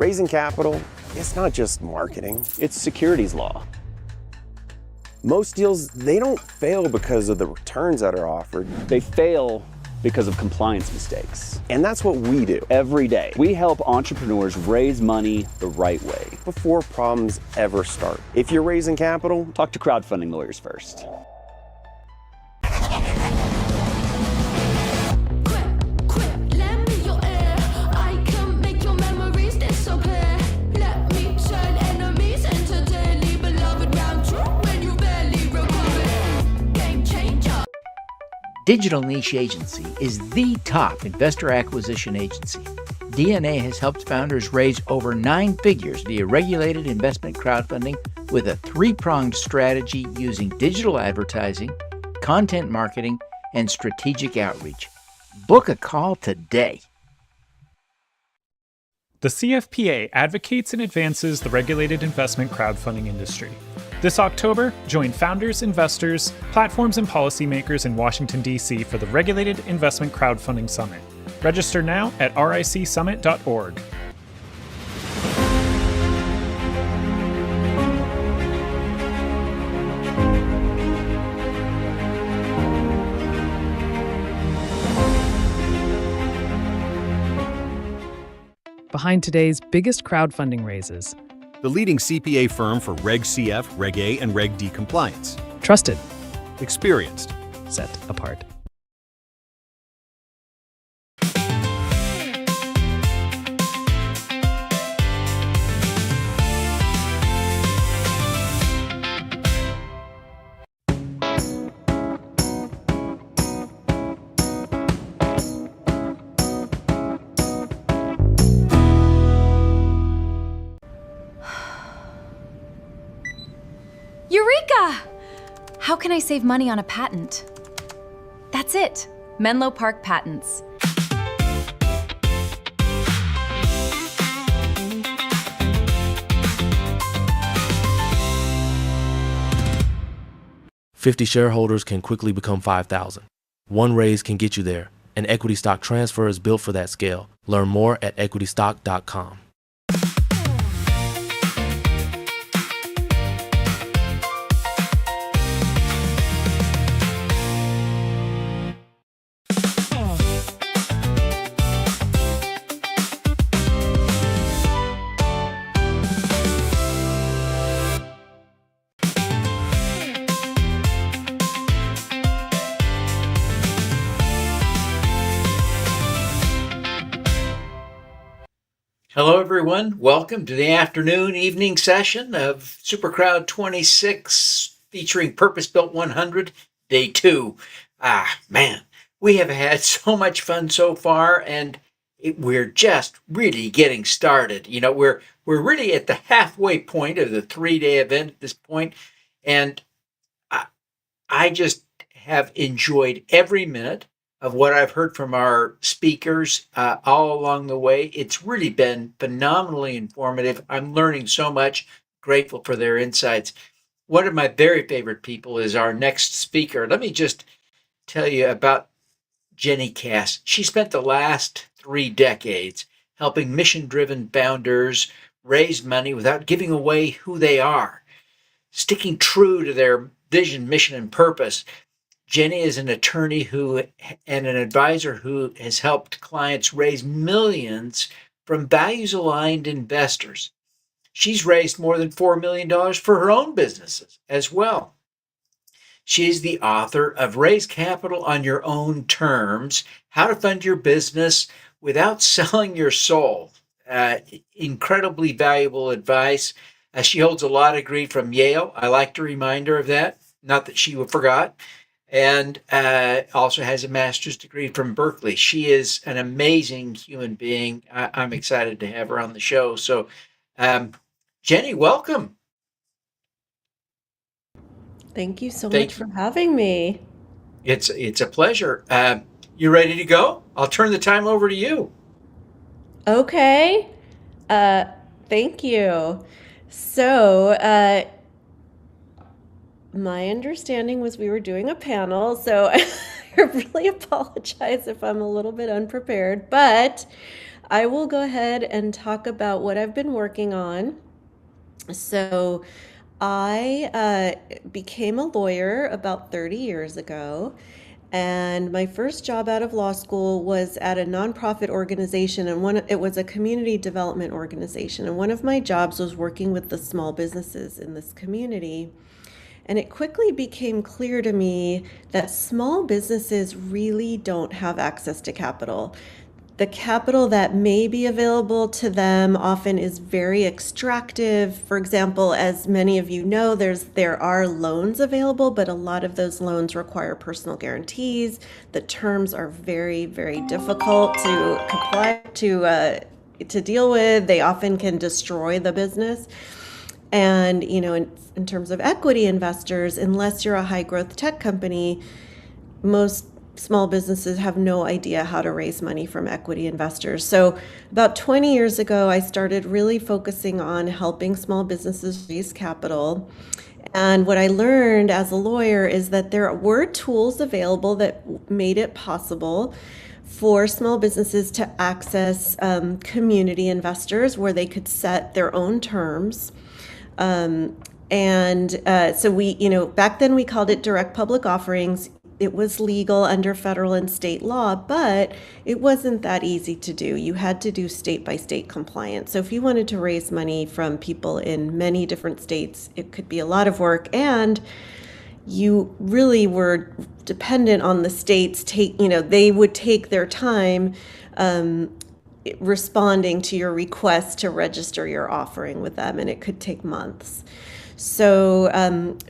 Raising capital, it's not just marketing. It's securities law. Most deals, they don't fail because of the returns that are offered. They fail because of compliance mistakes. And that's what we do Every day, we help entrepreneurs raise money the right way. before problems ever start. If you're raising capital, Talk to crowdfunding lawyers first. Digital Niche Agency is the top investor acquisition agency. DNA has helped founders raise over 9 figures via regulated investment crowdfunding with a 3-pronged strategy using digital advertising, content marketing, and strategic outreach. Book a call today. The CFPA advocates and advances the regulated investment crowdfunding industry. This October, join founders, investors, platforms, and policymakers in Washington, D.C. for the Regulated Investment Crowdfunding Summit. Register now at ricsummit.org. Behind today's biggest crowdfunding raises. The leading CPA firm for Reg CF, Reg A, and Reg D compliance. Trusted. Experienced. Set apart. Eureka! How can I save money on a patent? That's it. Menlo Park Patents. $50 shareholders can quickly become 5,000. One raise can get you there. An equity stock transfer is built for that scale. Learn more at equitystock.com. Hello, everyone. Welcome to the afternoon, evening session of SuperCrowd26 featuring Purpose Built 100, Day 2. Man, we have had so much fun so far, and we're just really getting started. You know, we're really at the halfway point of the 3-day event at this point, and I just have enjoyed every minute of what I've heard from our speakers all along the way. It's really been phenomenally informative. I'm learning so much, grateful for their insights. One of my very favorite people is our next speaker. Let me just tell you about Jenny Kassan. She spent the last 3 decades helping mission-driven founders raise money without giving away who they are, sticking true to their vision, mission, and purpose. Jenny is an attorney and an advisor who has helped clients raise millions from values-aligned investors. She's raised more than $4 million for her own businesses as well. She is the author of Raise Capital on Your Own Terms, How to Fund Your Business Without Selling Your Soul. Incredibly valuable advice. She holds a law degree from Yale. I like to remind her of that. Not that she forgot. And also has a master's degree from Berkeley. She is an amazing human being. I'm excited to have her on the show. So, Jenny, welcome. Thank you so much for having me. It's a pleasure. You ready to go? I'll turn the time over to you. Okay. Thank you. So, my understanding was we were doing a panel, so I really apologize if I'm a little bit unprepared, but I will go ahead and talk about what I've been working on. So I became a lawyer about 30 years ago. And my first job out of law school was at a nonprofit organization, and it was a community development organization. And one of my jobs was working with the small businesses in this community. And it quickly became clear to me that small businesses really don't have access to capital. The capital that may be available to them often is very extractive. For example, as many of you know, there are loans available, but a lot of those loans require personal guarantees. The terms are very, very difficult to comply to deal with. They often can destroy the business. And in terms of equity investors, unless you're a high growth tech company, most small businesses have no idea how to raise money from equity investors. So about 20 years ago, I started really focusing on helping small businesses raise capital. And what I learned as a lawyer is that there were tools available that made it possible for small businesses to access community investors where they could set their own terms. So back then we called it direct public offerings. It was legal under federal and state law, but it wasn't that easy to do. You had to do state by state compliance. So if you wanted to raise money from people in many different states, it could be a lot of work, and you really were dependent on the states. They would take their time responding to your request to register your offering with them, and it could take months. So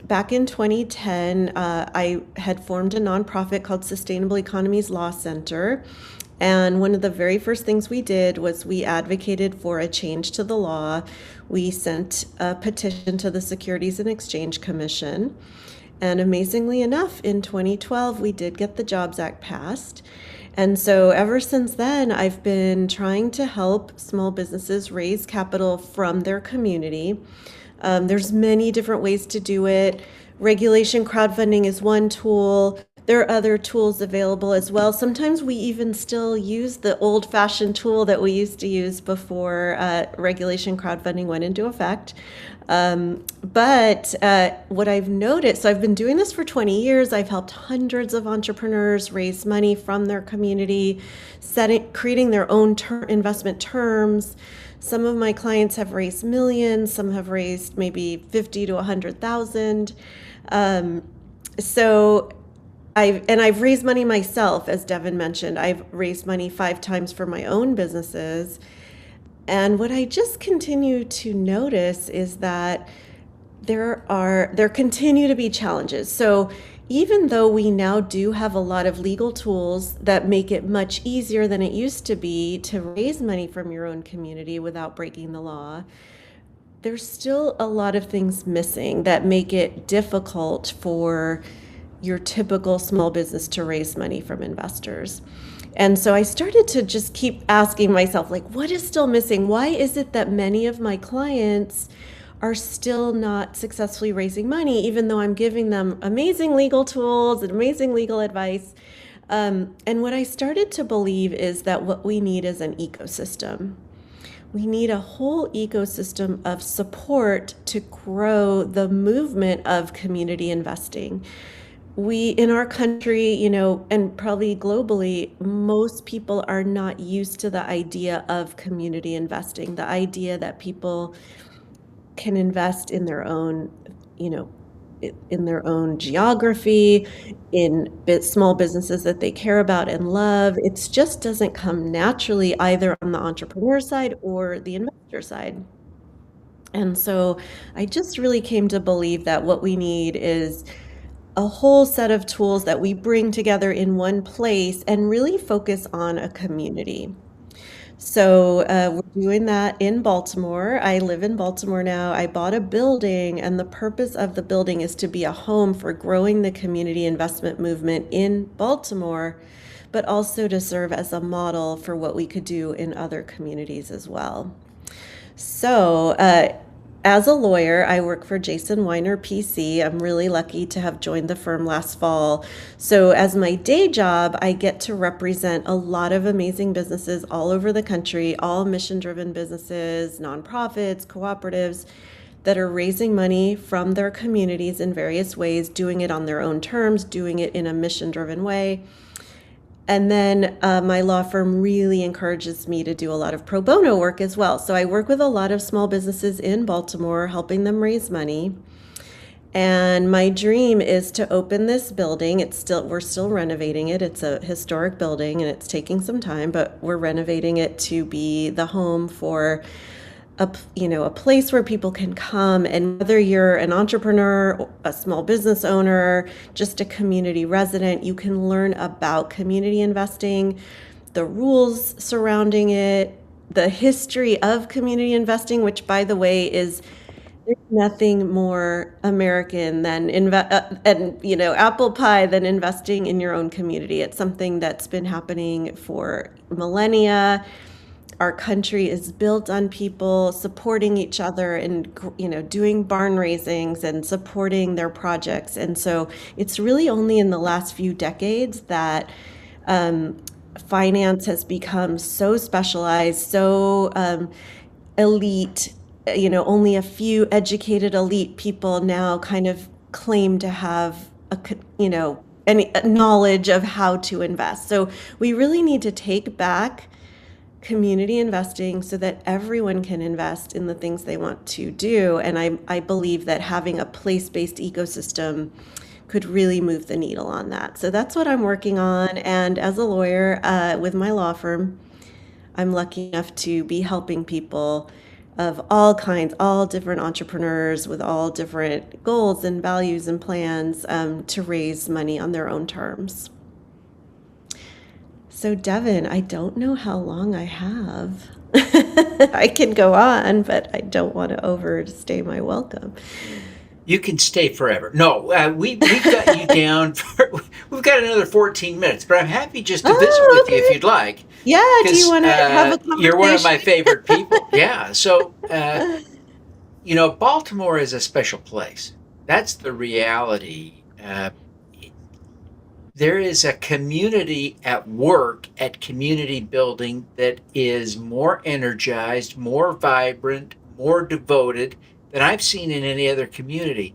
back in 2010, I had formed a nonprofit called Sustainable Economies Law Center. And one of the very first things we did was we advocated for a change to the law. We sent a petition to the Securities and Exchange Commission. And amazingly enough, in 2012, we did get the Jobs Act passed. And so ever since then, I've been trying to help small businesses raise capital from their community. There's many different ways to do it. Regulation crowdfunding is one tool. There are other tools available as well. Sometimes we even still use the old-fashioned tool that we used to use before regulation crowdfunding went into effect. But what I've noticed, so I've been doing this for 20 years. I've helped hundreds of entrepreneurs raise money from their community, creating their own investment terms. Some of my clients have raised millions, some have raised maybe 50 to 100,000. I've raised money myself, as Devin mentioned. I've raised money 5 times for my own businesses. And what I just continue to notice is that there continue to be challenges. So even though we now do have a lot of legal tools that make it much easier than it used to be to raise money from your own community without breaking the law, there's still a lot of things missing that make it difficult for your typical small business to raise money from investors. And so I started to just keep asking myself, what is still missing? Why is it that many of my clients are still not successfully raising money, even though I'm giving them amazing legal tools and amazing legal advice? And what I started to believe is that what we need is an ecosystem. We need a whole ecosystem of support to grow the movement of community investing. We, in our country, and probably globally, most people are not used to the idea of community investing, the idea that people can invest in their own, in their own geography, in small businesses that they care about and love. It just doesn't come naturally either on the entrepreneur side or the investor side. And so I just really came to believe that what we need is a whole set of tools that we bring together in one place and really focus on a community. So we're doing that in Baltimore. I live in Baltimore now. I bought a building, and the purpose of the building is to be a home for growing the community investment movement in Baltimore, but also to serve as a model for what we could do in other communities as well. So as a lawyer, I work for Jason Weiner PC. I'm really lucky to have joined the firm last fall. So as my day job, I get to represent a lot of amazing businesses all over the country, all mission-driven businesses, nonprofits, cooperatives that are raising money from their communities in various ways, doing it on their own terms, doing it in a mission-driven way. And then my law firm really encourages me to do a lot of pro bono work as well. So I work with a lot of small businesses in Baltimore, helping them raise money. And my dream is to open this building. We're still renovating it. It's a historic building and it's taking some time, but we're renovating it to be the home for a place where people can come, and whether you're an entrepreneur, a small business owner, just a community resident, you can learn about community investing, the rules surrounding it, the history of community investing, which, by the way, there's nothing more American than apple pie than investing in your own community. It's something that's been happening for millennia. Our country is built on people supporting each other and, doing barn raisings and supporting their projects. And so it's really only in the last few decades that finance has become so specialized, so elite. Only a few educated elite people now kind of claim to have any knowledge of how to invest. So we really need to take back community investing so that everyone can invest in the things they want to do. And I believe that having a place-based ecosystem could really move the needle on that. So that's what I'm working on. And as a lawyer with my law firm, I'm lucky enough to be helping people of all kinds, all different entrepreneurs with all different goals and values and plans to raise money on their own terms. So Devin, I don't know how long I have. I can go on, but I don't want to overstay my welcome. You can stay forever. No, we've got you down we've got another 14 minutes, but I'm happy just to visit with you if you'd like. Yeah, do you want to have a conversation? You're one of my favorite people. Yeah, so, Baltimore is a special place. That's the reality. There is a community at work, at community building, that is more energized, more vibrant, more devoted than I've seen in any other community.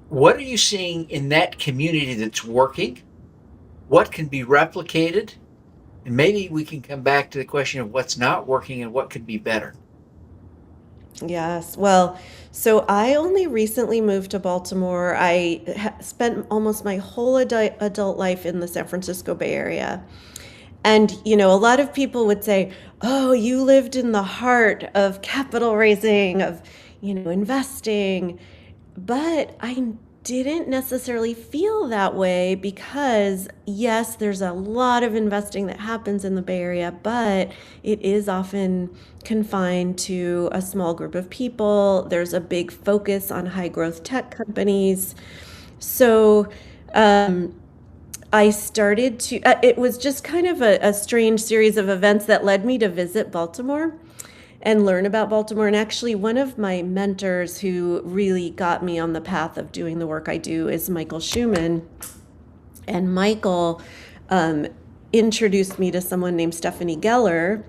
What are you seeing in that community that's working? What can be replicated? And maybe we can come back to the question of what's not working and what could be better. Yes. Well, so I only recently moved to Baltimore. I spent almost my whole adult life in the San Francisco Bay Area. And, a lot of people would say, oh, you lived in the heart of capital raising, of, investing. But I didn't necessarily feel that way because, yes, there's a lot of investing that happens in the Bay Area, but it is often confined to a small group of people. There's a big focus on high growth tech companies. So I started to, it was just kind of a strange series of events that led me to visit Baltimore and learn about Baltimore. And actually, one of my mentors who really got me on the path of doing the work I do is Michael Schumann. And Michael introduced me to someone named Stephanie Geller,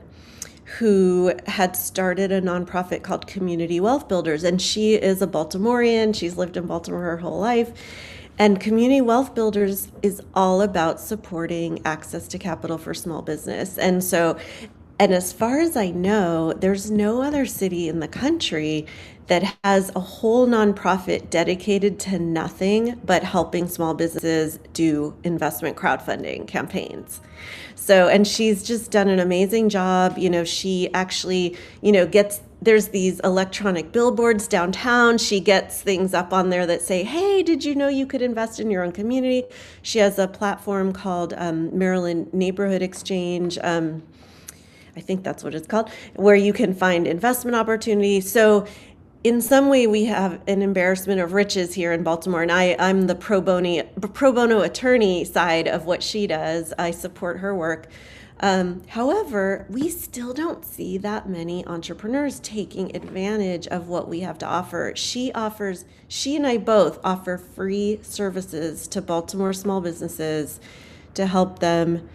who had started a nonprofit called Community Wealth Builders. And she is a Baltimorean. She's lived in Baltimore her whole life. And Community Wealth Builders is all about supporting access to capital for small business. And as far as I know, there's no other city in the country that has a whole nonprofit dedicated to nothing but helping small businesses do investment crowdfunding campaigns. So, and she's just done an amazing job. She actually, there's these electronic billboards downtown. She gets things up on there that say, hey, did you know you could invest in your own community? She has a platform called Maryland Neighborhood Exchange. I think that's what it's called, where you can find investment opportunities. So in some way, we have an embarrassment of riches here in Baltimore, and I'm the pro bono attorney side of what she does. I support her work. However, we still don't see that many entrepreneurs taking advantage of what we have to offer. She and I both offer free services to Baltimore small businesses to help them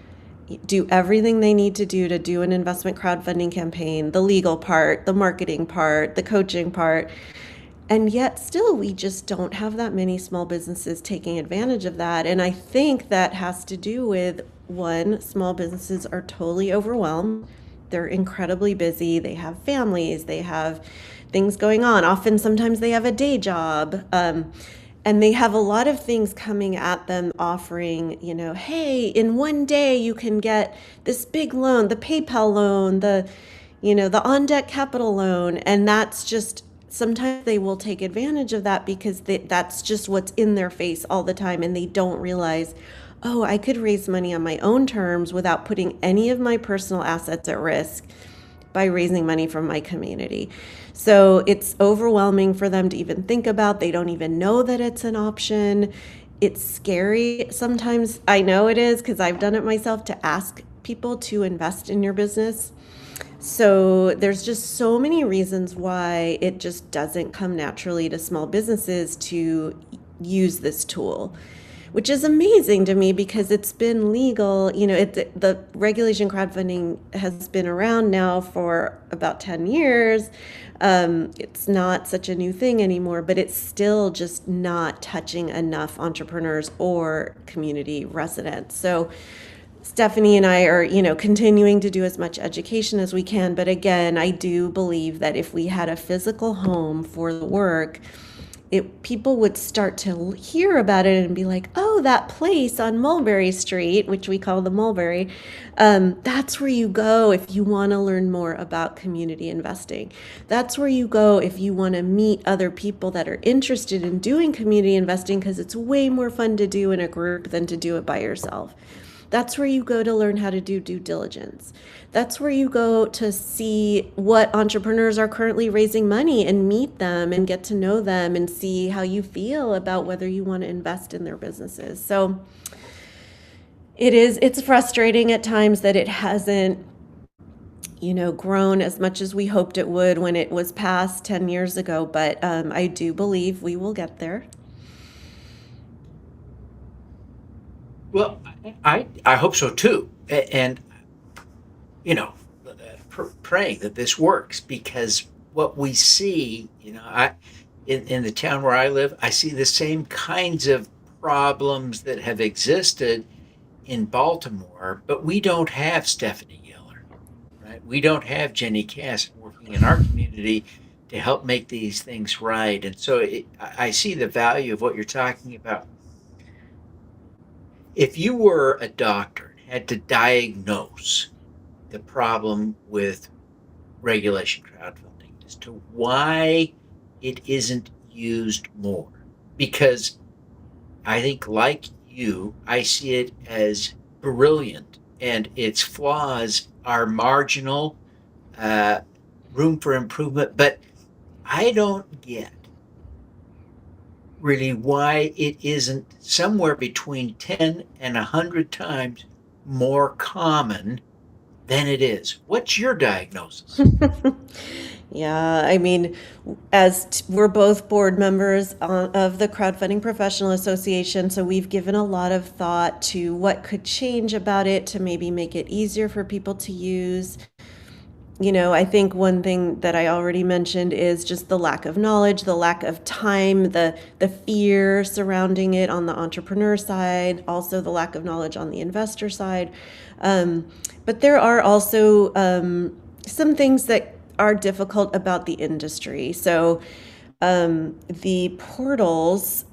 do everything they need to do an investment crowdfunding campaign, the legal part, the marketing part, the coaching part. And yet still, we just don't have that many small businesses taking advantage of that. And I think that has to do with, one, small businesses are totally overwhelmed. They're incredibly busy. They have families. They have things going on. Often, sometimes they have a day job. And they have a lot of things coming at them offering, hey, in one day you can get this big loan, the PayPal loan, the on-deck capital loan. And that's just, sometimes they will take advantage of that because that's just what's in their face all the time. And they don't realize, oh, I could raise money on my own terms without putting any of my personal assets at risk by raising money from my community. So it's overwhelming for them to even think about. They don't even know that it's an option. It's scary sometimes. I know it is because I've done it myself, to ask people to invest in your business. So there's just so many reasons why it just doesn't come naturally to small businesses to use this tool, which is amazing to me because it's been legal. The regulation crowdfunding has been around now for about 10 years. It's not such a new thing anymore, but it's still just not touching enough entrepreneurs or community residents. So Stephanie and I are, continuing to do as much education as we can. But again, I do believe that if we had a physical home for the work, people would start to hear about it and be like, oh, that place on Mulberry Street, which we call the Mulberry, that's where you go if you want to learn more about community investing. That's where you go if you want to meet other people that are interested in doing community investing, because it's way more fun to do in a group than to do it by yourself. That's where you go to learn how to do due diligence. That's where you go to see what entrepreneurs are currently raising money and meet them and get to know them and see how you feel about whether you want to invest in their businesses. So it's frustrating at times that it hasn't, grown as much as we hoped it would when it was passed 10 years ago. But I do believe we will get there. Well, I hope so too, and praying that this works, because what we see, in the town where I live, I see the same kinds of problems that have existed in Baltimore, but we don't have Stephanie Gilker, right? We don't have Jenny Kassan working in our community to help make these things right, and so I see the value of what you're talking about. If you were a doctor and had to diagnose the problem with regulation crowdfunding as to why it isn't used more, because I think, like you, I see it as brilliant and its flaws are marginal, room for improvement, but I don't get really why it isn't somewhere between 10 and 100 times more common than it is. What's your diagnosis? Yeah, as we're both board members of the Crowdfunding Professional Association, so we've given a lot of thought to what could change about it to maybe make it easier for people to use. I think one thing that I already mentioned is just the lack of knowledge, the lack of time, the fear surrounding it on the entrepreneur side, also the lack of knowledge on the investor side. But there are also some things that are difficult about the industry. So the portals,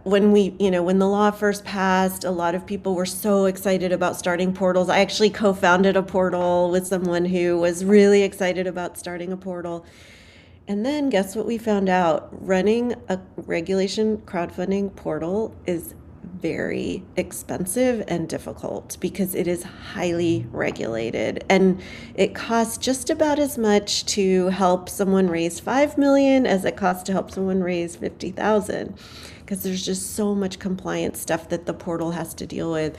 when the law first passed, a lot of people were so excited about starting portals. I actually co-founded a portal with someone who was really excited about starting a portal. And then guess what we found out? Running a regulation crowdfunding portal is very expensive and difficult because it is highly regulated, and it costs just about as much to help someone raise $5 million as it costs to help someone raise $50,000, because there's just so much compliance stuff that the portal has to deal with.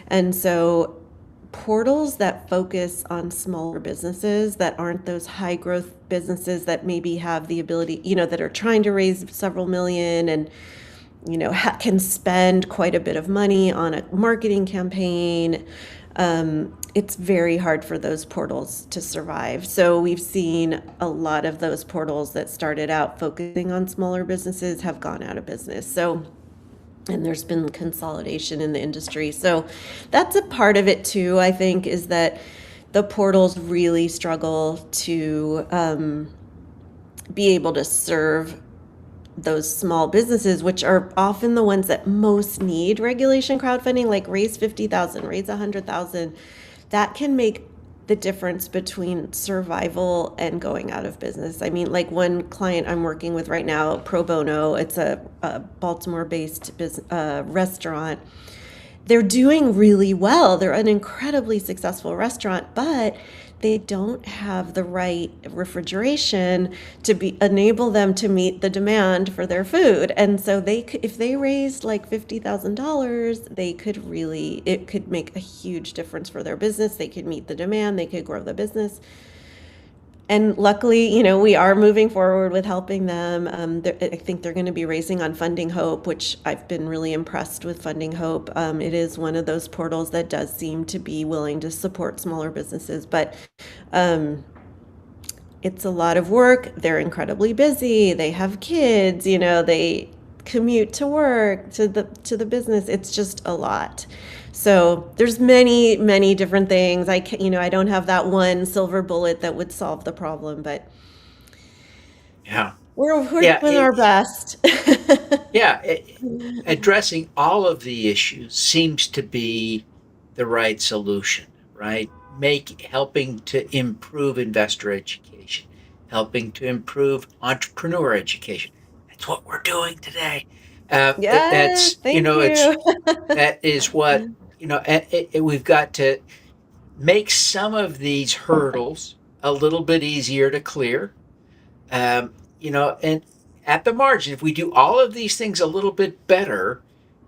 And so portals that focus on smaller businesses that aren't those high growth businesses that maybe have the ability, that are trying to raise several million and, can spend quite a bit of money on a marketing campaign. It's very hard for those portals to survive. So we've seen a lot of those portals that started out focusing on smaller businesses have gone out of business. So, and there's been consolidation in the industry. So that's a part of it too, I think, is that the portals really struggle to be able to serve those small businesses, which are often the ones that most need regulation crowdfunding, like raise 50,000, raise 100,000. That can make the difference between survival and going out of business. I mean, like one client I'm working with right now, Pro Bono, it's a Baltimore-based restaurant. They're doing really well. They're an incredibly successful restaurant, but they don't have the right refrigeration to enable them to meet the demand for their food. And so if they raised like $50,000, it could make a huge difference for their business. They could meet the demand, they could grow the business. And luckily, we are moving forward with helping them. I think they're going to be raising on Funding Hope, which I've been really impressed with Funding Hope. It is one of those portals that does seem to be willing to support smaller businesses, but it's a lot of work. They're incredibly busy. They have kids, they commute to work, to the business. It's just a lot. So there's many, many different things. I don't have that one silver bullet that would solve the problem, but we're doing our best. Addressing all of the issues seems to be the right solution, right? Helping to improve investor education, helping to improve entrepreneur education. That's what we're doing today. Yes, thank you. That is what. We've got to make some of these hurdles a little bit easier to clear. And at the margin, if we do all of these things a little bit better,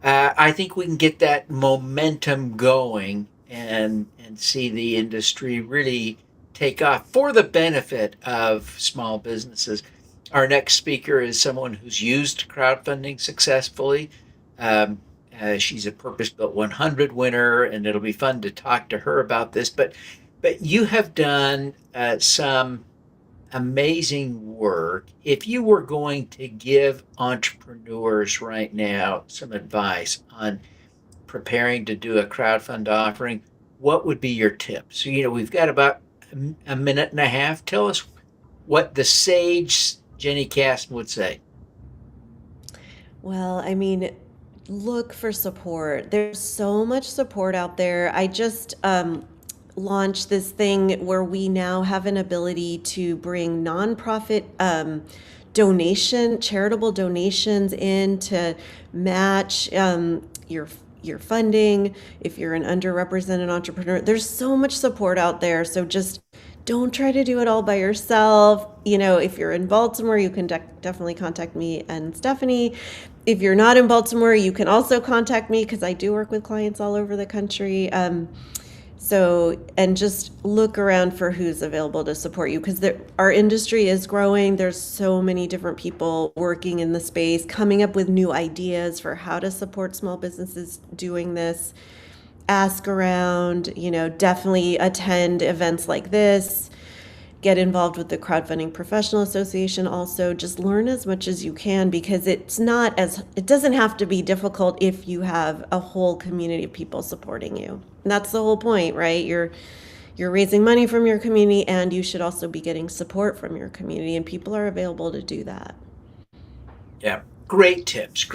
I think we can get that momentum going and see the industry really take off for the benefit of small businesses. Our next speaker is someone who's used crowdfunding successfully. She's a Purpose Built 100 winner, and it'll be fun to talk to her about this. But you have done some amazing work. If you were going to give entrepreneurs right now some advice on preparing to do a crowdfund offering, what would be your tips? So, we've got about a minute and a half. Tell us what the sage Jenny Kassan would say. Well, I mean, look for support. There's so much support out there. I just launched this thing where we now have an ability to bring nonprofit charitable donations in to match your funding if you're an underrepresented entrepreneur. There's so much support out there. So just don't try to do it all by yourself. If you're in Baltimore, you can definitely contact me and Stephanie. If you're not in Baltimore, you can also contact me because I do work with clients all over the country. And just look around for who's available to support you because our industry is growing. There's so many different people working in the space, coming up with new ideas for how to support small businesses doing this. Ask around, definitely attend events like this. Get involved with the Crowdfunding Professional Association also. Just learn as much as you can because it doesn't have to be difficult if you have a whole community of people supporting you. And that's the whole point, right? You're raising money from your community and you should also be getting support from your community, and people are available to do that. Yeah, great tips.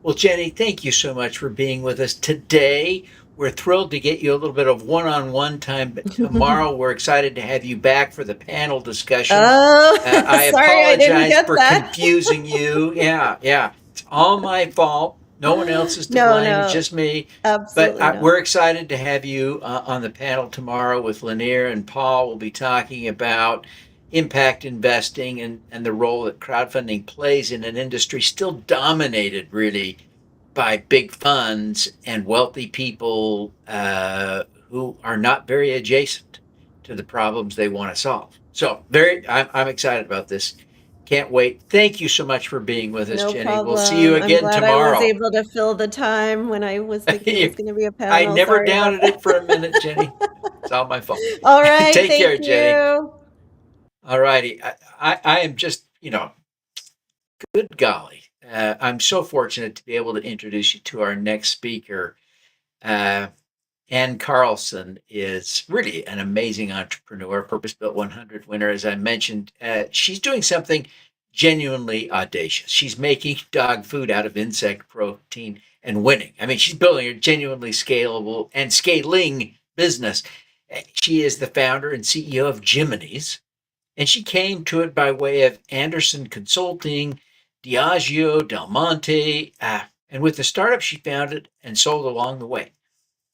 Well, Jenny, thank you so much for being with us today. We're thrilled to get you a little bit of one-on-one time, but tomorrow we're excited to have you back for the panel discussion. Oh, I sorry, I didn't get for that. confusing you. Yeah. It's all my fault. No one else is to blame. No. It's just me. Absolutely But we're excited to have you on the panel tomorrow with Lanier and Paul. We'll be talking about impact investing and the role that crowdfunding plays in an industry still dominated really by big funds and wealthy people who who are not very adjacent to the problems they want to solve. So I'm excited about this. Can't wait. Thank you so much for being with us, No Jenny. problem. We'll see you again I'm glad tomorrow. I was able to fill the time when I was thinking it was going to be a panel. I never Sorry about doubted it for a minute, Jenny. It's all my fault. All right. Take thank care, you. Jenny. All righty. I am just, good golly. I'm so fortunate to be able to introduce you to our next speaker. Ann Carlson is really an amazing entrepreneur, Purpose Built 100 winner, as I mentioned. She's doing something genuinely audacious. She's making dog food out of insect protein and winning. I mean, she's building a genuinely scalable and scaling business. She is the founder and CEO of Jiminy's, and she came to it by way of Anderson Consulting, Diageo, Del Monte, and with the startup she founded and sold along the way.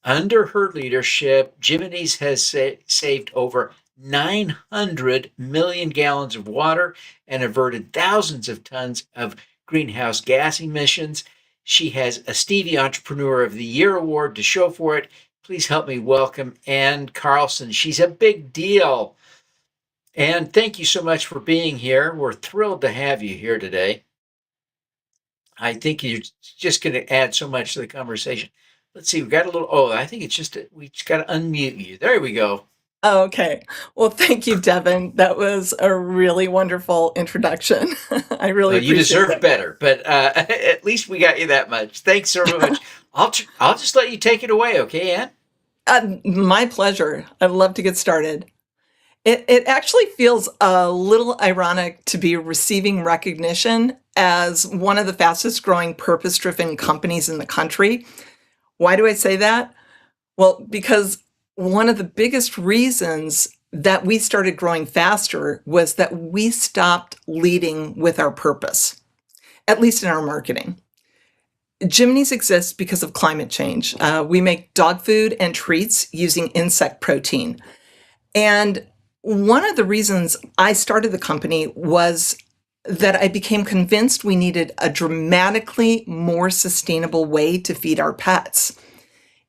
Under her leadership, Jiminy's has saved over 900 million gallons of water and averted thousands of tons of greenhouse gas emissions. She has a Stevie Entrepreneur of the Year award to show for it. Please help me welcome Ann Carlson. She's a big deal. Ann, thank you so much for being here. We're thrilled to have you here today. I think you're just going to add so much to the conversation. Let's see, we got a little, I think it's just, we just got to unmute you. There we go. Okay. Well, thank you, Devin. That was a really wonderful introduction. I really appreciate it. You deserve better, but at least we got you that much. Thanks so much. I'll just let you take it away, okay, Ann? My pleasure. I'd love to get started. It actually feels a little ironic to be receiving recognition as one of the fastest growing purpose-driven companies in the country. Why do I say that? Well, because one of the biggest reasons that we started growing faster was that we stopped leading with our purpose, at least in our marketing. Jiminy's exists because of climate change. We make dog food and treats using insect protein. And one of the reasons I started the company was that I became convinced we needed a dramatically more sustainable way to feed our pets.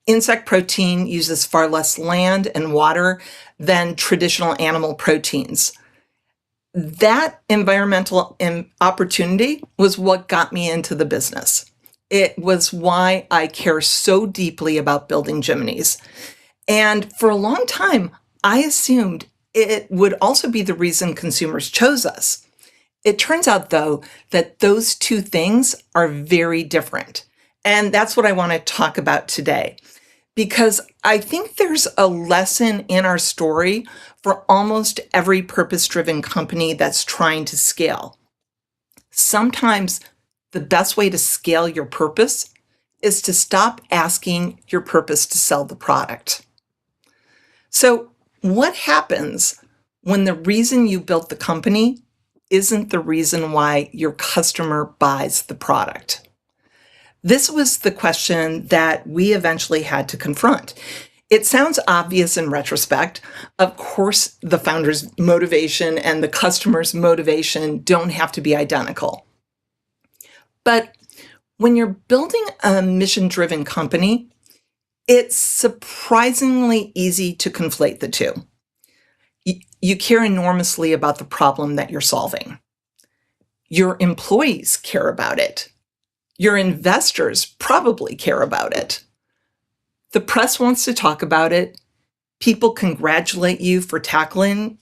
Insect protein uses far less land and water than traditional animal proteins. That environmental opportunity was what got me into the business. It was why I care so deeply about building Jiminy's. And for a long time, I assumed it would also be the reason consumers chose us. It turns out, though, that those two things are very different. And that's what I want to talk about today, because I think there's a lesson in our story for almost every purpose-driven company that's trying to scale. Sometimes the best way to scale your purpose is to stop asking your purpose to sell the product. So, what happens when the reason you built the company isn't the reason why your customer buys the product? This was the question that we eventually had to confront. It sounds obvious in retrospect. Of course, the founder's motivation and the customer's motivation don't have to be identical. But when you're building a mission-driven company, it's surprisingly easy to conflate the two. You care enormously about the problem that you're solving. Your employees care about it. Your investors probably care about it. The press wants to talk about it. People congratulate you for tackling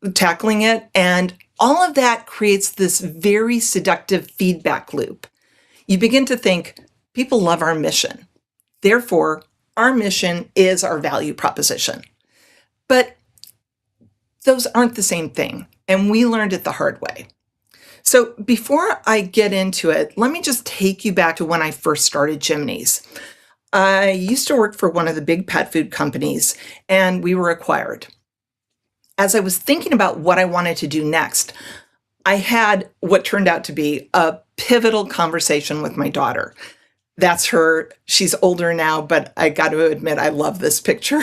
it. And all of that creates this very seductive feedback loop. You begin to think, people love our mission. Therefore, our mission is our value proposition. But those aren't the same thing, and we learned it the hard way. So before I get into it, let me just take you back to when I first started Jiminy's. I used to work for one of the big pet food companies, and we were acquired. As I was thinking about what I wanted to do next, I had what turned out to be a pivotal conversation with my daughter. That's her. She's older now, but I got to admit, I love this picture.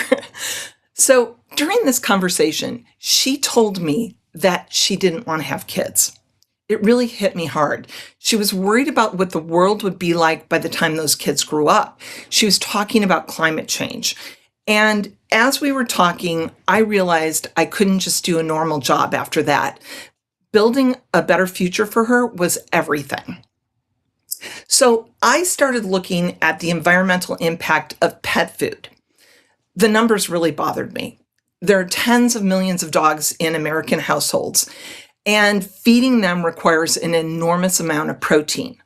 So during this conversation, she told me that she didn't want to have kids. It really hit me hard. She was worried about what the world would be like by the time those kids grew up. She was talking about climate change. And as we were talking, I realized I couldn't just do a normal job after that. Building a better future for her was everything. So I started looking at the environmental impact of pet food. The numbers really bothered me. There are tens of millions of dogs in American households, and feeding them requires an enormous amount of protein.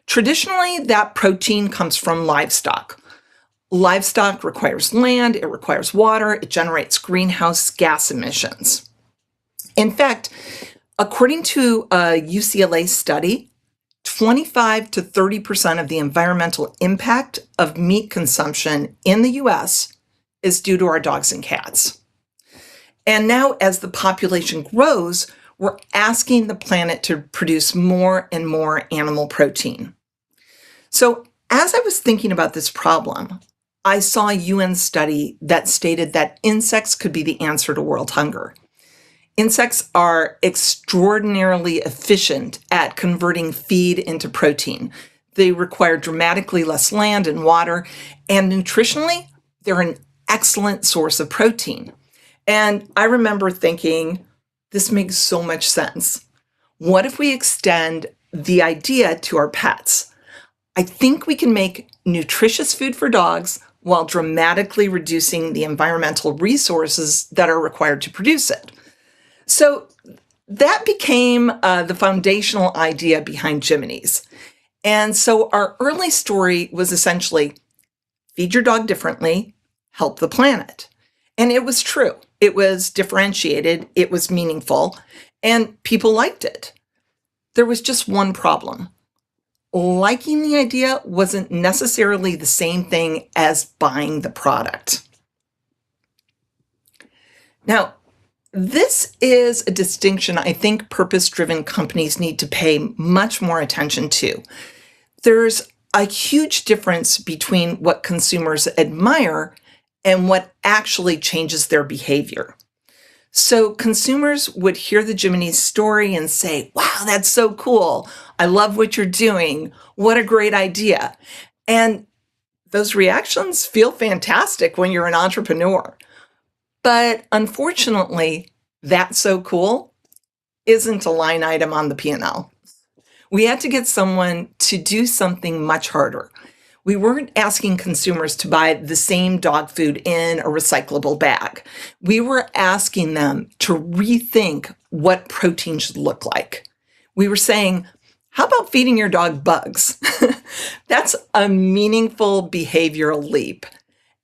Traditionally, that protein comes from livestock. Livestock requires land, it requires water, it generates greenhouse gas emissions. In fact, according to a UCLA study, 25 to 30% of the environmental impact of meat consumption in the US is due to our dogs and cats. And now, as the population grows, we're asking the planet to produce more and more animal protein. So, as I was thinking about this problem, I saw a UN study that stated that insects could be the answer to world hunger. Insects are extraordinarily efficient at converting feed into protein. They require dramatically less land and water, and nutritionally, they're an excellent source of protein. And I remember thinking, this makes so much sense. What if we extend the idea to our pets? I think we can make nutritious food for dogs while dramatically reducing the environmental resources that are required to produce it. So that became the foundational idea behind Jiminy's. And so our early story was essentially feed your dog differently, help the planet. And it was true. It was differentiated, it was meaningful, and people liked it. There was just one problem. Liking the idea wasn't necessarily the same thing as buying the product. Now, this is a distinction I think purpose-driven companies need to pay much more attention to. There's a huge difference between what consumers admire and what actually changes their behavior. So consumers would hear the Jiminy's story and say, wow, that's so cool. I love what you're doing. What a great idea. And those reactions feel fantastic when you're an entrepreneur. But unfortunately, that's so cool isn't a line item on the P&L. We had to get someone to do something much harder. We weren't asking consumers to buy the same dog food in a recyclable bag. We were asking them to rethink what protein should look like. We were saying, how about feeding your dog bugs? That's a meaningful behavioral leap.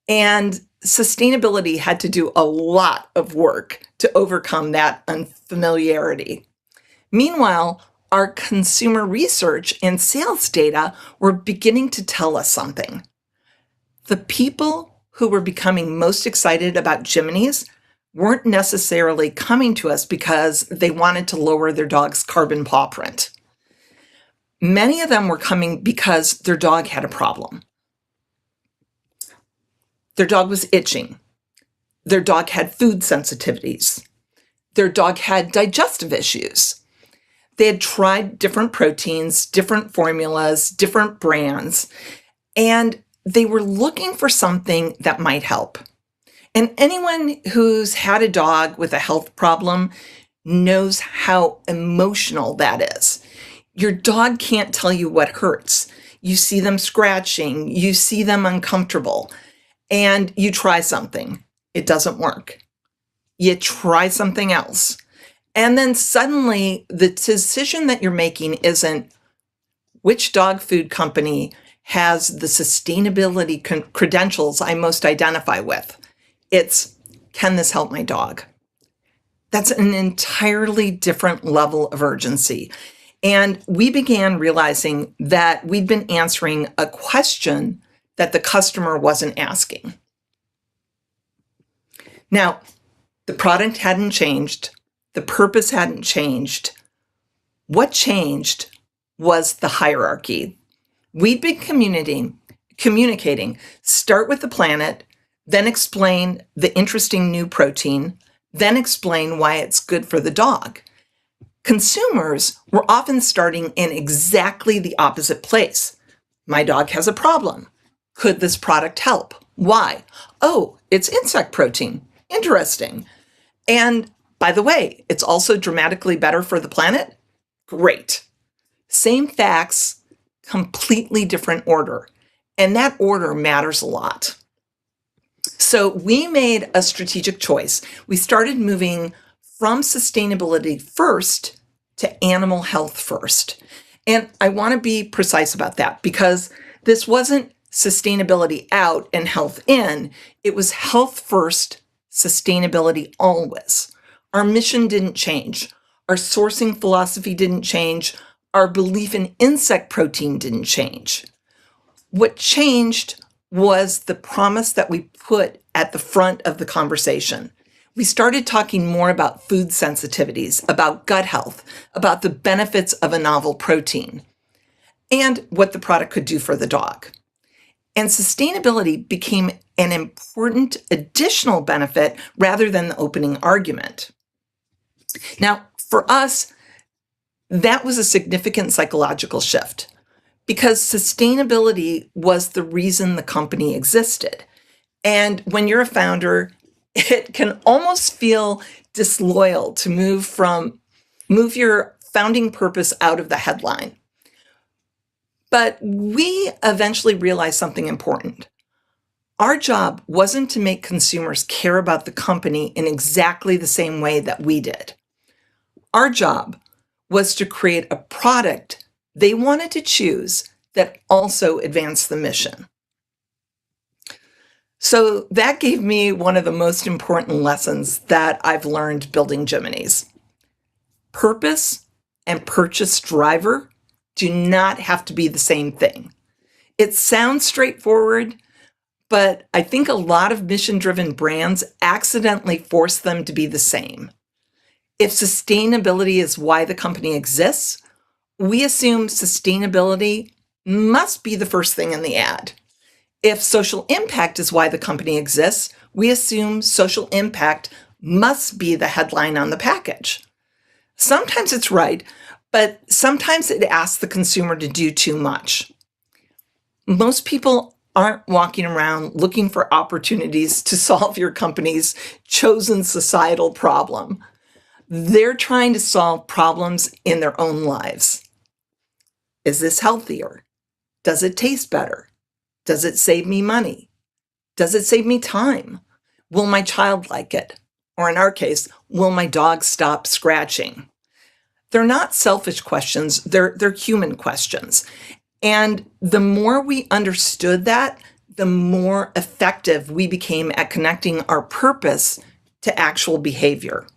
And sustainability had to do a lot of work to overcome that unfamiliarity. Meanwhile, our consumer research and sales data were beginning to tell us something. The people who were becoming most excited about Jiminy's weren't necessarily coming to us because they wanted to lower their dog's carbon paw print. Many of them were coming because their dog had a problem. Their dog was itching. Their dog had food sensitivities. Their dog had digestive issues. They had tried different proteins, different formulas, different brands, and they were looking for something that might help. And anyone who's had a dog with a health problem knows how emotional that is. Your dog can't tell you what hurts. You see them scratching, you see them uncomfortable, and you try something. It doesn't work. You try something else. And then suddenly the decision that you're making isn't which dog food company has the sustainability credentials I most identify with. It's, can this help my dog? That's an entirely different level of urgency. And we began realizing that we'd been answering a question that the customer wasn't asking. Now, the product hadn't changed. The purpose hadn't changed. What changed was the hierarchy. We'd been communicating, start with the planet, then explain the interesting new protein, then explain why it's good for the dog. Consumers were often starting in exactly the opposite place. My dog has a problem. Could this product help? Why? Oh, it's insect protein. Interesting. And by the way, it's also dramatically better for the planet. Great. Same facts, completely different order. And that order matters a lot. So we made a strategic choice. We started moving from sustainability first to animal health first. And I want to be precise about that because this wasn't sustainability out and health in. It was health first, sustainability always. Our mission didn't change. Our sourcing philosophy didn't change. Our belief in insect protein didn't change. What changed was the promise that we put at the front of the conversation. We started talking more about food sensitivities, about gut health, about the benefits of a novel protein, and what the product could do for the dog. And sustainability became an important additional benefit rather than the opening argument. Now, for us, that was a significant psychological shift because sustainability was the reason the company existed. And when you're a founder, it can almost feel disloyal to move your founding purpose out of the headline. But we eventually realized something important. Our job wasn't to make consumers care about the company in exactly the same way that we did. Our job was to create a product they wanted to choose that also advanced the mission. So that gave me one of the most important lessons that I've learned building Jiminy's. Purpose and purchase driver do not have to be the same thing. It sounds straightforward, but I think a lot of mission-driven brands accidentally force them to be the same. If sustainability is why the company exists, we assume sustainability must be the first thing in the ad. If social impact is why the company exists, we assume social impact must be the headline on the package. Sometimes it's right, but sometimes it asks the consumer to do too much. Most people aren't walking around looking for opportunities to solve your company's chosen societal problem. They're trying to solve problems in their own lives. Is this healthier? Does it taste better? Does it save me money? Does it save me time? Will my child like it? Or in our case, will my dog stop scratching? They're not selfish questions, they're human questions. And the more we understood that, the more effective we became at connecting our purpose to actual behavior.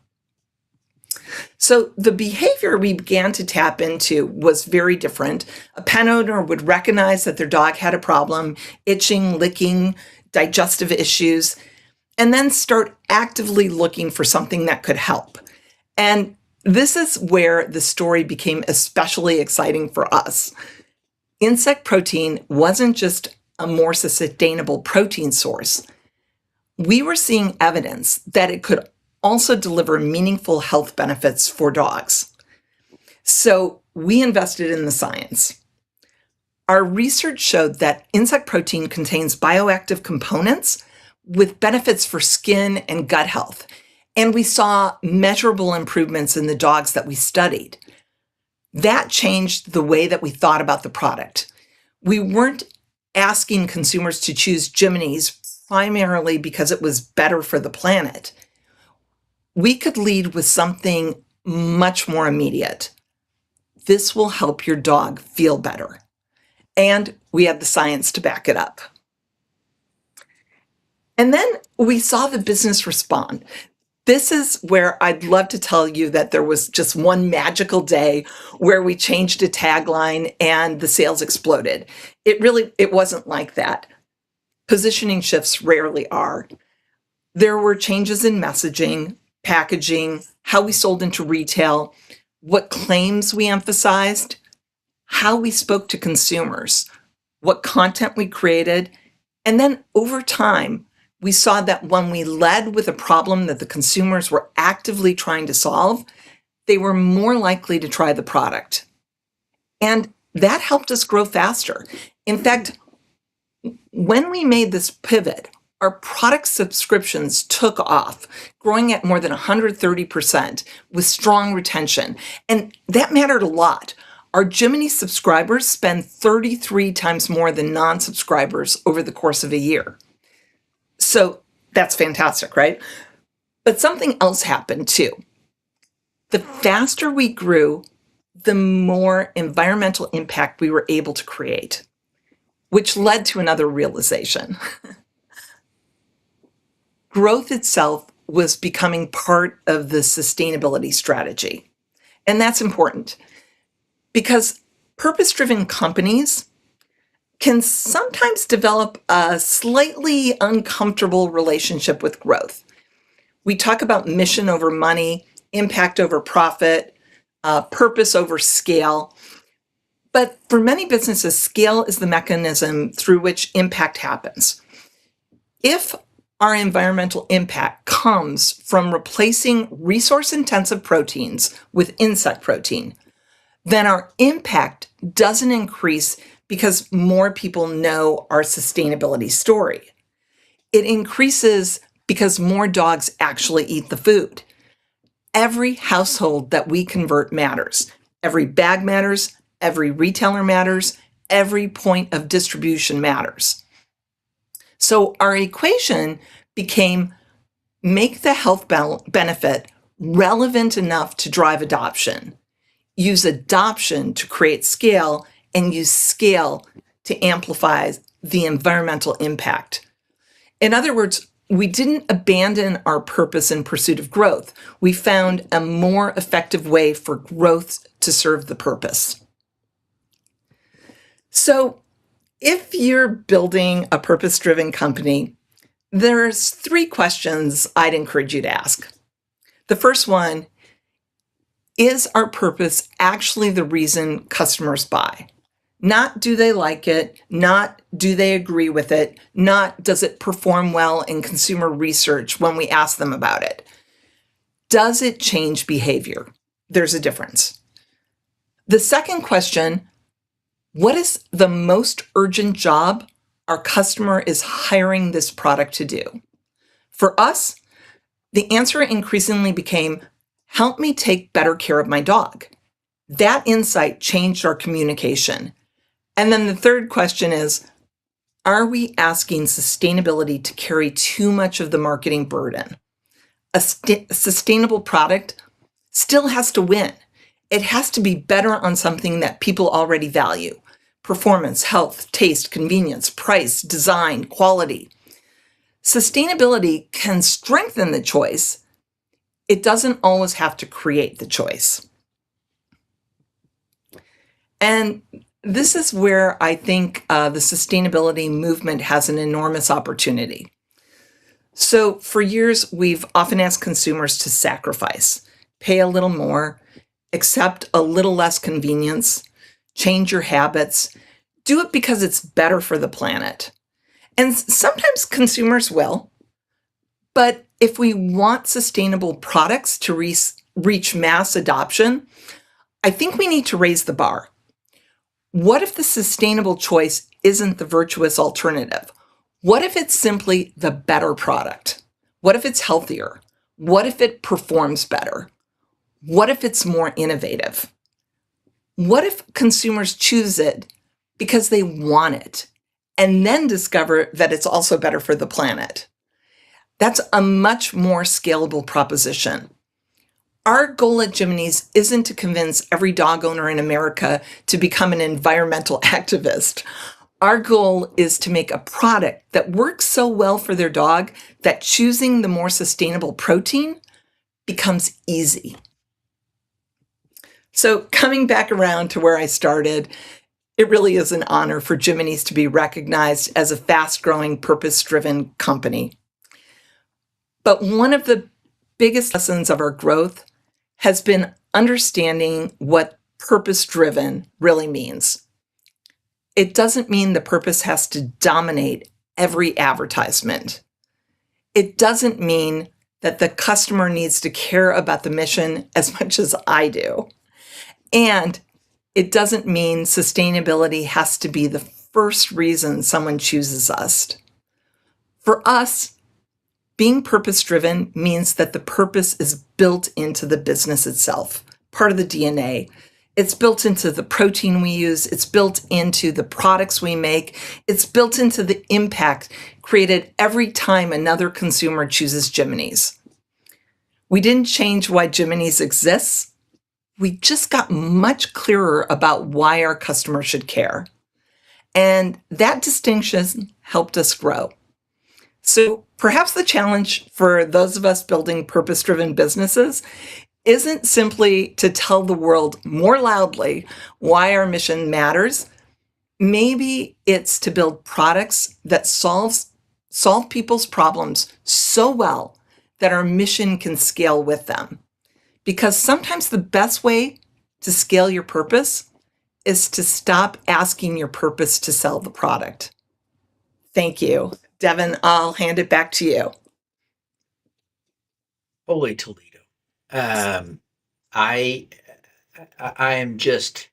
So the behavior we began to tap into was very different. A pet owner would recognize that their dog had a problem, itching, licking, digestive issues, and then start actively looking for something that could help. And this is where the story became especially exciting for us. Insect protein wasn't just a more sustainable protein source. We were seeing evidence that it could also deliver meaningful health benefits for dogs. So we invested in the science. Our research showed that insect protein contains bioactive components with benefits for skin and gut health. And we saw measurable improvements in the dogs that we studied. That changed the way that we thought about the product. We weren't asking consumers to choose Jiminy's primarily because it was better for the planet. We could lead with something much more immediate. This will help your dog feel better. And we had the science to back it up. And then we saw the business respond. This is where I'd love to tell you that there was just one magical day where we changed a tagline and the sales exploded. It wasn't like that. Positioning shifts rarely are. There were changes in messaging, packaging, how we sold into retail, what claims we emphasized, how we spoke to consumers, what content we created, and then over time, we saw that when we led with a problem that the consumers were actively trying to solve, they were more likely to try the product. And that helped us grow faster. In fact, when we made this pivot, our product subscriptions took off, growing at more than 130% with strong retention. And that mattered a lot. Our Jiminy subscribers spend 33 times more than non-subscribers over the course of a year. So that's fantastic, right? But something else happened too. The faster we grew, the more environmental impact we were able to create, which led to another realization. Growth itself was becoming part of the sustainability strategy. And that's important because purpose-driven companies can sometimes develop a slightly uncomfortable relationship with growth. We talk about mission over money, impact over profit, purpose over scale. But for many businesses, scale is the mechanism through which impact happens. If our environmental impact comes from replacing resource-intensive proteins with insect protein, then our impact doesn't increase because more people know our sustainability story. It increases because more dogs actually eat the food. Every household that we convert matters. Every bag matters, every retailer matters, every point of distribution matters. So our equation became make the health benefit relevant enough to drive adoption, use adoption to create scale, and use scale to amplify the environmental impact. In other words, we didn't abandon our purpose in pursuit of growth. We found a more effective way for growth to serve the purpose. So if you're building a purpose-driven company, there's 3 questions I'd encourage you to ask. The first one, is our purpose actually the reason customers buy? Not do they like it, not do they agree with it, not does it perform well in consumer research when we ask them about it. Does it change behavior? There's a difference. The second question, what is the most urgent job our customer is hiring this product to do? For us, the answer increasingly became, help me take better care of my dog. That insight changed our communication. And then the third question is, are we asking sustainability to carry too much of the marketing burden? A sustainable product still has to win. It has to be better on something that people already value. Performance, health, taste, convenience, price, design, quality. Sustainability can strengthen the choice. It doesn't always have to create the choice. And this is where I think the sustainability movement has an enormous opportunity. So for years, we've often asked consumers to sacrifice, pay a little more, accept a little less convenience, change your habits, do it because it's better for the planet. And sometimes consumers will, but if we want sustainable products to reach mass adoption, I think we need to raise the bar. What if the sustainable choice isn't the virtuous alternative? What if it's simply the better product? What if it's healthier? What if it performs better? What if it's more innovative? What if consumers choose it because they want it and then discover that it's also better for the planet? That's a much more scalable proposition. Our goal at Jiminy's isn't to convince every dog owner in America to become an environmental activist. Our goal is to make a product that works so well for their dog that choosing the more sustainable protein becomes easy. So coming back around to where I started, it really is an honor for Jiminy's to be recognized as a fast-growing, purpose-driven company. But one of the biggest lessons of our growth has been understanding what purpose-driven really means. It doesn't mean the purpose has to dominate every advertisement. It doesn't mean that the customer needs to care about the mission as much as I do. And it doesn't mean sustainability has to be the first reason someone chooses us. For us, being purpose-driven means that the purpose is built into the business itself, part of the DNA. It's built into the protein we use. It's built into the products we make. It's built into the impact created every time another consumer chooses Jiminy's. We didn't change why Jiminy's exists. We just got much clearer about why our customers should care. And that distinction helped us grow. So perhaps the challenge for those of us building purpose-driven businesses isn't simply to tell the world more loudly why our mission matters. Maybe it's to build products that solve people's problems so well that our mission can scale with them. Because sometimes the best way to scale your purpose is to stop asking your purpose to sell the product. Thank you. Devin, I'll hand it back to you. Holy Toledo. I am just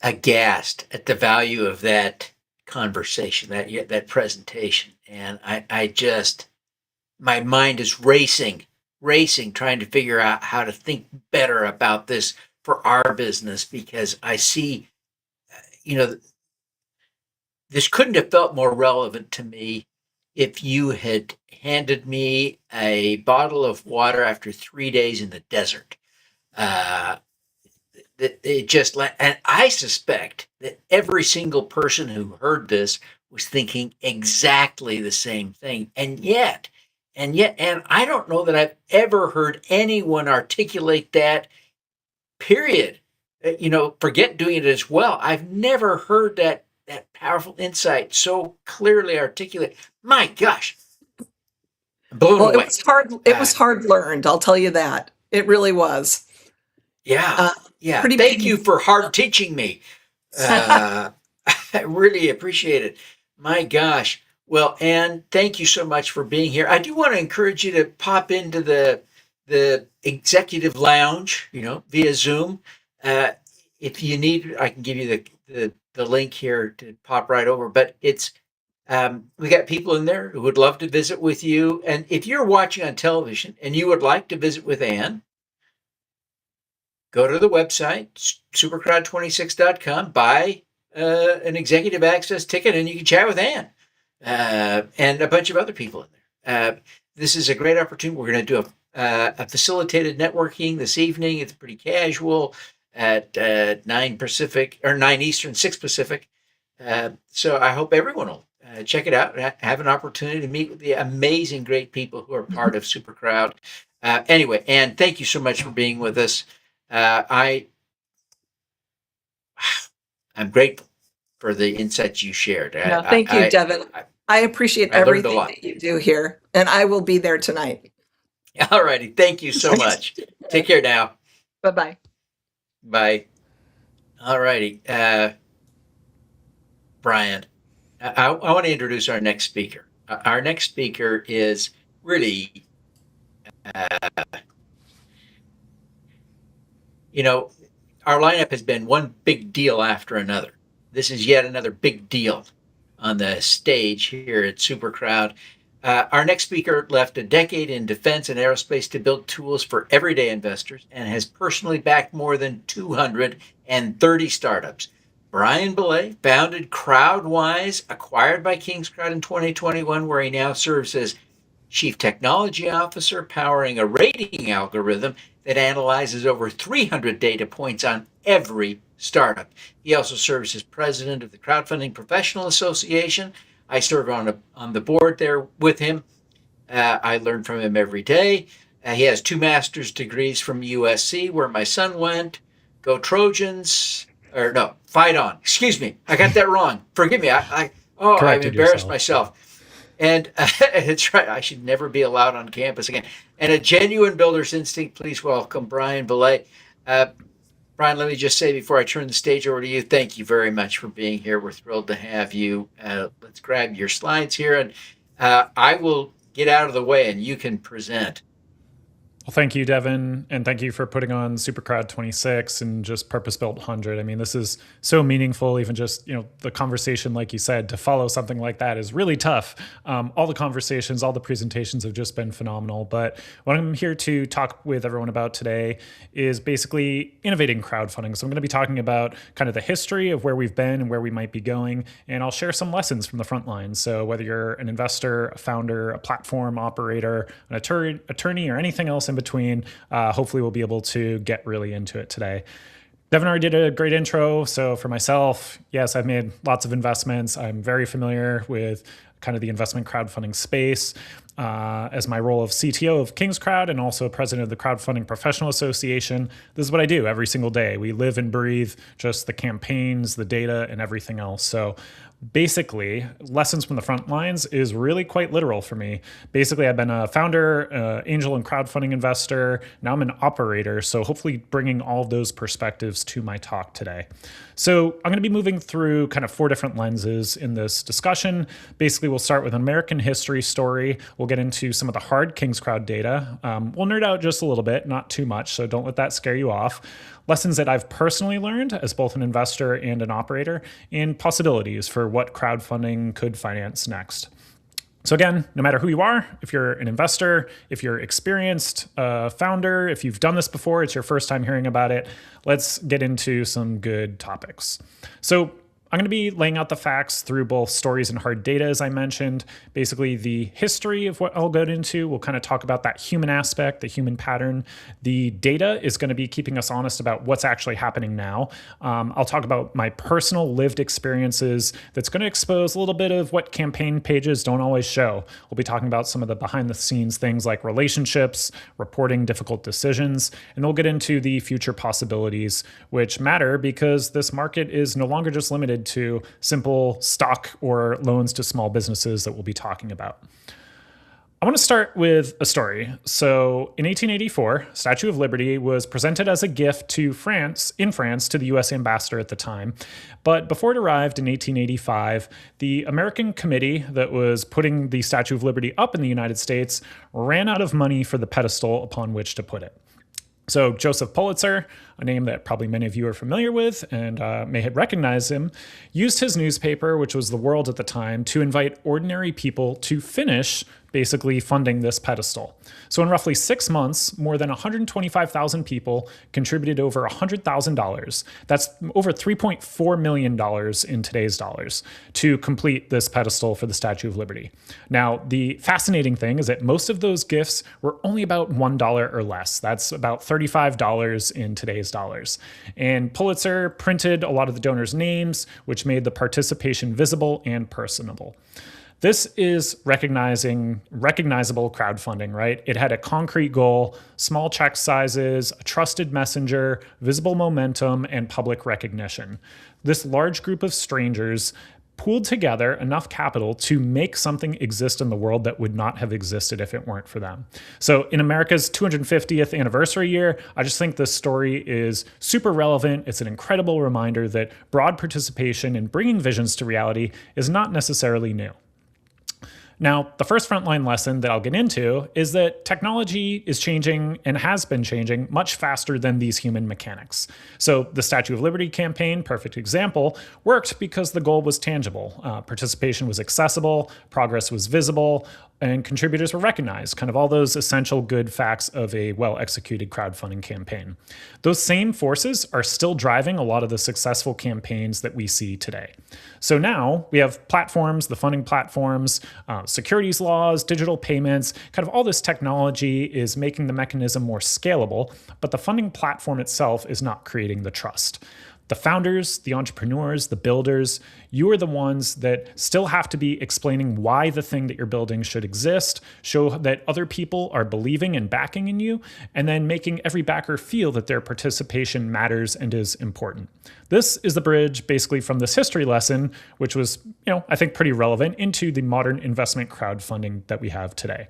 aghast at the value of that conversation, that presentation. And I just, my mind is racing, trying to figure out how to think better about this for our business, because I see, this couldn't have felt more relevant to me if you had handed me a bottle of water after 3 days in the desert. And I suspect that every single person who heard this was thinking exactly the same thing. And I don't know that I've ever heard anyone articulate that, period. Forget doing it as well. I've never heard that powerful insight so clearly articulate. My gosh. Blown away. It was hard learned, I'll tell you that. It really was. Yeah. Thank you for hard teaching me. I really appreciate it. My gosh. Well, Ann, thank you so much for being here. I do want to encourage you to pop into the executive lounge, via Zoom. If you need, I can give you the link here to pop right over. But it's we got people in there who would love to visit with you. And if you're watching on television and you would like to visit with Ann, go to the website, SuperCrowd26.com, buy an executive access ticket, and you can chat with Ann and a bunch of other people in there. This is a great opportunity. We're going to do a facilitated networking this evening. It's pretty casual at 9 Pacific, or 9 Eastern, 6 Pacific. So I hope everyone will check it out and have an opportunity to meet with the amazing, great people who are part of SuperCrowd. Anyway, Ann, thank you so much for being with us. I'm grateful for the insights you shared. Thank you, Devin. I appreciate everything that you do here, and I will be there tonight. All righty. Thank you so much. Take care now. Bye-bye. Bye. All righty. Brian, I want to introduce our next speaker. Our next speaker is really, our lineup has been one big deal after another. This is yet another big deal on the stage here at SuperCrowd. Our next speaker left a decade in defense and aerospace to build tools for everyday investors and has personally backed more than 230 startups. Brian Belley founded CrowdWise, acquired by Kingscrowd in 2021, where he now serves as Chief Technology Officer, powering a rating algorithm that analyzes over 300 data points on every startup. He also serves as president of the Crowdfunding Professional Association. I serve on the board there with him. I learn from him every day. He has 2 master's degrees from USC, where my son went. Go Trojans. Or no, fight on. Excuse me. I got that wrong. Forgive me. I've embarrassed myself. And it's right. I should never be allowed on campus again. And a genuine builder's instinct. Please welcome Brian Belley. Brian, let me just say before I turn the stage over to you, thank you very much for being here. We're thrilled to have you. Let's grab your slides here, and I will get out of the way and you can present. Well, thank you, Devin, and thank you for putting on SuperCrowd26 and just Purpose-Built 100. I mean, this is so meaningful. Even just, the conversation, like you said, to follow something like that is really tough. All the conversations, all the presentations have just been phenomenal. But what I'm here to talk with everyone about today is basically innovating crowdfunding. So I'm going to be talking about kind of the history of where we've been and where we might be going, and I'll share some lessons from the front lines. So whether you're an investor, a founder, a platform operator, an attorney, or anything else in between, hopefully we'll be able to get really into it today. Devin already did a great intro. So for myself, yes, I've made lots of investments. I'm very familiar with kind of the investment crowdfunding space. As my role of CTO of Kingscrowd and also president of the Crowdfunding Professional Association, this is what I do every single day. We live and breathe just the campaigns, the data, and everything else. So basically, lessons from the front lines is really quite literal for me. Basically, I've been a founder, angel and crowdfunding investor. Now I'm an operator. So hopefully bringing all of those perspectives to my talk today. So I'm going to be moving through kind of 4 different lenses in this discussion. Basically, we'll start with an American history story. We'll get into some of the hard Kingscrowd data. We'll nerd out just a little bit, not too much, so don't let that scare you off. Lessons that I've personally learned as both an investor and an operator, and possibilities for what crowdfunding could finance next. So again, no matter who you are, if you're an investor, if you're experienced founder, if you've done this before, it's your first time hearing about it, let's get into some good topics. So I'm going to be laying out the facts through both stories and hard data, as I mentioned. Basically, the history of what I'll go into. We'll kind of talk about that human aspect, the human pattern. The data is going to be keeping us honest about what's actually happening now. I'll talk about my personal lived experiences that's going to expose a little bit of what campaign pages don't always show. We'll be talking about some of the behind the scenes things like relationships, reporting difficult decisions, and we'll get into the future possibilities, which matter because this market is no longer just limited to simple stock or loans to small businesses that we'll be talking about. I want to start with a story. So in 1884, Statue of Liberty was presented as a gift to France to the US ambassador at the time. But before it arrived in 1885, the American committee that was putting the Statue of Liberty up in the United States ran out of money for the pedestal upon which to put it. So Joseph Pulitzer, a name that probably many of you are familiar with and may have recognized him, used his newspaper, which was The World at the time, to invite ordinary people to finish basically funding this pedestal. So in roughly 6 months, more than 125,000 people contributed over $100,000. That's over $3.4 million in today's dollars to complete this pedestal for the Statue of Liberty. Now, the fascinating thing is that most of those gifts were only about $1 or less. That's about $35 in today's dollars. And Pulitzer printed a lot of the donors' names, which made the participation visible and personable. This is recognizable crowdfunding, right? It had a concrete goal, small check sizes, a trusted messenger, visible momentum, and public recognition. This large group of strangers pooled together enough capital to make something exist in the world that would not have existed if it weren't for them. So in America's 250th anniversary year, I just think this story is super relevant. It's an incredible reminder that broad participation in bringing visions to reality is not necessarily new. Now, the first frontline lesson that I'll get into is that technology is changing and has been changing much faster than these human mechanics. So the Statue of Liberty campaign, perfect example, worked because the goal was tangible. Participation was accessible, progress was visible, and contributors were recognized, kind of all those essential good facts of a well-executed crowdfunding campaign. Those same forces are still driving a lot of the successful campaigns that we see today. So now we have platforms, the funding platforms, securities laws, digital payments, kind of all this technology is making the mechanism more scalable, but the funding platform itself is not creating the trust. The founders, the entrepreneurs, the builders, you are the ones that still have to be explaining why the thing that you're building should exist, show that other people are believing and backing in you, and then making every backer feel that their participation matters and is important. This is the bridge basically from this history lesson, which was, I think pretty relevant into the modern investment crowdfunding that we have today.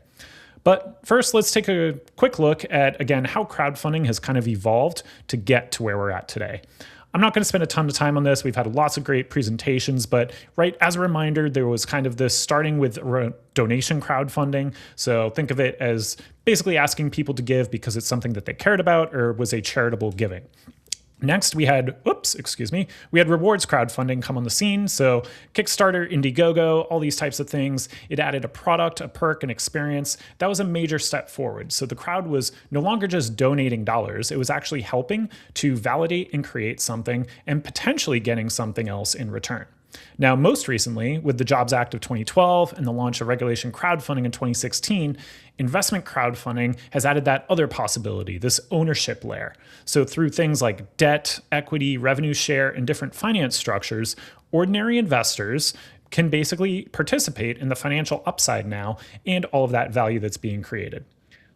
But first, let's take a quick look at, again, how crowdfunding has kind of evolved to get to where we're at today. I'm not going to spend a ton of time on this. We've had lots of great presentations, but right as a reminder, there was kind of this starting with donation crowdfunding. So think of it as basically asking people to give because it's something that they cared about or was a charitable giving. Next, we had rewards crowdfunding come on the scene. So Kickstarter, Indiegogo, all these types of things. It added a product, a perk, an experience. That was a major step forward. So the crowd was no longer just donating dollars. It was actually helping to validate and create something and potentially getting something else in return. Now, most recently, with the Jobs Act of 2012 and the launch of regulation crowdfunding in 2016, investment crowdfunding has added that other possibility, this ownership layer. So through things like debt, equity, revenue share, and different finance structures, ordinary investors can basically participate in the financial upside now and all of that value that's being created.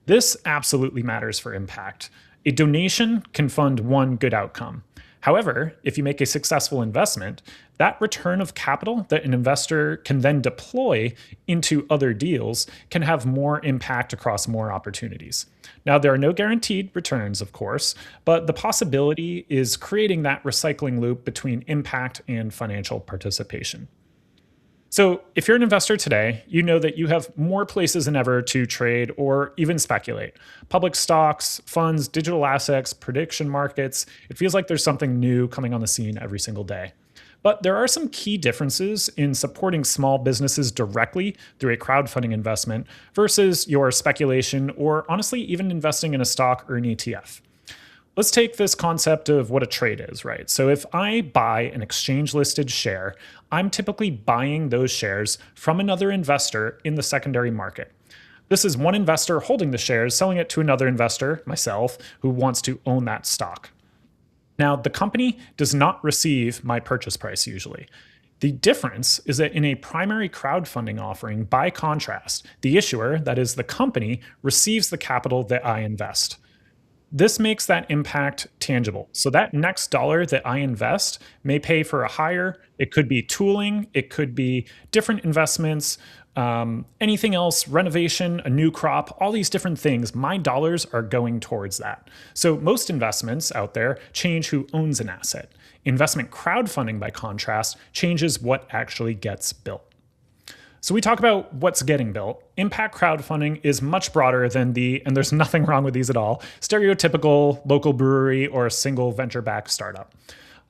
This absolutely matters for impact. A donation can fund one good outcome. However, if you make a successful investment, that return of capital that an investor can then deploy into other deals can have more impact across more opportunities. Now, there are no guaranteed returns, of course, but the possibility is creating that recycling loop between impact and financial participation. So if you're an investor today, you know that you have more places than ever to trade or even speculate. Public stocks, funds, digital assets, prediction markets. It feels like there's something new coming on the scene every single day. But there are some key differences in supporting small businesses directly through a crowdfunding investment versus your speculation or honestly even investing in a stock or an ETF. Let's take this concept of what a trade is, right? So if I buy an exchange-listed share, I'm typically buying those shares from another investor in the secondary market. This is one investor holding the shares, selling it to another investor, myself, who wants to own that stock. Now, the company does not receive my purchase price usually. The difference is that in a primary crowdfunding offering, by contrast, the issuer, that is the company, receives the capital that I invest. This makes that impact tangible. So that next dollar that I invest may pay for a hire. It could be tooling. It could be different investments, anything else, renovation, a new crop, all these different things. My dollars are going towards that. So most investments out there change who owns an asset. Investment crowdfunding, by contrast, changes what actually gets built. So we talk about what's getting built. Impact crowdfunding is much broader than and there's nothing wrong with these at all, stereotypical local brewery or a single venture-backed startup.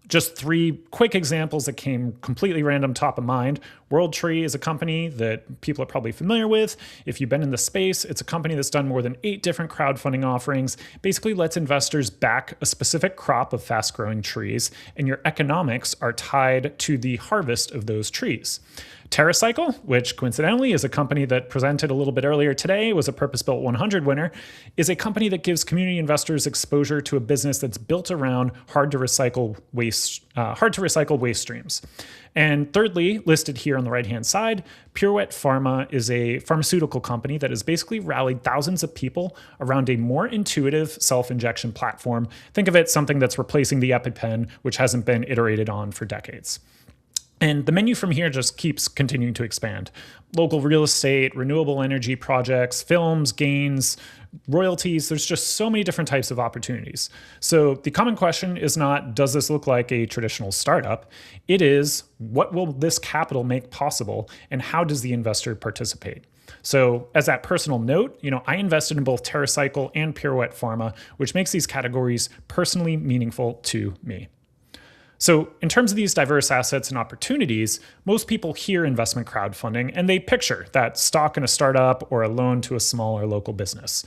Just three quick examples that came completely random top of mind. WorldTree is a company that people are probably familiar with. If you've been in the space, it's a company that's done more than 8 different crowdfunding offerings, basically lets investors back a specific crop of fast-growing trees, and your economics are tied to the harvest of those trees. TerraCycle, which coincidentally is a company that presented a little bit earlier today, was a Purpose-Built 100 winner, is a company that gives community investors exposure to a business that's built around hard to recycle waste streams. And thirdly, listed here on the right-hand side, Pirouette Pharma is a pharmaceutical company that has basically rallied thousands of people around a more intuitive self-injection platform. Think of it something that's replacing the EpiPen, which hasn't been iterated on for decades. And the menu from here just keeps continuing to expand. Local real estate, renewable energy projects, films, gains, royalties. There's just so many different types of opportunities. So the common question is not, does this look like a traditional startup? It is, what will this capital make possible and how does the investor participate? So as that personal note, I invested in both TerraCycle and Pirouette Pharma, which makes these categories personally meaningful to me. So in terms of these diverse assets and opportunities, most people hear investment crowdfunding and they picture that stock in a startup or a loan to a small or local business.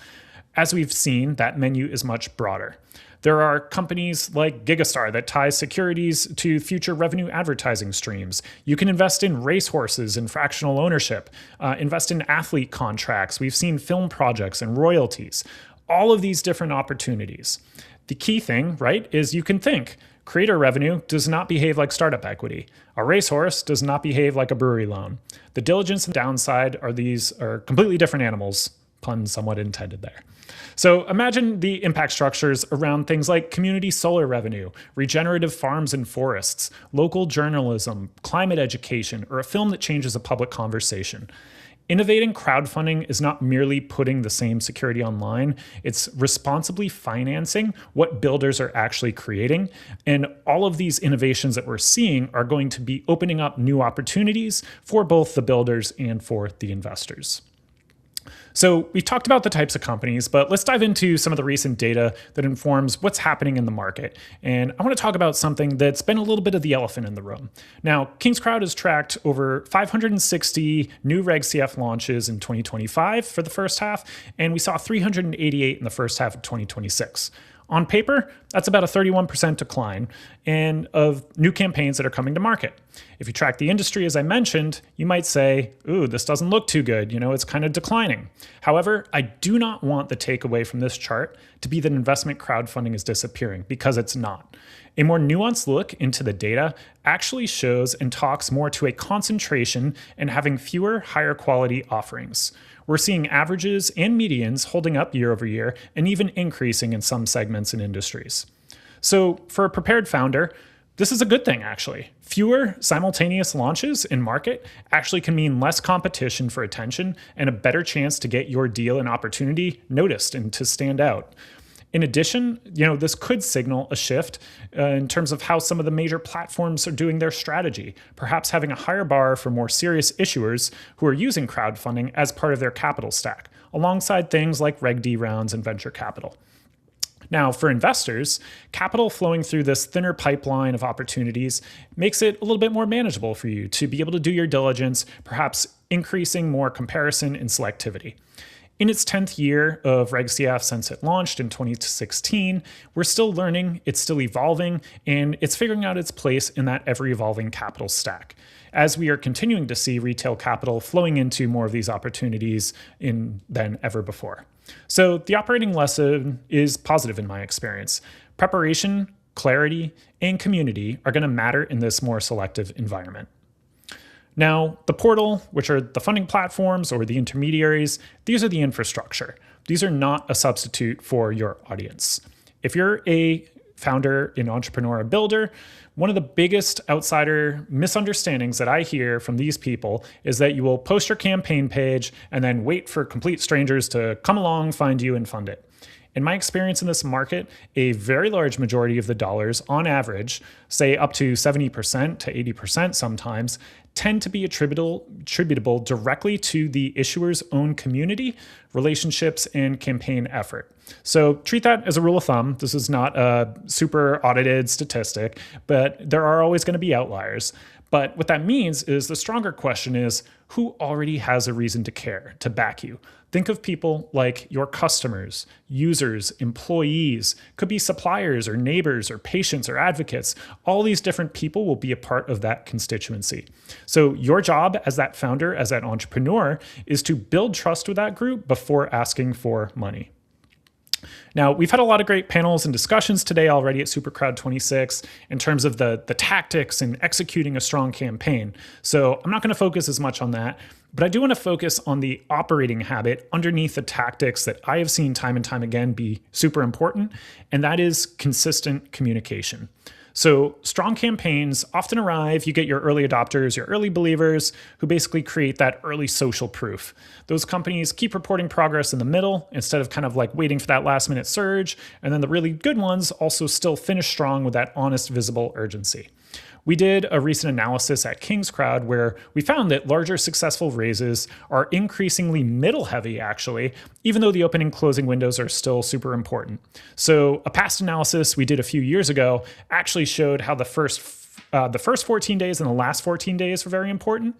As we've seen, that menu is much broader. There are companies like Gigastar that ties securities to future revenue advertising streams. You can invest in racehorses and fractional ownership, invest in athlete contracts. We've seen film projects and royalties, all of these different opportunities. The key thing, right, is you can think, creator revenue does not behave like startup equity. A racehorse does not behave like a brewery loan. The diligence and downside are completely different animals, pun somewhat intended there. So imagine the impact structures around things like community solar revenue, regenerative farms and forests, local journalism, climate education, or a film that changes a public conversation. Innovating crowdfunding is not merely putting the same security online, it's responsibly financing what builders are actually creating. And all of these innovations that we're seeing are going to be opening up new opportunities for both the builders and for the investors. So we've talked about the types of companies, but let's dive into some of the recent data that informs what's happening in the market. And I want to talk about something that's been a little bit of the elephant in the room. Now, Kingscrowd has tracked over 560 new Reg CF launches in 2025 for the first half, and we saw 388 in the first half of 2026. On paper, that's about a 31% decline of new campaigns that are coming to market. If you track the industry, as I mentioned, you might say, ooh, this doesn't look too good. It's kind of declining. However, I do not want the takeaway from this chart to be that investment crowdfunding is disappearing, because it's not. A more nuanced look into the data actually shows and talks more to a concentration and having fewer, higher quality offerings. We're seeing averages and medians holding up year over year and even increasing in some segments and industries. So for a prepared founder, this is a good thing, actually. Fewer simultaneous launches in market actually can mean less competition for attention and a better chance to get your deal and opportunity noticed and to stand out. In addition, this could signal a shift in terms of how some of the major platforms are doing their strategy, perhaps having a higher bar for more serious issuers who are using crowdfunding as part of their capital stack, alongside things like Reg D rounds and venture capital. Now, for investors, capital flowing through this thinner pipeline of opportunities makes it a little bit more manageable for you to be able to do your diligence, perhaps increasing more comparison and selectivity. In its 10th year of Reg CF since it launched in 2016, we're still learning, it's still evolving, and it's figuring out its place in that ever-evolving capital stack, as we are continuing to see retail capital flowing into more of these opportunities than ever before. So the operating lesson is positive in my experience. Preparation, clarity, and community are going to matter in this more selective environment. Now, the portal, which are the funding platforms or the intermediaries, these are the infrastructure. These are not a substitute for your audience. If you're a founder, an entrepreneur, a builder, one of the biggest outsider misunderstandings that I hear from these people is that you will post your campaign page and then wait for complete strangers to come along, find you, and fund it. In my experience in this market, a very large majority of the dollars, on average, say up to 70% to 80% sometimes, tend to be attributable directly to the issuer's own community, relationships, and campaign effort. So treat that as a rule of thumb. This is not a super audited statistic, but there are always going to be outliers. But what that means is the stronger question is, who already has a reason to care, to back you? Think of people like your customers, users, employees, could be suppliers or neighbors or patients or advocates. All these different people will be a part of that constituency. So your job as that founder, as that entrepreneur, is to build trust with that group before asking for money. Now, we've had a lot of great panels and discussions today already at SuperCrowd26 in terms of the tactics and executing a strong campaign. So I'm not going to focus as much on that, but I do want to focus on the operating habit underneath the tactics that I have seen time and time again be super important, and that is consistent communication. So strong campaigns often arrive, you get your early adopters, your early believers, who basically create that early social proof. Those companies keep reporting progress in the middle instead of kind of like waiting for that last minute surge. And then the really good ones also still finish strong with that honest, visible urgency. We did a recent analysis at Kingscrowd where we found that larger successful raises are increasingly middle heavy, actually, even though the opening and closing windows are still super important. So a past analysis we did a few years ago actually showed how the first 14 days and the last 14 days were very important.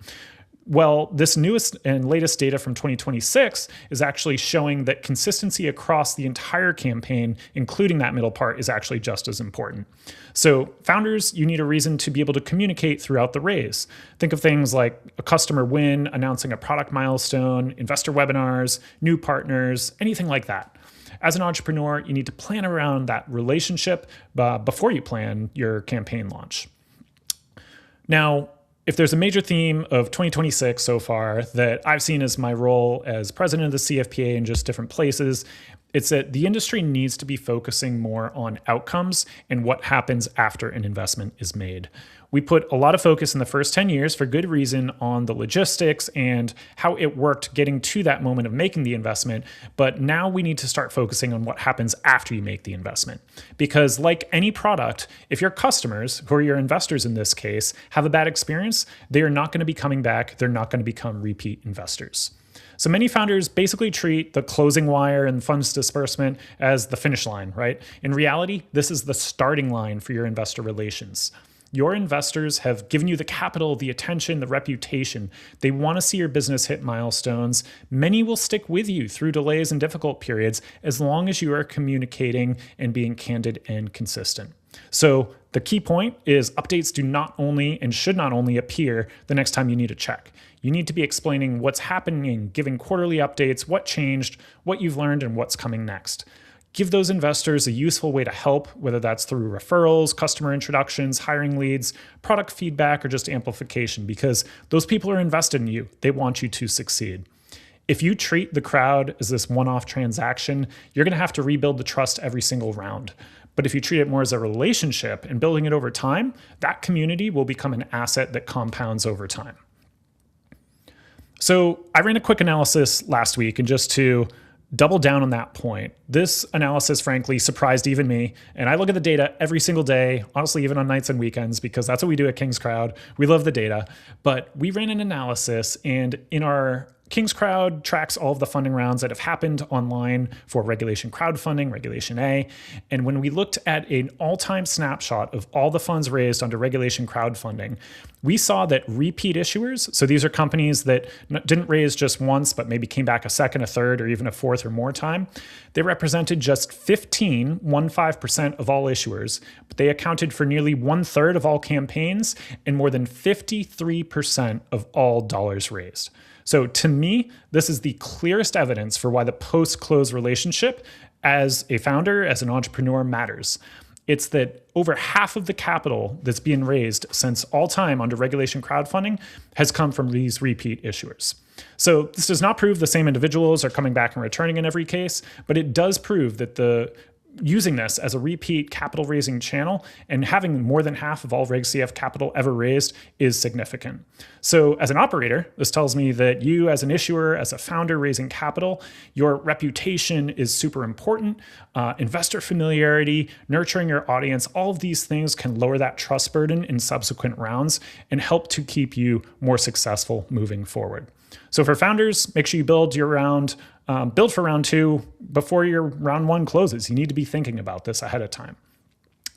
Well, this newest and latest data from 2026 is actually showing that consistency across the entire campaign, including that middle part, is actually just as important. So founders, you need a reason to be able to communicate throughout the raise. Think of things like a customer win, announcing a product milestone, investor webinars, new partners, anything like that. As an entrepreneur, you need to plan around that relationship before you plan your campaign launch. Now, if there's a major theme of 2026 so far that I've seen as my role as president of the CFPA in just different places, it's that the industry needs to be focusing more on outcomes and what happens after an investment is made. We put a lot of focus in the first 10 years for good reason on the logistics and how it worked getting to that moment of making the investment. But now we need to start focusing on what happens after you make the investment. Because like any product, if your customers, who are your investors in this case, have a bad experience, they are not going to be coming back. They're not going to become repeat investors. So many founders basically treat the closing wire and funds disbursement as the finish line, right? In reality, this is the starting line for your investor relations. Your investors have given you the capital, the attention, the reputation. They want to see your business hit milestones. Many will stick with you through delays and difficult periods as long as you are communicating and being candid and consistent. So the key point is updates do not only and should not only appear the next time you need a check. You need to be explaining what's happening, giving quarterly updates, what changed, what you've learned, and what's coming next. Give those investors a useful way to help, whether that's through referrals, customer introductions, hiring leads, product feedback, or just amplification, because those people are invested in you. They want you to succeed. If you treat the crowd as this one-off transaction, you're going to have to rebuild the trust every single round. But if you treat it more as a relationship and building it over time, that community will become an asset that compounds over time. So I ran a quick analysis last week, and just to double down on that point, this analysis frankly surprised even me. And I look at the data every single day, honestly, even on nights and weekends, because that's what we do at Kingscrowd. We love the data. But we ran an analysis, and in our Kingscrowd tracks all of the funding rounds that have happened online for regulation crowdfunding, Regulation A. And when we looked at an all-time snapshot of all the funds raised under regulation crowdfunding, we saw that repeat issuers, so these are companies that didn't raise just once, but maybe came back a second, a third, or even a fourth or more time, they represented just 15% of all issuers, but they accounted for nearly 1/3 of all campaigns and more than 53% of all dollars raised. So to me, this is the clearest evidence for why the post-close relationship as a founder, as an entrepreneur matters. It's that over half of the capital that's being raised since all time under regulation crowdfunding has come from these repeat issuers. So this does not prove the same individuals are coming back and returning in every case, but it does prove that using this as a repeat capital raising channel and having more than half of all Reg CF capital ever raised is significant. So as an operator, this tells me that you as an issuer, as a founder raising capital, your reputation is super important. Investor familiarity, nurturing your audience, all of these things can lower that trust burden in subsequent rounds and help to keep you more successful moving forward. So for founders, make sure you build for round 2 before your round 1 closes. You need to be thinking about this ahead of time.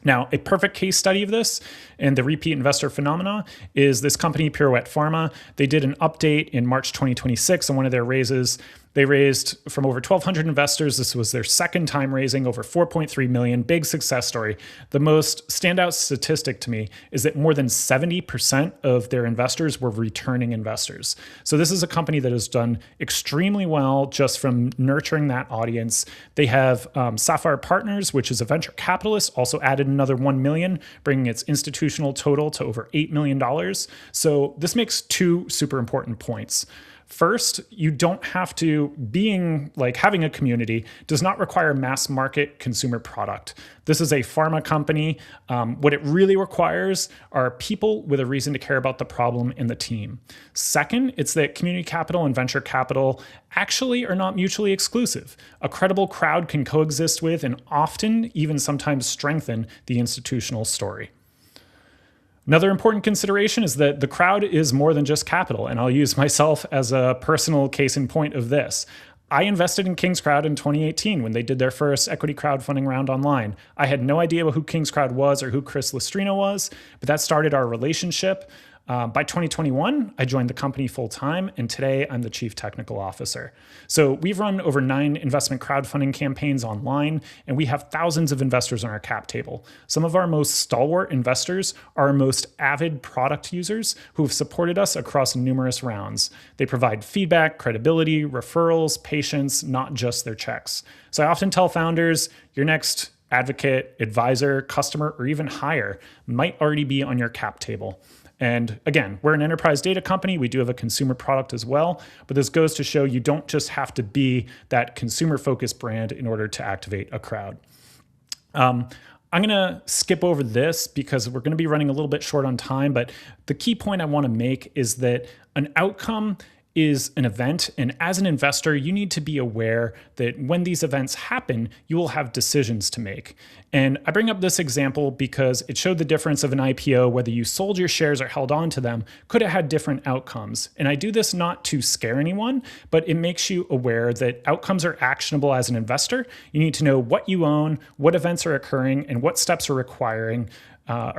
Now, a perfect case study of this and the repeat investor phenomena is this company, Pirouette Pharma. They did an update in March 2026 on one of their raises. They raised from over 1,200 investors. This was their second time raising over 4.3 million. Big success story. The most standout statistic to me is that more than 70% of their investors were returning investors. So this is a company that has done extremely well just from nurturing that audience. They have Sapphire Partners, which is a venture capitalist, also added another 1 million, bringing its institutional total to over $8 million. So this makes 2 super important points. First, you don't have to, having a community does not require mass market consumer product. This is a pharma company. What it really requires are people with a reason to care about the problem in the team. Second, it's that community capital and venture capital actually are not mutually exclusive. A credible crowd can coexist with and often even sometimes strengthen the institutional story. Another important consideration is that the crowd is more than just capital, and I'll use myself as a personal case in point of this. I invested in Kingscrowd in 2018 when they did their first equity crowdfunding round online. I had no idea who Kingscrowd was or who Chris Lustrino was, but that started our relationship. By 2021, I joined the company full-time, and today I'm the Chief Technical Officer. So we've run over 9 investment crowdfunding campaigns online, and we have thousands of investors on our cap table. Some of our most stalwart investors are our most avid product users who have supported us across numerous rounds. They provide feedback, credibility, referrals, patience, not just their checks. So I often tell founders, your next advocate, advisor, customer, or even hire might already be on your cap table. And again, we're an enterprise data company. We do have a consumer product as well, but this goes to show you don't just have to be that consumer-focused brand in order to activate a crowd. I'm going to skip over this because we're going to be running a little bit short on time, but the key point I want to make is that an outcome is an event, and as an investor, you need to be aware that when these events happen, you will have decisions to make. And I bring up this example because it showed the difference of an IPO, whether you sold your shares or held on to them, could have had different outcomes. And I do this not to scare anyone, but it makes you aware that outcomes are actionable as an investor. You need to know what you own, what events are occurring, and what steps are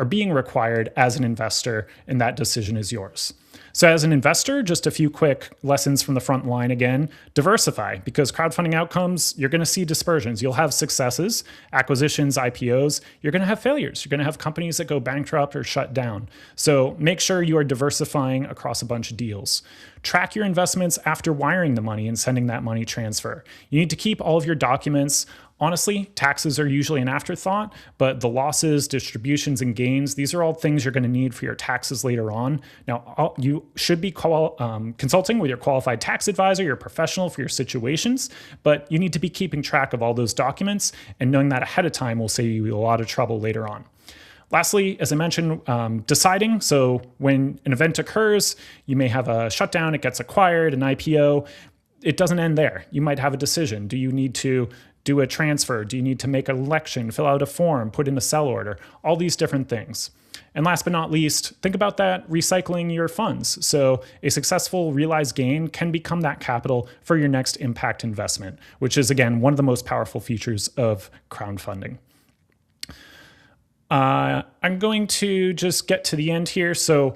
being required as an investor, and that decision is yours. So as an investor, just a few quick lessons from the front line again. Diversify, because crowdfunding outcomes, you're going to see dispersions. You'll have successes, acquisitions, IPOs. You're going to have failures. You're going to have companies that go bankrupt or shut down. So make sure you are diversifying across a bunch of deals. Track your investments after wiring the money and sending that money transfer. You need to keep all of your documents. Honestly, taxes are usually an afterthought, but the losses, distributions, and gains, these are all things you're going to need for your taxes later on. Now, you should be consulting with your qualified tax advisor, your professional for your situations, but you need to be keeping track of all those documents, and knowing that ahead of time will save you a lot of trouble later on. Lastly, as I mentioned, deciding. So when an event occurs, you may have a shutdown, it gets acquired, an IPO. It doesn't end there. You might have a decision. Do you need to do a transfer? Do you need to make an election, fill out a form, put in a sell order? All these different things. And last but not least, think about that recycling your funds. So a successful realized gain can become that capital for your next impact investment, which is, again, one of the most powerful features of crowdfunding. I'm going to just get to the end here. So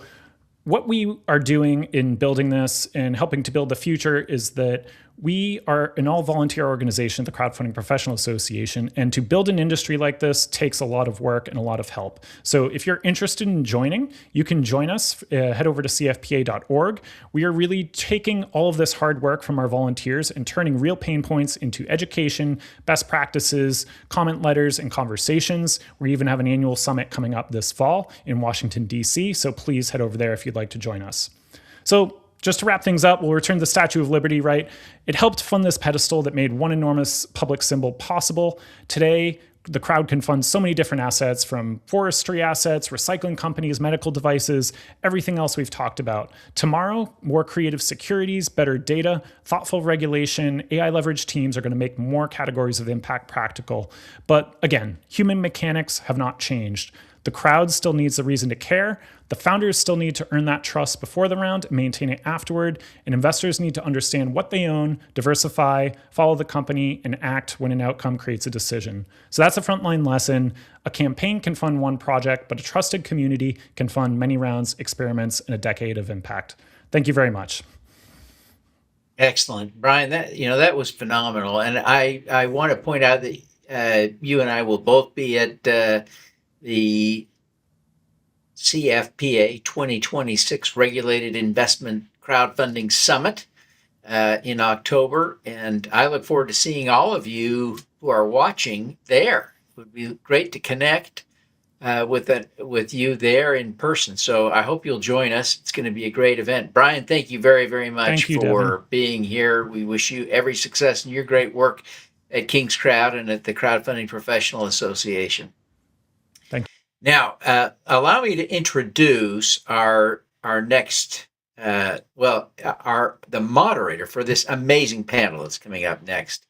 what we are doing in building this and helping to build the future is that we are an all-volunteer organization, the Crowdfunding Professional Association, and to build an industry like this takes a lot of work and a lot of help. So if you're interested in joining, you can join us. Head over to cfpa.org. We are really taking all of this hard work from our volunteers and turning real pain points into education, best practices, comment letters, and conversations. We even have an annual summit coming up this fall in Washington, D.C., so please head over there if you'd like to join us. So just to wrap things up, we'll return to the Statue of Liberty, right? It helped fund this pedestal that made one enormous public symbol possible. Today, the crowd can fund so many different assets, from forestry assets, recycling companies, medical devices, everything else we've talked about. Tomorrow, more creative securities, better data, thoughtful regulation, AI leveraged teams are going to make more categories of impact practical. But again, human mechanics have not changed. The crowd still needs a reason to care. The founders still need to earn that trust before the round and maintain it afterward. And investors need to understand what they own, diversify, follow the company, and act when an outcome creates a decision. So that's a frontline lesson. A campaign can fund one project, but a trusted community can fund many rounds, experiments, and a decade of impact. Thank you very much. Excellent, Brian. That was phenomenal, and I want to point out that you and I will both be at the CFPA 2026 Regulated Investment Crowdfunding Summit in October, and I look forward to seeing all of you who are watching there. It would be great to connect with you there in person. So I hope you'll join us. It's going to be a great event. Brian, thank you very, very much for being here. We wish you every success in your great work at Kingscrowd and at the Crowdfunding Professional Association. Now, allow me to introduce our next, the moderator for this amazing panel that's coming up next.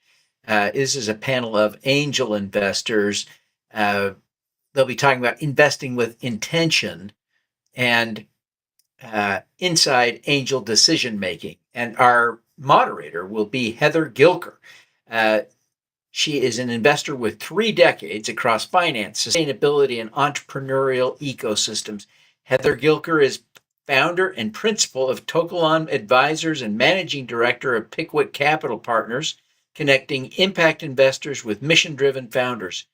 This is a panel of angel investors. They'll be talking about investing with intention and inside angel decision making. And our moderator will be Heather Gilker. She is an investor with 3 decades across finance, sustainability, and entrepreneurial ecosystems. Heather Gilker is founder and principal of Tokalon Advisors and managing director of Pickwick Capital Partners, connecting impact investors with mission-driven founders.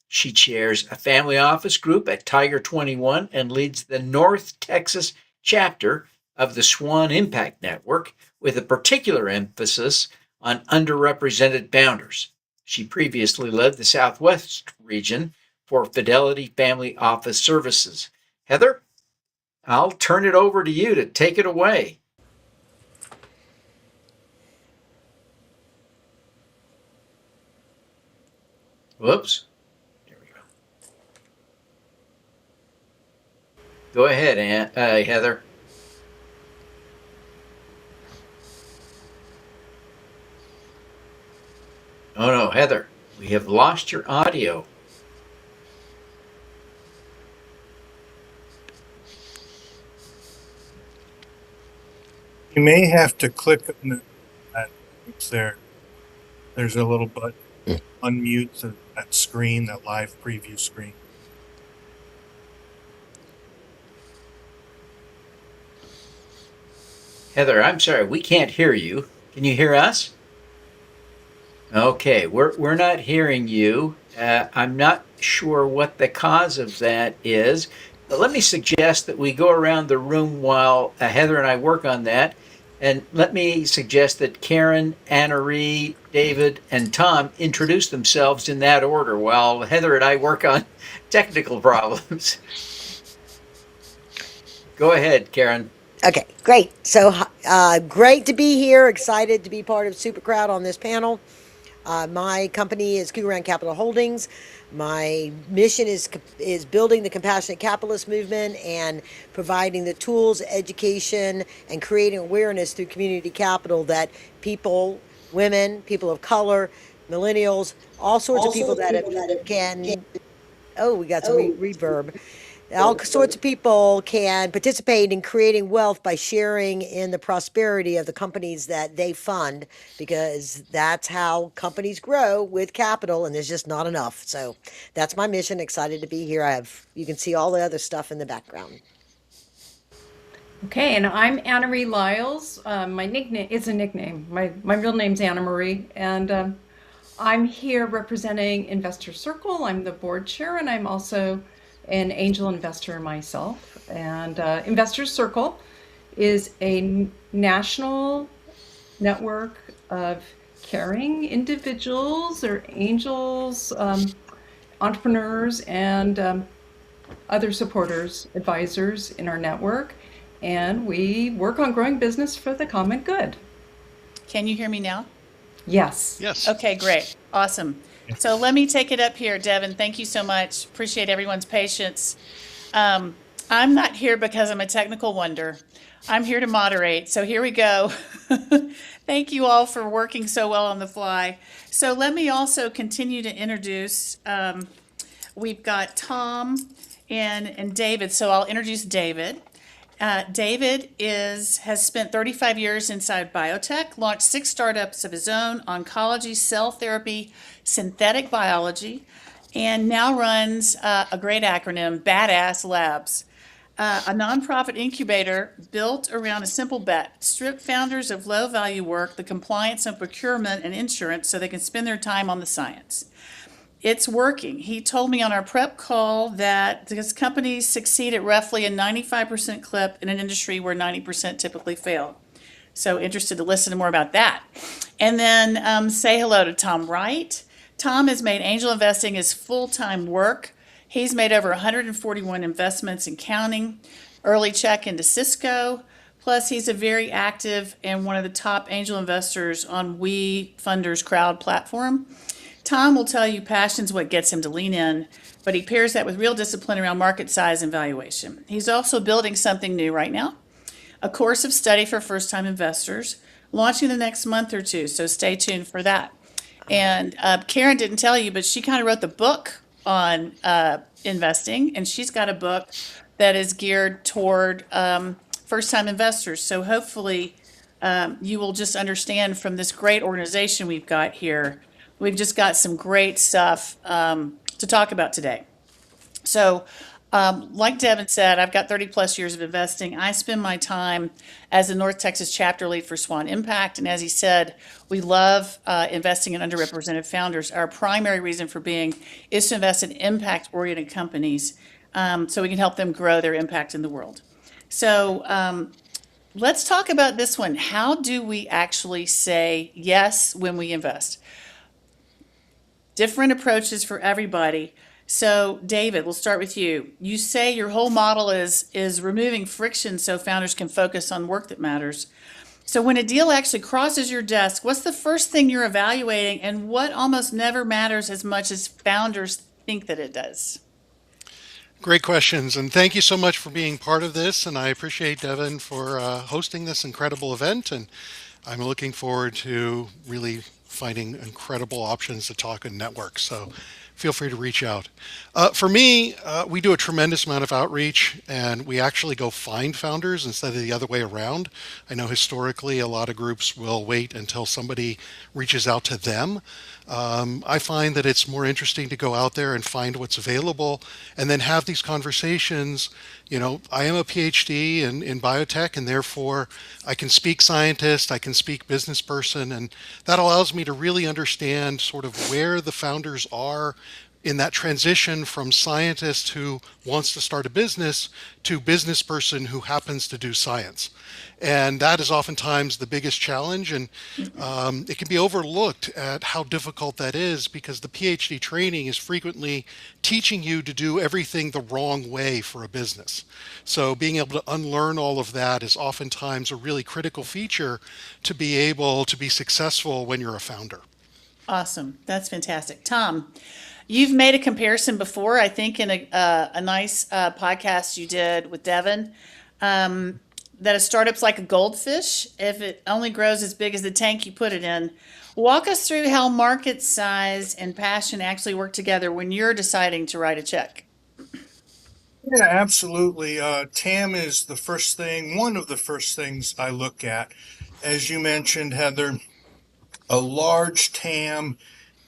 She chairs a family office group at Tiger 21 and leads the North Texas chapter of the Swan Impact Network, with a particular emphasis on underrepresented founders. She previously led the Southwest region for Fidelity Family Office Services. Heather, I'll turn it over to you to take it away. Whoops. There we go. Go ahead, Heather. Oh no, Heather, we have lost your audio. You may have to click on it's there. There's a little button. Unmute that screen, that live preview screen. Heather, I'm sorry, we can't hear you. Can you hear us? Okay, we're not hearing you. I'm not sure what the cause of that is. But let me suggest that we go around the room while Heather and I work on that. And let me suggest that Karen, Annarie, David, and Tom introduce themselves in that order while Heather and I work on technical problems. Go ahead, Karen. Okay, great. So great to be here. Excited to be part of SuperCrowd on this panel. My company is Kiewlich Capital Holdings. My mission is building the compassionate capitalist movement and providing the tools, education, and creating awareness through community capital that people, women, people of color, millennials, all sorts of people that can. Oh, we got some reverb. All sorts of people can participate in creating wealth by sharing in the prosperity of the companies that they fund, because that's how companies grow, with capital, and there's just not enough. So that's my mission. Excited to be here. You can see all the other stuff in the background. Okay, and I'm Annarie Lyles. My nickname is a nickname. My real name's Anna-Marie, and I'm here representing Investor Circle. I'm the board chair, and I'm also an angel investor myself. And Investors Circle is a national network of caring individuals or angels, entrepreneurs, and other supporters, advisors in our network. And we work on growing business for the common good. Can you hear me now? Yes. Yes. Okay, great. Awesome. So let me take it up here, Devin. Thank you so much. Appreciate everyone's patience. I'm not here because I'm a technical wonder. I'm here to moderate. So here we go. Thank you all for working so well on the fly. So let me also continue to introduce, we've got Tom and David. So I'll introduce David. David has spent 35 years inside biotech, launched 6 startups of his own, oncology, cell therapy, synthetic biology, and now runs a great acronym, Badass Labs, a nonprofit incubator built around a simple bet: strip founders of low-value work, the compliance and procurement and insurance, so they can spend their time on the science. It's working. He told me on our prep call that his companies succeed at roughly a 95% clip in an industry where 90% typically fail. So interested to listen to more about that. And then say hello to Tom Wright. Tom has made angel investing his full-time work. He's made over 141 investments and counting, early check into Cisco. Plus, he's a very active and one of the top angel investors on We Funders Crowd platform. Tom will tell you passion's what gets him to lean in, but he pairs that with real discipline around market size and valuation. He's also building something new right now, a course of study for first-time investors, launching the next month or two, so stay tuned for that. And Karen didn't tell you, but she kind of wrote the book on investing, and she's got a book that is geared toward first-time investors. So hopefully you will just understand from this great organization we've got here. We've just got some great stuff to talk about today. So like Devin said, I've got 30 plus years of investing. I spend my time as the North Texas chapter lead for Swan Impact. And as he said, we love investing in underrepresented founders. Our primary reason for being is to invest in impact-oriented companies so we can help them grow their impact in the world. So let's talk about this one. How do we actually say yes when we invest? Different approaches for everybody. So David, we'll start with you. You say your whole model is removing friction so founders can focus on work that matters. So when a deal actually crosses your desk, what's the first thing you're evaluating, and what almost never matters as much as founders think that it does? Great questions, and thank you so much for being part of this. And I appreciate Devin for hosting this incredible event. And I'm looking forward to really finding incredible options to talk and network. So feel free to reach out. For me, we do a tremendous amount of outreach, and we actually go find founders instead of the other way around. I know historically a lot of groups will wait until somebody reaches out to them. I find that it's more interesting to go out there and find what's available and then have these conversations. You know, I am a PhD in biotech, and therefore I can speak scientist, I can speak business person, and that allows me to really understand sort of where the founders are in that transition from scientist who wants to start a business to business person who happens to do science. And that is oftentimes the biggest challenge, and it can be overlooked at how difficult that is, because the PhD training is frequently teaching you to do everything the wrong way for a business. So being able to unlearn all of that is oftentimes a really critical feature to be able to be successful when you're a founder. Awesome. That's fantastic. Tom, you've made a comparison before, I think, in a nice podcast you did with Devin, that a startup's like a goldfish if it only grows as big as the tank you put it in. Walk us through how market size and passion actually work together when you're deciding to write a check. Yeah, absolutely. TAM is the first thing, one of the first things I look at. As you mentioned, Heather, a large TAM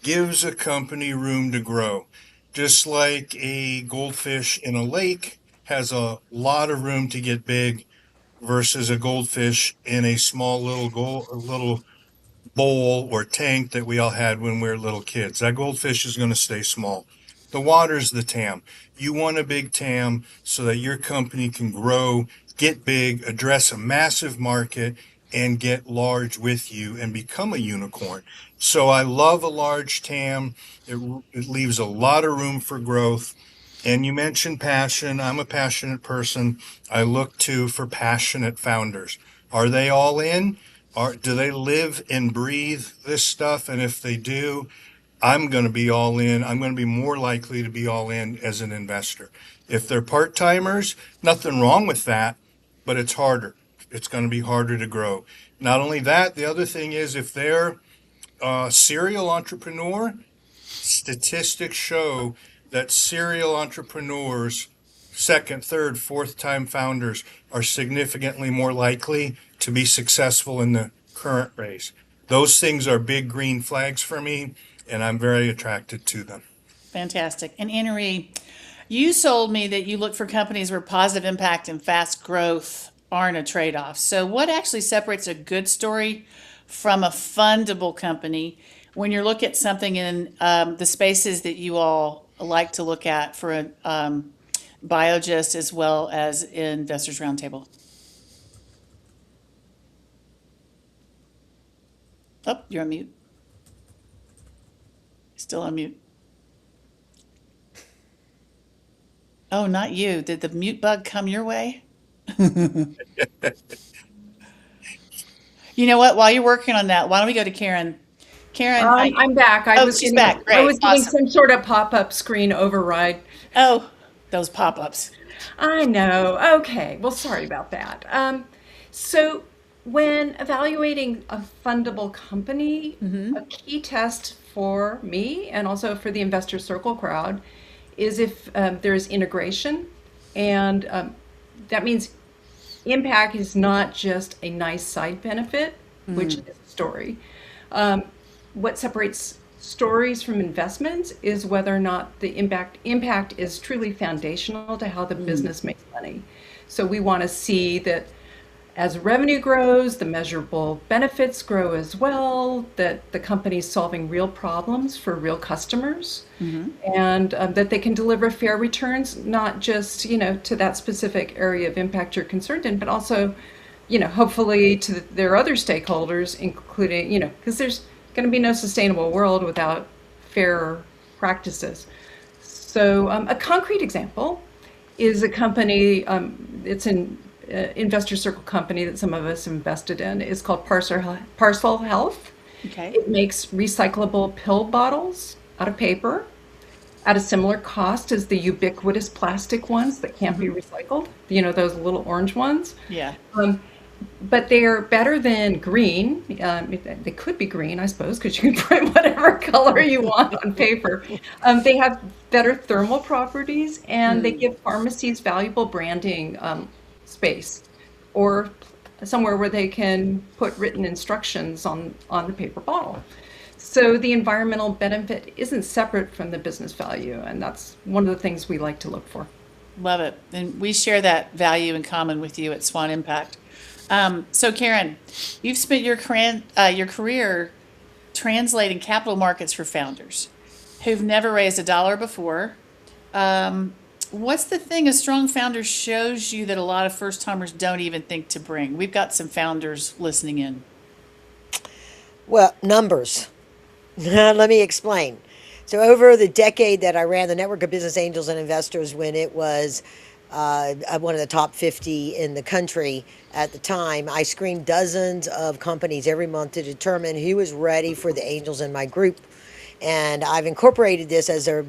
gives a company room to grow. Just like a goldfish in a lake has a lot of room to get big versus a goldfish in a small little bowl or tank that we all had when we were little kids. That goldfish is going to stay small. The water's the TAM. You want a big TAM so that your company can grow, get big, address a massive market, and get large with you and become a unicorn. So I love a large TAM. It leaves a lot of room for growth. And you mentioned passion. I'm a passionate person. I look to for passionate founders. Are they all in? Do they live and breathe this stuff? And if they do, I'm going to be all in. I'm going to be more likely to be all in as an investor. If they're part-timers, nothing wrong with that, but it's harder. It's going to be harder to grow. Not only that, the other thing is if they're a serial entrepreneur, statistics show that serial entrepreneurs, second, third, fourth time founders, are significantly more likely to be successful in the current race. Those things are big green flags for me, and I'm very attracted to them. Fantastic. And Annarie, you told me that you look for companies where positive impact and fast growth aren't a trade-off. So what actually separates a good story from a fundable company when you look at something in the spaces that you all like to look at for a Biogist as well as Investors Roundtable? Oh, you're on mute. Still on mute. Oh, not you. Did the mute bug come your way? You know what? While you're working on that, why don't we go to Karen? Karen, I'm back. She's back. Great. I was getting Awesome. some sort of pop-up screen override. Oh, those pop-ups. I know. Okay. Well, sorry about that. So when evaluating a fundable company, a key test for me and also for the Investor Circle crowd is if there's integration. And that means impact is not just a nice side benefit, which is a story. What separates stories from investments is whether or not the impact is truly foundational to how the business makes money. So we want to see that as revenue grows, the measurable benefits grow as well, that the company's solving real problems for real customers, and that they can deliver fair returns, not just, to that specific area of impact you're concerned in, but also, hopefully to their other stakeholders, including, because there's going to be no sustainable world without fair practices. So a concrete example is a company, it's an Investor Circle company that some of us invested in. It's called Parcel Health. Okay. It makes recyclable pill bottles out of paper. at a similar cost as the ubiquitous plastic ones that can't be recycled, those little orange ones. Yeah. But they're better than green. They could be green, I suppose, because you can print whatever color you want on paper. They have better thermal properties, and they give pharmacies valuable branding space, or somewhere where they can put written instructions on the paper bottle. So the environmental benefit isn't separate from the business value, and that's one of the things we like to look for. Love it. And we share that value in common with you at Swan Impact. So Karen, you've spent your career translating capital markets for founders who've never raised a dollar before. What's the thing a strong founder shows you that a lot of first-timers don't even think to bring? We've got some founders listening in. Well, numbers. Let me explain. So over the decade that I ran the Network of Business Angels and Investors, when it was one of the top 50 in the country at the time, I screened dozens of companies every month to determine who was ready for the angels in my group. And I've incorporated this as a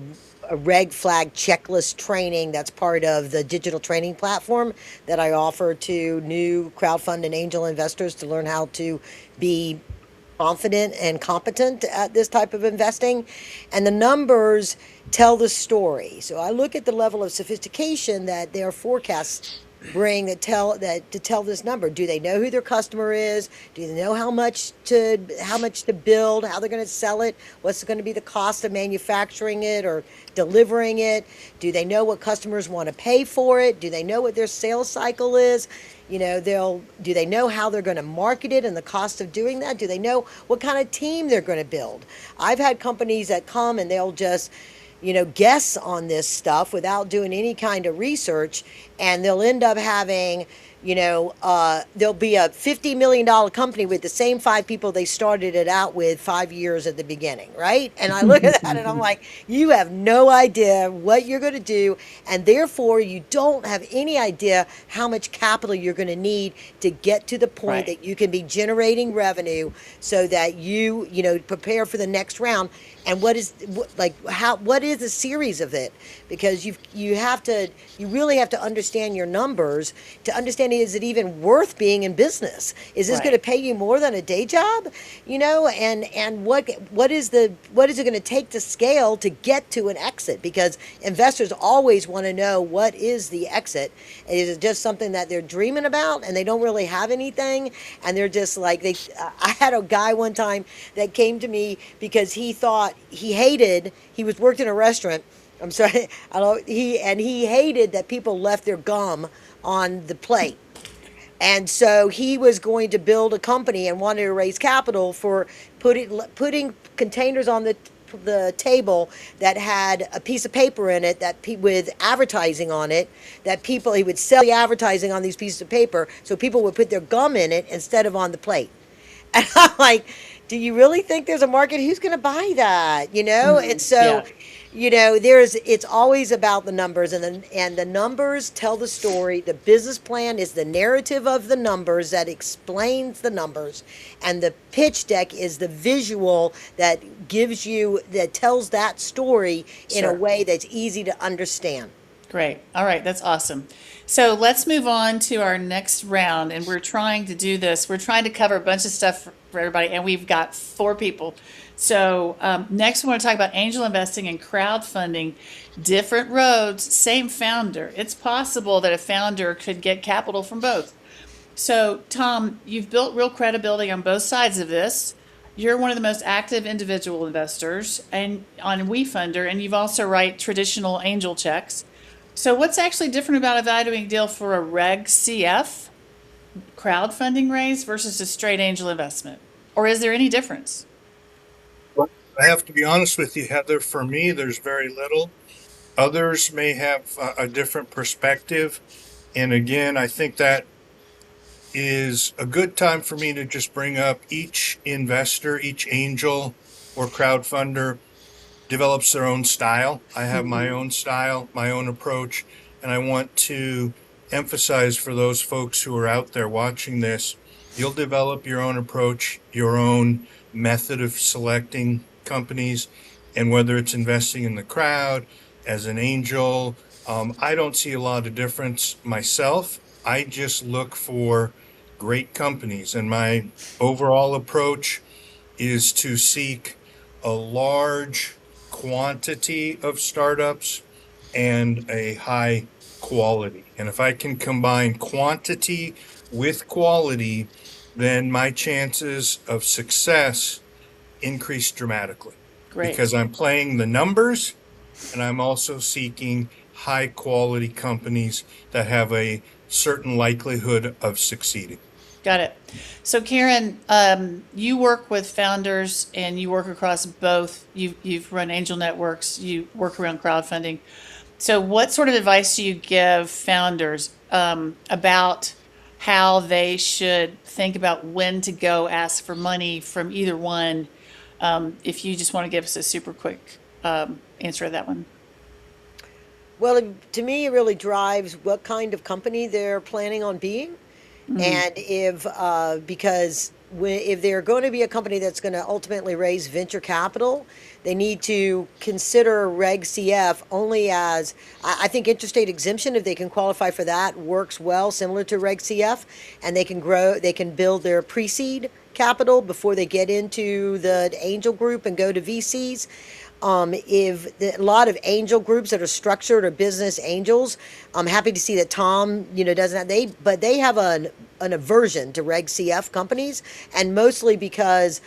reg flag checklist training that's part of the digital training platform that I offer to new crowdfund and angel investors to learn how to be confident and competent at this type of investing. And the numbers tell the story. So I look at the level of sophistication that their forecasts bring to tell this number. Do they know who their customer is? Do they know how much to build, how they're going to sell it, what's going to be the cost of manufacturing it or delivering it? Do they know what customers want to pay for it? Do they know what their sales cycle is? Do they know how they're going to market it and the cost of doing that? Do they know what kind of team they're going to build? I've had companies that come and they'll just guess on this stuff without doing any kind of research, and they'll end up having, there'll be a $50 million company with the same 5 people they started it out with 5 years at the beginning, right? And I look at that and I'm like, you have no idea what you're going to do, and therefore you don't have any idea how much capital you're going to need to get to the point that you can be generating revenue so that you prepare for the next round. And what is the series of it? Because you really have to understand your numbers to understand, is it even worth being in business? Is this going to pay you more than a day job? And what is it going to take to scale to get to an exit? Because investors always want to know, what is the exit? Is it just something that they're dreaming about and they don't really have anything? And they're just like, I had a guy one time that came to me because he thought he worked in a restaurant. I'm sorry. He hated that people left their gum on the plate. And so he was going to build a company and wanted to raise capital for putting containers on the table that had a piece of paper in it with advertising on it, he would sell the advertising on these pieces of paper so people would put their gum in it instead of on the plate. And I'm like, do you really think there's a market? Who's going to buy that? And so, it's always about the numbers, and the numbers tell the story. The business plan is the narrative of the numbers that explains the numbers, and the pitch deck is the visual that tells that story in a way that's easy to understand. Great. All right. That's awesome. So let's move on to our next round. And we're trying to do this. We're trying to cover a bunch of stuff for everybody. And we've got 4 people. So next, we want to talk about angel investing and crowdfunding. Different roads, same founder. It's possible that a founder could get capital from both. So Tom, you've built real credibility on both sides of this. You're one of the most active individual investors and on WeFunder, and you've also write traditional angel checks. So what's actually different about evaluating a deal for a Reg CF crowdfunding raise versus a straight angel investment? Or is there any difference? Well, I have to be honest with you, Heather. For me, there's very little. Others may have a different perspective. And again, I think that is a good time for me to just bring up each investor, each angel or crowdfunder develops their own style. I have my own style, my own approach, and I want to emphasize for those folks who are out there watching this, you'll develop your own approach, your own method of selecting companies, And whether it's investing in the crowd as an angel, I don't see a lot of difference myself. I just look for great companies, and my overall approach is to seek a large quantity of startups and a high quality. And if I can combine quantity with quality, then my chances of success increase dramatically. Great. Because I'm playing the numbers, and I'm also seeking high quality companies that have a certain likelihood of succeeding. Got it. So Karen, you work with founders and you work across both. You've run angel networks, you work around crowdfunding. So what sort of advice do you give founders about how they should think about when to go ask for money from either one? If you just want to give us a super quick answer to that one. Well, to me, it really drives what kind of company they're planning on being. And if they're going to be a company that's going to ultimately raise venture capital, they need to consider Reg CF only as, I think interstate exemption, if they can qualify for that, works well, similar to Reg CF, and they can build their pre-seed capital before they get into the angel group and go to VCs. A lot of angel groups that are structured or business angels, I'm happy to see that Tom, doesn't have, but they have an aversion to Reg CF companies, and mostly because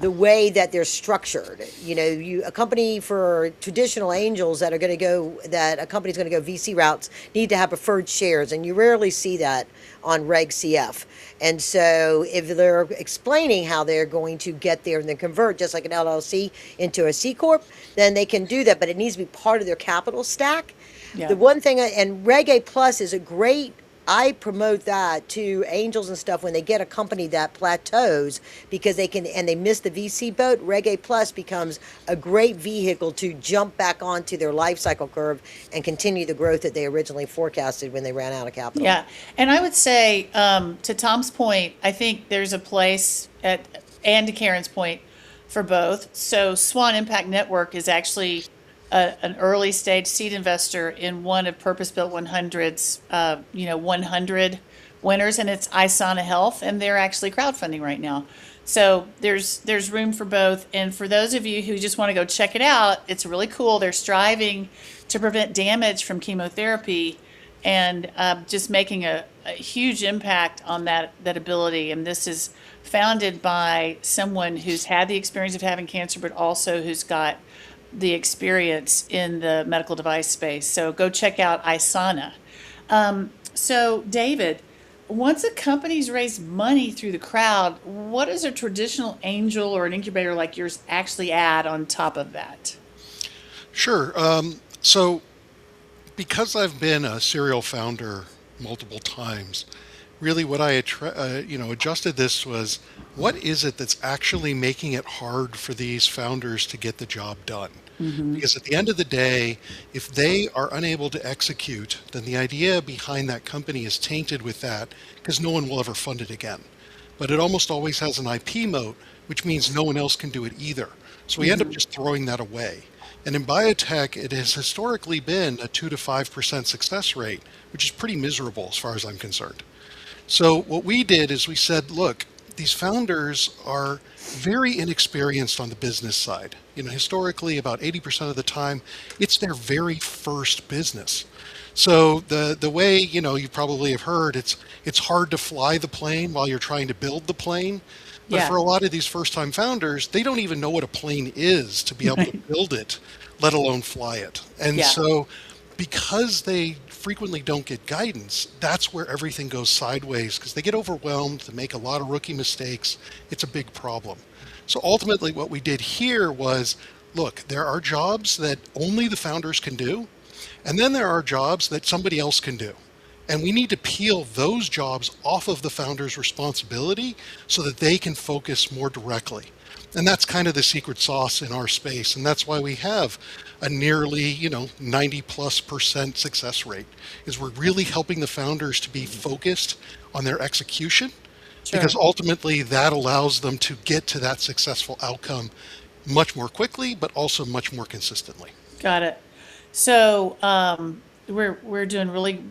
the way that they're structured. A company for traditional angels that a company's going to go VC routes need to have preferred shares, and you rarely see that on Reg CF. And so if they're explaining how they're going to get there and then convert, just like an LLC, into a C Corp, then they can do that, but it needs to be part of their capital stack. Yeah. The one thing, and Reg A Plus is a great, I promote that to angels and stuff when they get a company that plateaus because they miss the VC boat. Reg A Plus becomes a great vehicle to jump back onto their life cycle curve and continue the growth that they originally forecasted when they ran out of capital. Yeah, and I would say, to Tom's point, I think there's a place and to Karen's point for both. So Swan Impact Network is actually an early stage seed investor in one of Purpose Built 100's 100 winners, and it's Isana Health, and they're actually crowdfunding right now. So there's room for both. And for those of you who just want to go check it out, it's really cool. They're striving to prevent damage from chemotherapy and just making a huge impact on that ability. And this is founded by someone who's had the experience of having cancer, but also who's got the experience in the medical device space. So go check out Isana. So David, once a company's raised money through the crowd, what does a traditional angel or an incubator like yours actually add on top of that? Sure. So because I've been a serial founder multiple times, really what I adjusted this was, what is it that's actually making it hard for these founders to get the job done? Mm-hmm. Because at the end of the day, if they are unable to execute, then the idea behind that company is tainted with that, because no one will ever fund it again. But it almost always has an IP moat, which means no one else can do it either. So we end up just throwing that away. And in biotech, it has historically been a 2 to 5% success rate, which is pretty miserable as far as I'm concerned. So what we did is we said, look, these founders are very inexperienced on the business side. Historically, about 80% of the time, it's their very first business. So the way, you probably have heard, it's hard to fly the plane while you're trying to build the plane. But for a lot of these first-time founders, they don't even know what a plane is to be able to build it, let alone fly it. And so because they frequently don't get guidance, that's where everything goes sideways, because they get overwhelmed, they make a lot of rookie mistakes. It's a big problem. So ultimately what we did here was, look, there are jobs that only the founders can do, and then there are jobs that somebody else can do. And we need to peel those jobs off of the founder's responsibility so that they can focus more directly. And that's kind of the secret sauce in our space. And that's why we have a nearly, 90+% success rate, is we're really helping the founders to be focused on their execution, because ultimately that allows them to get to that successful outcome much more quickly, but also much more consistently. Got it. So we're doing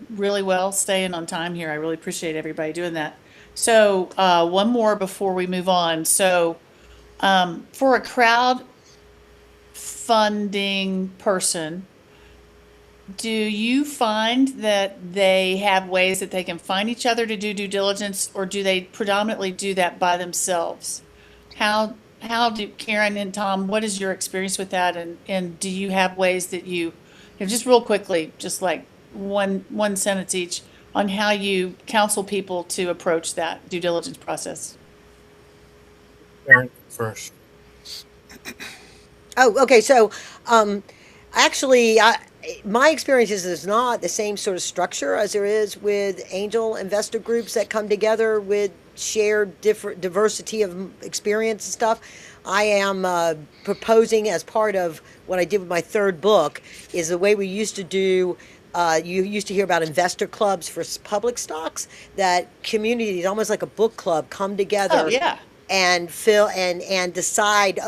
really well, staying on time here. I really appreciate everybody doing that. So one more before we move on. So for a crowdfunding person, do you find that they have ways that they can find each other to do due diligence, or do they predominantly do that by themselves? How do Karen and Tom, what is your experience with that? And do you have ways that you know, just real quickly, just like one sentence each, on how you counsel people to approach that due diligence process? Karen first. Oh, okay. So, actually, my experience is there's not the same sort of structure as there is with angel investor groups that come together with shared different diversity of experience and stuff. I am proposing, as part of what I did with my third book, is the way we used to do. You used to hear about investor clubs for public stocks. That communities, almost like a book club, come together. Oh, yeah. And fill and decide,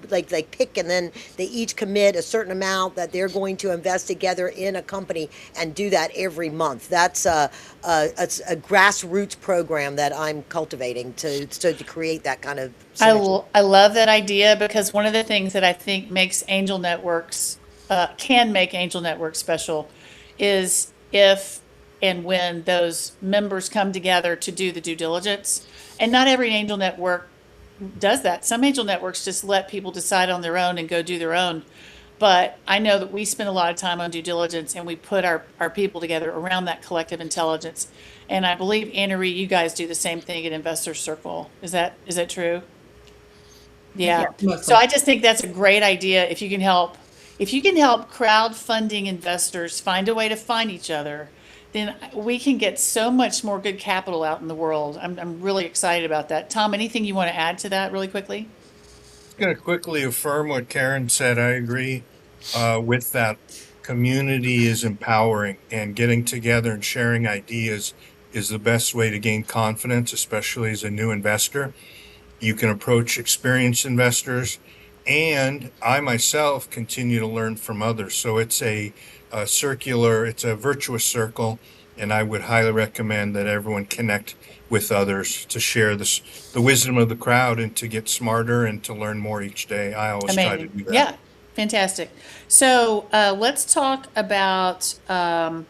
like pick, and then they each commit a certain amount that they're going to invest together in a company and do that every month. That's a grassroots program that I'm cultivating to create that kind of synergy. I love that idea, because one of the things that I think makes angel networks, can make angel networks special, is if and when those members come together to do the due diligence. And not every angel network does that. Some angel networks just let people decide on their own and go do their own. But I know that we spend a lot of time on due diligence, and we put our people together around that collective intelligence. And I believe, Annarie, you guys do the same thing at Investor Circle. Is that true? Yeah. So I just think that's a great idea. If you can help crowdfunding investors find a way to find each other, then we can get so much more good capital out in the world. I'm really excited about that. Tom, anything you want to add to that really quickly? I'm going to quickly affirm what Karen said. I agree with that. Community is empowering, and getting together and sharing ideas is the best way to gain confidence, especially as a new investor. You can approach experienced investors, and I myself continue to learn from others. So it's a virtuous circle, and I would highly recommend that everyone connect with others to share the wisdom of the crowd and to get smarter and to learn more each day. I always try to do that. Yeah, fantastic. So let's talk about, Tom,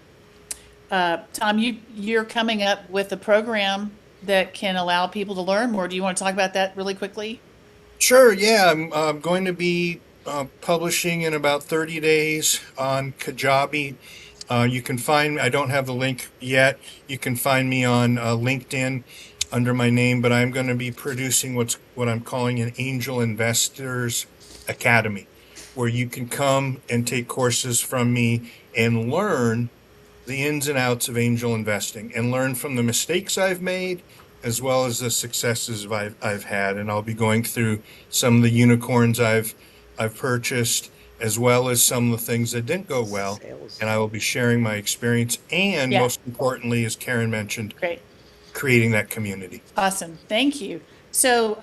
you're coming up with a program that can allow people to learn more. Do you want to talk about that really quickly? Sure, yeah. I'm going to be publishing in about 30 days on Kajabi. You can find me, I don't have the link yet. You can find me on LinkedIn under my name, but I'm going to be producing what I'm calling an Angel Investors Academy, where you can come and take courses from me and learn the ins and outs of angel investing and learn from the mistakes I've made as well as the successes I've had. And I'll be going through some of the unicorns I've purchased, as well as some of the things that didn't go well. And I will be sharing my experience and, most importantly, as Karen mentioned, creating that community. Awesome. Thank you. So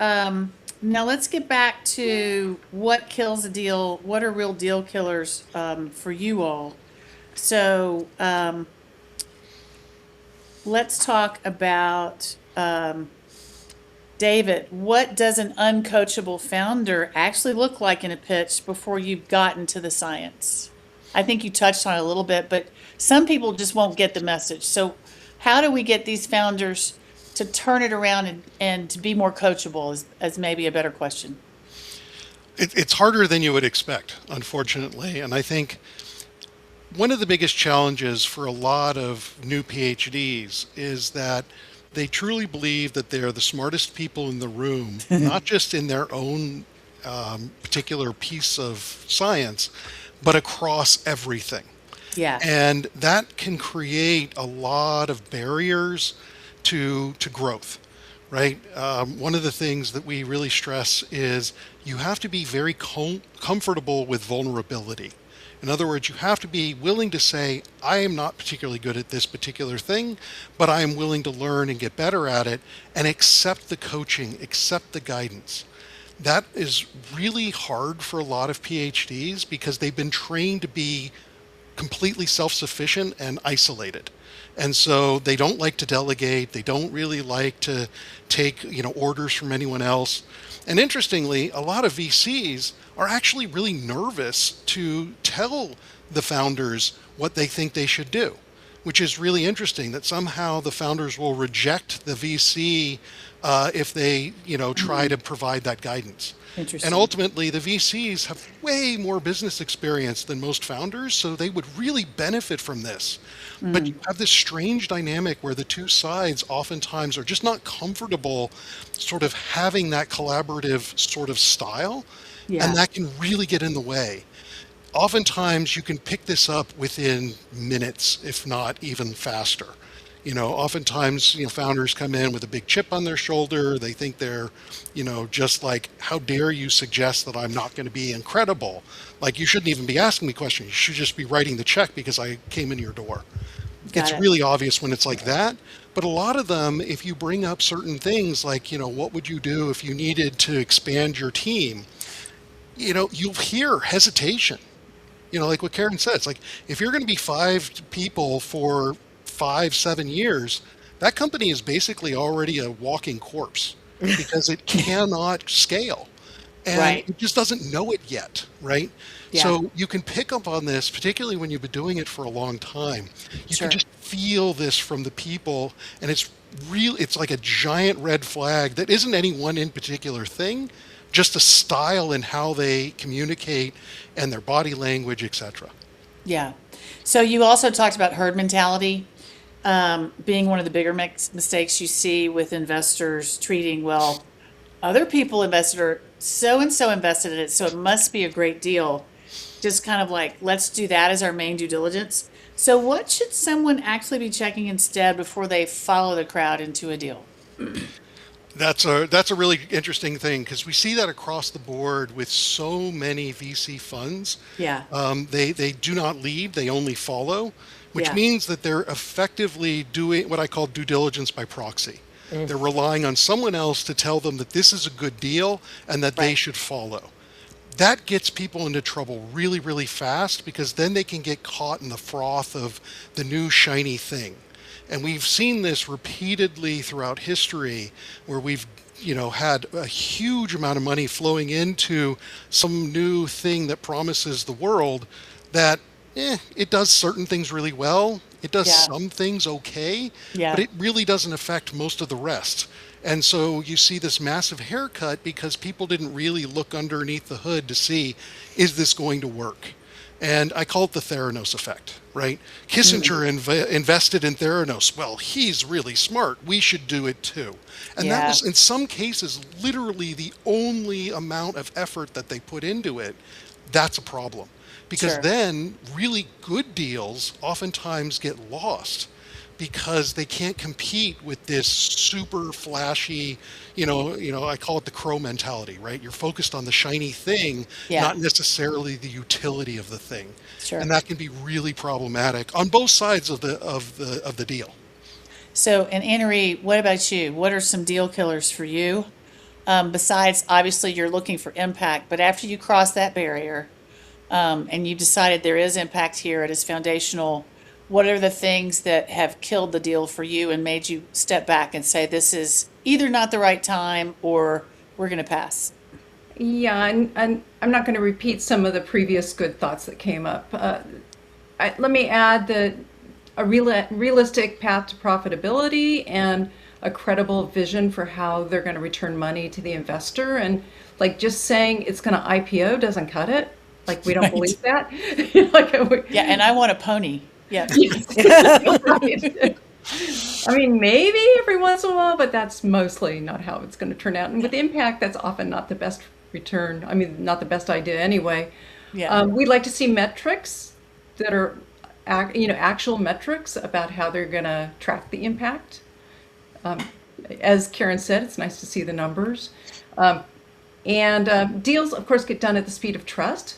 now let's get back to what kills a deal. What are real deal killers for you all? So let's talk about David. What does an uncoachable founder actually look like in a pitch before you've gotten to the science? I think you touched on it a little bit, but some people just won't get the message. So how do we get these founders to turn it around and to be more coachable as maybe a better question? It's harder than you would expect, unfortunately. And I think one of the biggest challenges for a lot of new PhDs is that they truly believe that they're the smartest people in the room, not just in their own particular piece of science, but across everything. Yeah. And that can create a lot of barriers to growth, right? One of the things that we really stress is you have to be very comfortable with vulnerability. In other words, you have to be willing to say, I am not particularly good at this particular thing, but I am willing to learn and get better at it and accept the coaching, accept the guidance. that is really hard for a lot of PhDs because they've been trained to be completely self-sufficient and isolated. And so they don't like to delegate. They don't really like to take, orders from anyone else. And interestingly, a lot of VCs are actually really nervous to tell the founders what they think they should do, which is really interesting that somehow the founders will reject the VC if they, try to provide that guidance. Interesting. And ultimately, the VCs have way more business experience than most founders, so they would really benefit from this. But you have this strange dynamic where the two sides oftentimes are just not comfortable sort of having that collaborative sort of style, and that can really get in the way. Oftentimes, you can pick this up within minutes, if not even faster. Oftentimes, founders come in with a big chip on their shoulder. They think they're, just like, how dare you suggest that I'm not going to be incredible? Like, you shouldn't even be asking me questions. You should just be writing the check because I came in your door. It's really obvious when it's like that. But a lot of them, if you bring up certain things like, what would you do if you needed to expand your team? You'll hear hesitation. Like what Karen said, it's like, if you're going to be 5 people for 5-7 years, that company is basically already a walking corpse because it cannot scale. And it just doesn't know it yet, right? Yeah. So you can pick up on this, particularly when you've been doing it for a long time. You can just feel this from the people, and it's like a giant red flag that isn't any one in particular thing, just a style in how they communicate and their body language, etc. Yeah. So you also talked about herd mentality being one of the bigger mistakes you see with investors treating, other people invested are so-and-so invested in it, so it must be a great deal. Just kind of like, let's do that as our main due diligence. So what should someone actually be checking instead before they follow the crowd into a deal? That's a really interesting thing because we see that across the board with so many VC funds. Yeah. They do not lead, they only follow, which means that they're effectively doing what I call due diligence by proxy. They're relying on someone else to tell them that this is a good deal and that they should follow. That gets people into trouble really, really fast because then they can get caught in the froth of the new shiny thing. And we've seen this repeatedly throughout history where we've had a huge amount of money flowing into some new thing that promises the world that it does certain things really well. It does some things okay, but it really doesn't affect most of the rest. And so you see this massive haircut because people didn't really look underneath the hood to see, is this going to work? And I call it the Theranos effect, right? Kissinger invested in Theranos. Well, he's really smart. We should do it too. And that was, in some cases, literally the only amount of effort that they put into it. That's a problem. Because then really good deals oftentimes get lost because they can't compete with this super flashy, I call it the crow mentality, right? You're focused on the shiny thing, not necessarily the utility of the thing. And that can be really problematic on both sides of the deal. So, and Annarie, what about you? What are some deal killers for you? Besides, obviously, you're looking for impact, but after you cross that barrier, and you decided there is impact here, it is foundational, what are the things that have killed the deal for you and made you step back and say, this is either not the right time or we're going to pass? Yeah, and I'm not going to repeat some of the previous good thoughts that came up. Let me add that a realistic path to profitability and a credible vision for how they're going to return money to the investor. And like just saying it's going to IPO doesn't cut it. Like we don't believe that. And I want a pony. Yeah. I mean, maybe every once in a while, but that's mostly not how it's going to turn out. And with impact, that's often not the best return. I mean, not the best idea anyway. Yeah. We'd like to see metrics that are, actual metrics about how they're going to track the impact. As Karen said, it's nice to see the numbers. And deals, of course, get done at the speed of trust.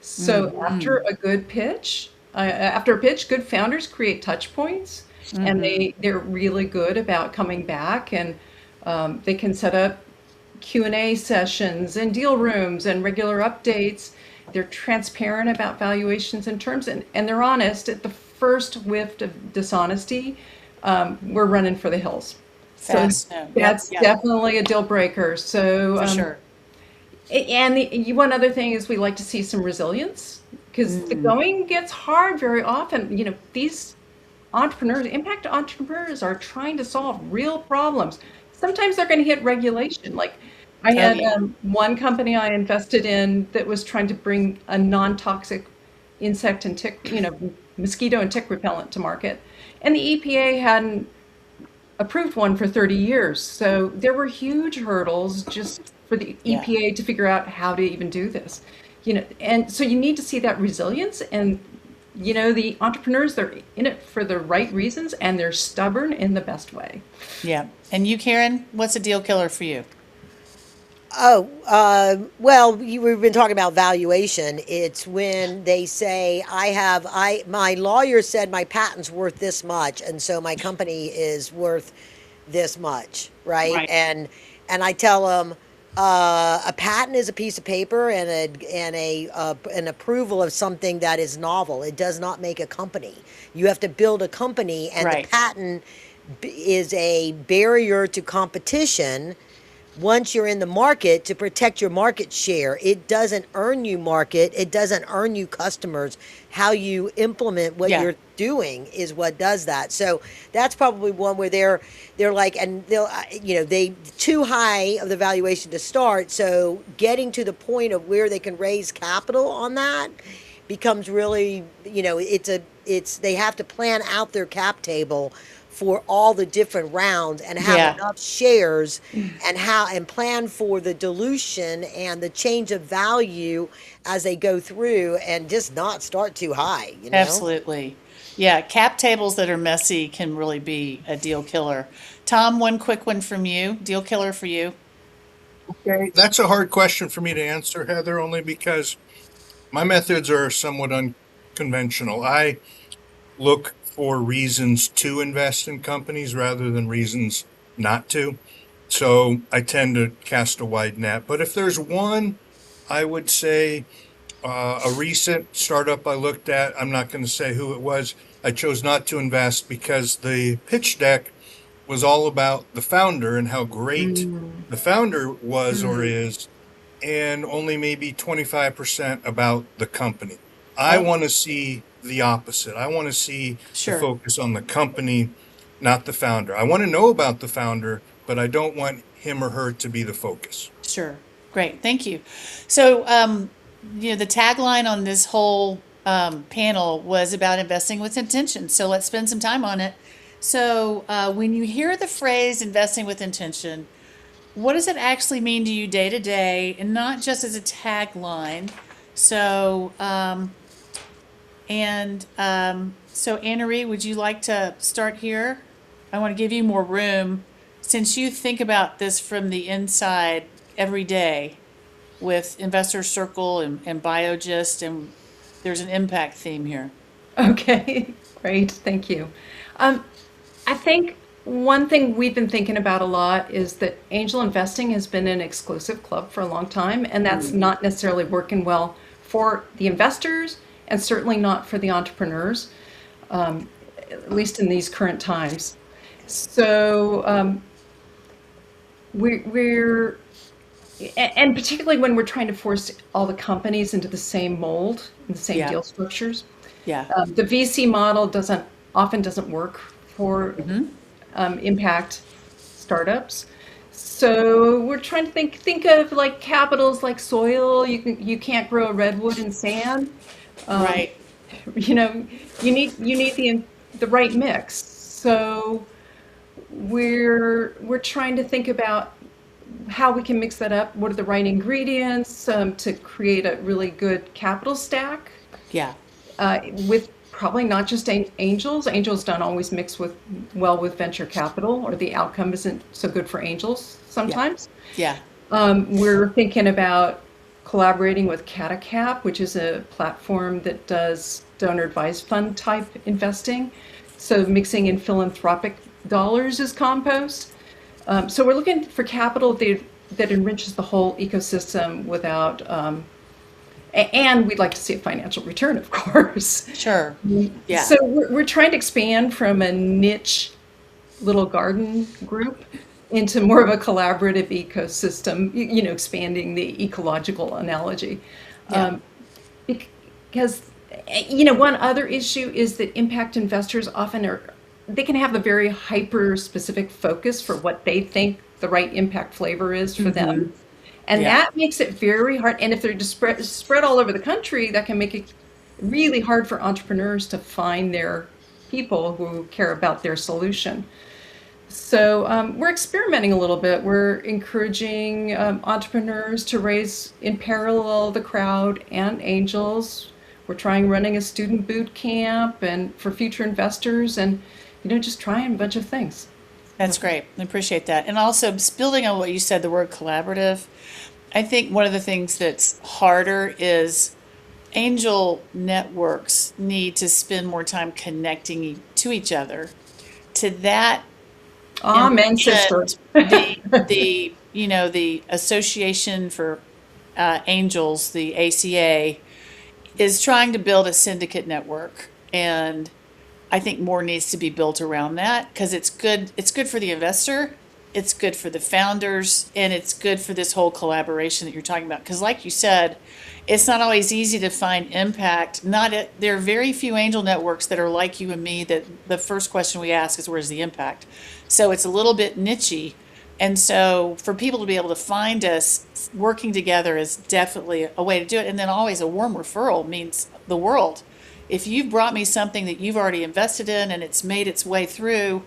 So after a good pitch, good founders create touch points, and they're really good about coming back, and they can set up Q&A sessions and deal rooms and regular updates. They're transparent about valuations and terms, and they're honest. At the first whiff of dishonesty, we're running for the hills. Fast. So that's definitely a deal breaker. So for sure. And one other thing is we like to see some resilience, because the going gets hard very often. You know, these entrepreneurs, impact entrepreneurs, are trying to solve real problems. Sometimes they're going to hit regulation. Like I had one company I invested in that was trying to bring a non-toxic insect and tick, mosquito and tick repellent to market, and the EPA hadn't approved one for 30 years. So there were huge hurdles just for the EPA to figure out how to even do this. And so you need to see that resilience, and the entrepreneurs, they're in it for the right reasons, and they're stubborn in the best way. Yeah. And you, Karen, what's a deal killer for you? Well, we've been talking about valuation. It's when they say, my lawyer said my patent's worth this much, and so my company is worth this much, right? And I tell them, a patent is a piece of paper and an approval of something that is novel. It does not make a company. You have to build a company, and the patent is a barrier to competition. Once you're in the market, to protect your market share. It doesn't earn you market. It doesn't earn you customers. How you implement what you're doing is what does that. So that's probably one where they're like, and they'll, they too high of the valuation to start. So getting to the point of where they can raise capital on that becomes really, they have to plan out their cap table for all the different rounds and have enough shares and plan for the dilution and the change of value as they go through, and just not start too high. Absolutely. Yeah, cap tables that are messy can really be a deal killer. Tom, one quick one from you. Deal killer for you. Okay, that's a hard question for me to answer, Heather, only because my methods are somewhat unconventional. I look for reasons to invest in companies rather than reasons not to. So I tend to cast a wide net. But if there's one, I would say a recent startup I looked at, I'm not going to say who it was. I chose not to invest because the pitch deck was all about the founder and how great the founder was or is, and only maybe 25% about the company. I want to see the opposite. I want to see the focus on the company, not the founder. I want to know about the founder, but I don't want him or her to be the focus. Sure. Great. Thank you. So, the tagline on this whole panel was about investing with intention. So let's spend some time on it. So when you hear the phrase investing with intention, what does it actually mean to you day to day, and not just as a tagline? So, so Annarie, would you like to start here? I want to give you more room, since you think about this from the inside every day with Investor Circle and BioGist, and there's an impact theme here. Okay, great, thank you. I think one thing we've been thinking about a lot is that angel investing has been an exclusive club for a long time, and that's not necessarily working well for the investors, and certainly not for the entrepreneurs, at least in these current times. So we're and particularly when we're trying to force all the companies into the same mold, and the same deal structures. Yeah. The VC model often doesn't work for impact startups. So we're trying to think of like capitals like soil. You can't grow a redwood in sand. Right. You need the right mix. So we're trying to think about how we can mix that up. What are the right ingredients to create a really good capital stack? Yeah. With probably not just angels. Angels don't always mix well with venture capital, or the outcome isn't so good for angels sometimes. Yeah. We're thinking about collaborating with Catacap, which is a platform that does donor advised fund type investing. So mixing in philanthropic dollars as compost. So we're looking for capital that enriches the whole ecosystem without, and we'd like to see a financial return, of course. Sure. Yeah. So we're trying to expand from a niche little garden group into more of a collaborative ecosystem, expanding the ecological analogy. Yeah. Because, one other issue is that impact investors often they can have a very hyper-specific focus for what they think the right impact flavor is for them. And that makes it very hard. And if they're just spread all over the country, that can make it really hard for entrepreneurs to find their people who care about their solution. So we're experimenting a little bit. We're encouraging entrepreneurs to raise in parallel the crowd and angels. We're running a student boot camp and for future investors, and just trying a bunch of things. That's great. I appreciate that. And also, building on what you said, the word collaborative, I think one of the things that's harder is angel networks need to spend more time connecting to each other. To that, amen, sister. The Association for Angels, the ACA, is trying to build a syndicate network, and I think more needs to be built around that because it's good. It's good for the investor, it's good for the founders, and it's good for this whole collaboration that you're talking about. Because, like you said, it's not always easy to find impact. There are very few angel networks that are like you and me. That the first question we ask is, "Where's the impact?" So it's a little bit nichey, and so for people to be able to find us, working together is definitely a way to do it. And then always a warm referral means the world. If you've brought me something that you've already invested in and it's made its way through,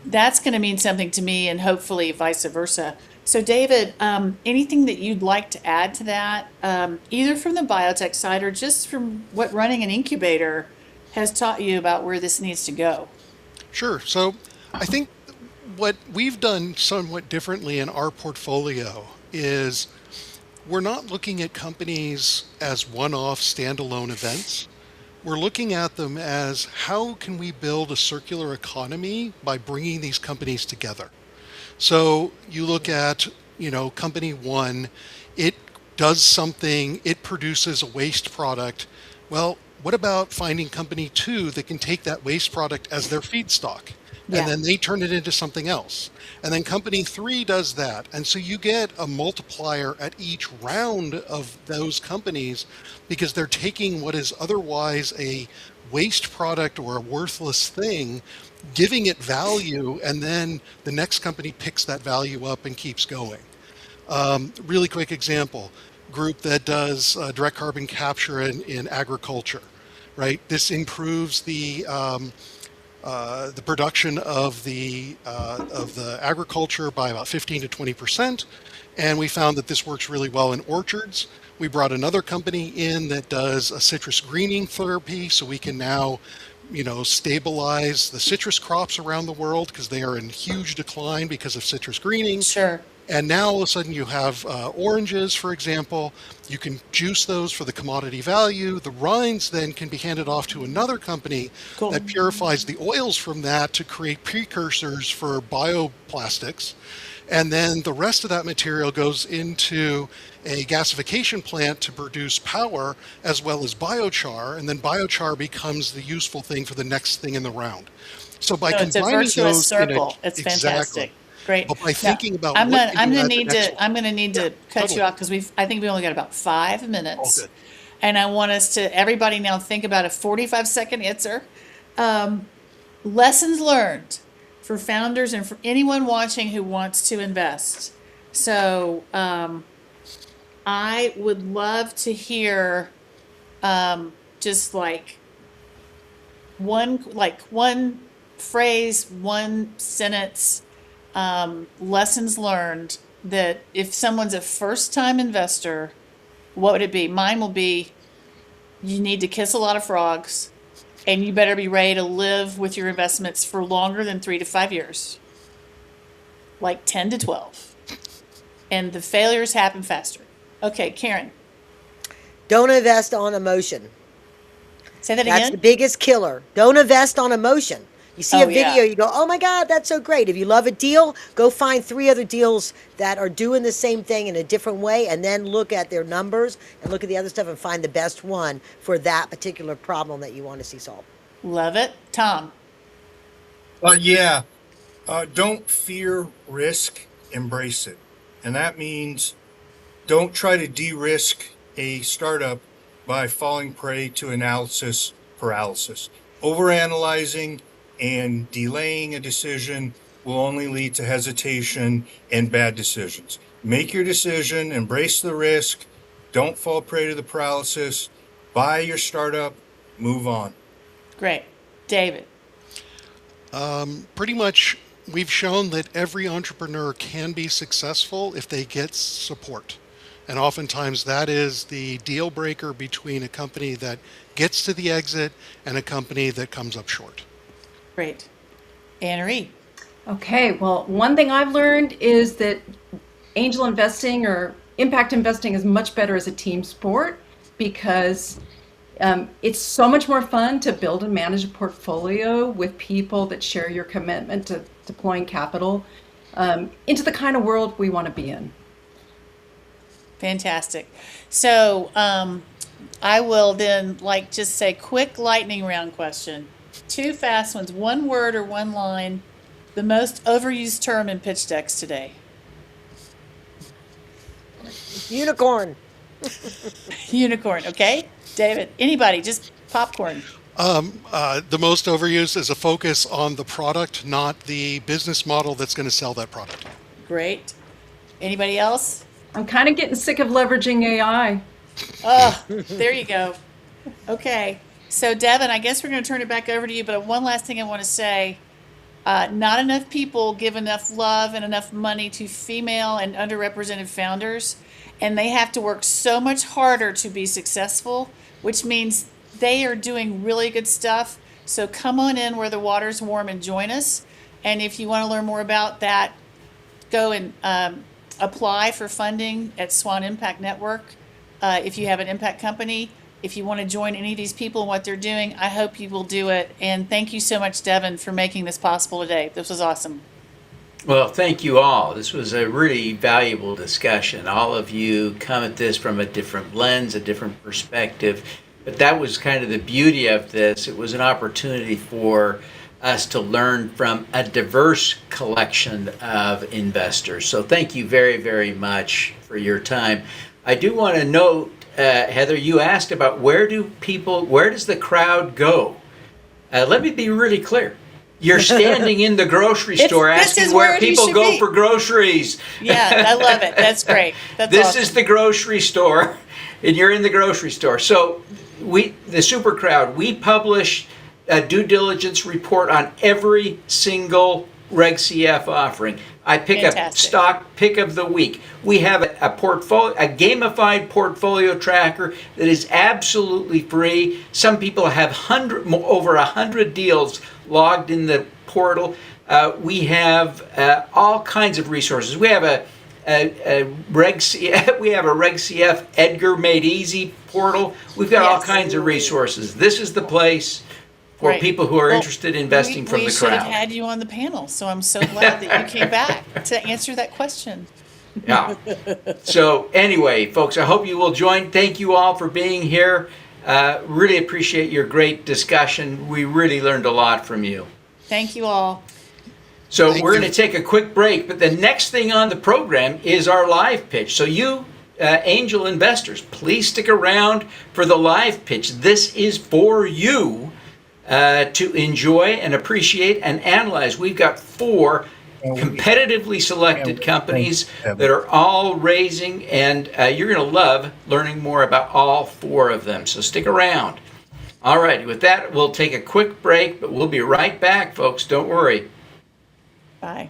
that's going to mean something to me, and hopefully vice versa. So David, anything that you'd like to add to that, either from the biotech side or just from what running an incubator has taught you about where this needs to go? Sure. So I think what we've done somewhat differently in our portfolio is we're not looking at companies as one-off standalone events. We're looking at them as how can we build a circular economy by bringing these companies together. So you look at, company one, it does something, it produces a waste product. Well, what about finding company two that can take that waste product as their feedstock? And then they turn it into something else. And then company three does that. And so you get a multiplier at each round of those companies because they're taking what is otherwise a waste product or a worthless thing, giving it value, and then the next company picks that value up and keeps going. Really quick example, group that does direct carbon capture in agriculture, right? This improves the production of the agriculture by about 15 to 20%, and we found that this works really well in orchards. We brought another company in that does a citrus greening therapy, so we can now, stabilize the citrus crops around the world because they are in huge decline because of citrus greening. Sure. And now all of a sudden you have oranges, for example. You can juice those for the commodity value. The rinds then can be handed off to another company that purifies the oils from that to create precursors for bioplastics. And then the rest of that material goes into a gasification plant to produce power as well as biochar. And then biochar becomes the useful thing for the next thing in the round. So by it's a combining virtuous those circle. It's exactly. fantastic. Great. But by thinking about I'm what gonna you do need to cut Totally. you off because I think we only got about 5 minutes. All good. And I want us to everybody now think about a 45-second answer. Lessons learned for founders and for anyone watching who wants to invest. So I would love to hear just like one phrase, one sentence, lessons learned that if someone's a first-time investor, what would it be? Mine will be, you need to kiss a lot of frogs, and you better be ready to live with your investments for longer than 3 to 5 years, like 10 to 12. And the failures happen faster. Okay, Karen. Don't invest on emotion. Say that That's again? the biggest killer. Don't invest on emotion. You see a video, you go, oh my God, that's so great. If you love a deal, go find 3 other deals that are doing the same thing in a different way, and then look at their numbers and look at the other stuff and find the best one for that particular problem that you want to see solved. Love it. Tom. Don't fear risk, embrace it. And that means don't try to de-risk a startup by falling prey to analysis paralysis. Overanalyzing and delaying a decision will only lead to hesitation and bad decisions. Make your decision, embrace the risk, don't fall prey to the paralysis, buy your startup, move on. Great. David. Pretty much, we've shown that every entrepreneur can be successful if they get support. And oftentimes that is the deal breaker between a company that gets to the exit and a company that comes up short. Great. Annarie. Okay, well, one thing I've learned is that angel investing or impact investing is much better as a team sport because it's so much more fun to build and manage a portfolio with people that share your commitment to deploying capital into the kind of world we want to be in. Fantastic. So I will then just say quick lightning round question. 2 fast ones, 1 word or 1 line. The most overused term in pitch decks today. Unicorn. Unicorn, okay? David, anybody, just popcorn. The most overused is a focus on the product, not the business model that's going to sell that product. Great. Anybody else? I'm kind of getting sick of leveraging AI. Oh, there you go. Okay. So, Devin, I guess we're going to turn it back over to you, but one last thing I want to say. Not enough people give enough love and enough money to female and underrepresented founders, and they have to work so much harder to be successful, which means they are doing really good stuff. So come on in where the water's warm and join us. And if you want to learn more about that, go and apply for funding at Swan Impact Network. If you have an impact company, if you want to join any of these people and what they're doing, I hope you will do it. And thank you so much, Devin, for making this possible today. This was awesome. Well, thank you all. This was a really valuable discussion. All of you come at this from a different lens, a different perspective. But that was kind of the beauty of this. It was an opportunity for us to learn from a diverse collection of investors. So thank you very, very much for your time. I do want to note, Heather, you asked about where does the crowd go? Let me be really clear. You're standing in the grocery store asking where people go for groceries. Yeah, I love it. That's great. This awesome. Is the grocery store, and you're in the grocery store. So the SuperCrowd, we publish a due diligence report on every single Reg CF offering. I pick a stock pick of the week. We have a gamified portfolio tracker that is absolutely free. Some people have over 100 deals logged in the portal. We have all kinds of resources. We have a Reg CF Edgar Made Easy portal. We've got all kinds of resources. This is the place for people who are interested in investing from the crowd. We should have had you on the panel, so I'm so glad that you came back to answer that question. Yeah. So anyway, folks, I hope you will join. Thank you all for being here. Really appreciate your great discussion. We really learned a lot from you. Thank you all. So we're going to take a quick break, but the next thing on the program is our live pitch. So you angel investors, please stick around for the live pitch. This is for you to enjoy and appreciate and analyze. We've got 4 competitively selected companies that are all raising, and you're going to love learning more about all 4 of them. So stick around. All right, with that, we'll take a quick break, but we'll be right back, folks. Don't worry. Bye.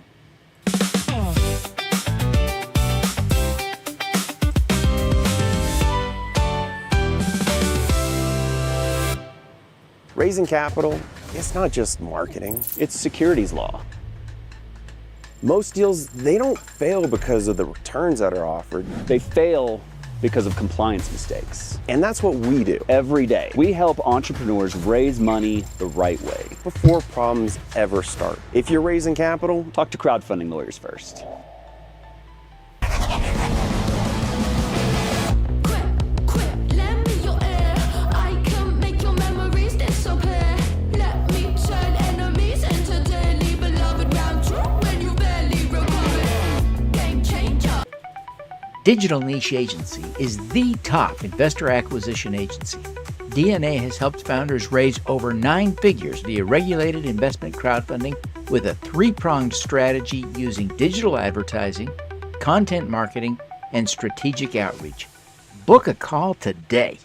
Raising capital, it's not just marketing, it's securities law. Most deals, they don't fail because of the returns that are offered. They fail because of compliance mistakes. And that's what we do. Every day, we help entrepreneurs raise money the right way. Before problems ever start. If you're raising capital, talk to crowdfunding lawyers first. Digital Niche Agency is the top investor acquisition agency. DNA has helped founders raise over 9 figures via regulated investment crowdfunding with a 3-pronged strategy using digital advertising, content marketing, and strategic outreach. Book a call today.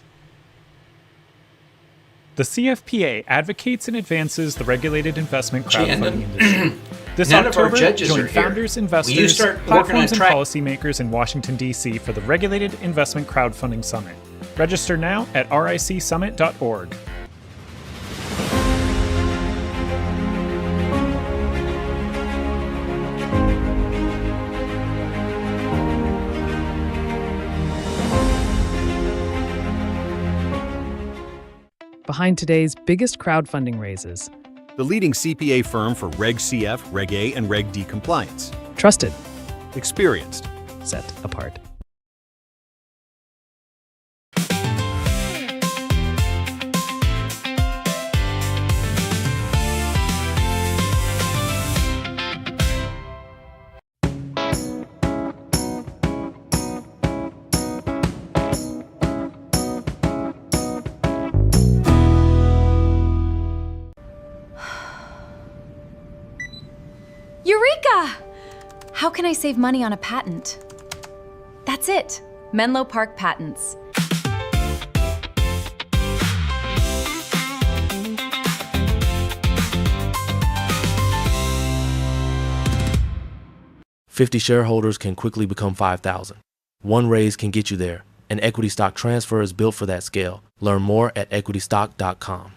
The CFPA advocates and advances the regulated investment crowdfunding Shannon. industry. This None of our October, judges are join here. founders, Will you investors, start working platforms, on and policymakers in Washington, D.C. for the Regulated Investment Crowdfunding Summit. Register now at ricsummit.org. Behind today's biggest crowdfunding raises. The leading CPA firm for Reg CF, Reg A, and Reg D compliance. Trusted. Experienced. Set apart. Eureka! How can I save money on a patent? That's it. Menlo Park Patents. $50 shareholders can quickly become 5,000. One raise can get you there. An equity stock transfer is built for that scale. Learn more at equitystock.com.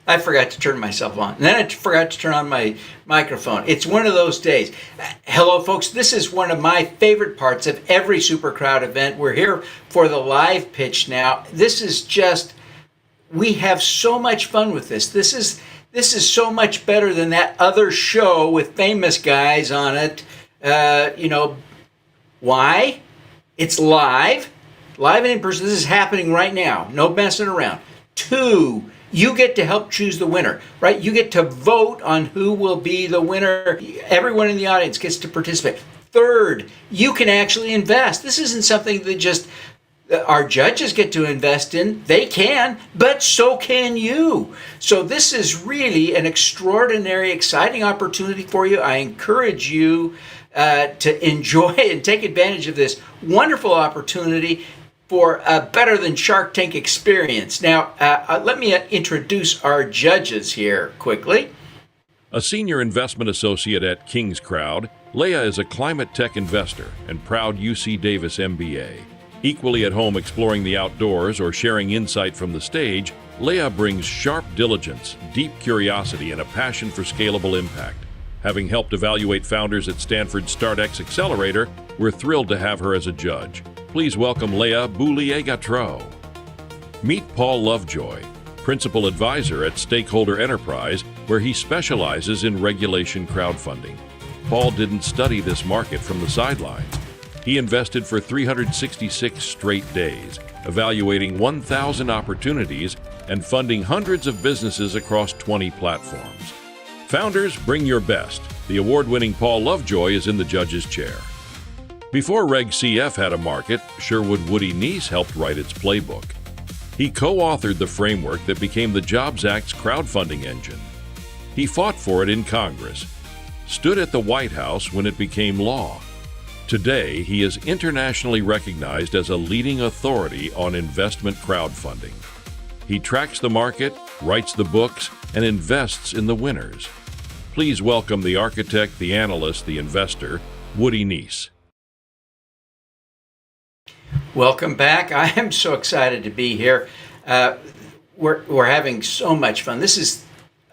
I forgot to turn myself on. And then I forgot to turn on my microphone. It's one of those days. Hello, folks. This is one of my favorite parts of every SuperCrowd event. We're here for the live pitch now. This is just, we have so much fun with this. This is so much better than that other show with famous guys on it. Why? It's live and in person. This is happening right now. No messing around. 2, you get to help choose the winner, right? You get to vote on who will be the winner. Everyone in the audience gets to participate. 3rd, you can actually invest. This isn't something that just our judges get to invest in. They can, but so can you. So this is really an extraordinary, exciting opportunity for you. I encourage you to enjoy and take advantage of this wonderful opportunity for a better than Shark Tank experience. Now, let me introduce our judges here quickly. A senior investment associate at Kingscrowd, Léa is a climate tech investor and proud UC Davis MBA. Equally at home exploring the outdoors or sharing insight from the stage, Léa brings sharp diligence, deep curiosity, and a passion for scalable impact. Having helped evaluate founders at Stanford's StartX Accelerator, we're thrilled to have her as a judge. Please welcome Léa Bouhelier-Gautreau. Meet Paul Lovejoy, Principal Advisor at Stakeholder Enterprise, where he specializes in regulation crowdfunding. Paul didn't study this market from the sidelines. He invested for 366 straight days, evaluating 1,000 opportunities and funding hundreds of businesses across 20 platforms. Founders, bring your best. The award-winning Paul Lovejoy is in the judge's chair. Before Reg CF had a market, Sherwood Neiss helped write its playbook. He co-authored the framework that became the Jobs Act's crowdfunding engine. He fought for it in Congress, stood at the White House when it became law. Today, he is internationally recognized as a leading authority on investment crowdfunding. He tracks the market, writes the books, and invests in the winners. Please welcome the architect, the analyst, the investor, Woody Neiss. Welcome back. I am so excited to be here. We're having so much fun. This is,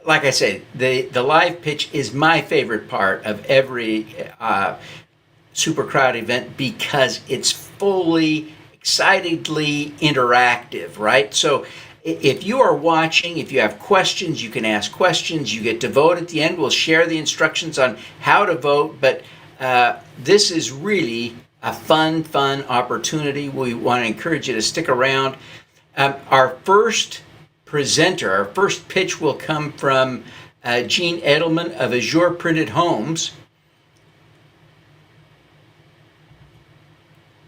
like I said, the live pitch is my favorite part of every SuperCrowd event because it's fully, excitedly interactive, right? So if you are watching, if you have questions, you can ask questions. You get to vote at the end. We'll share the instructions on how to vote, but this is really a fun opportunity. We want to encourage you to stick around. Our first presenter, our first pitch will come from Gene Edelman of Azure Printed Homes.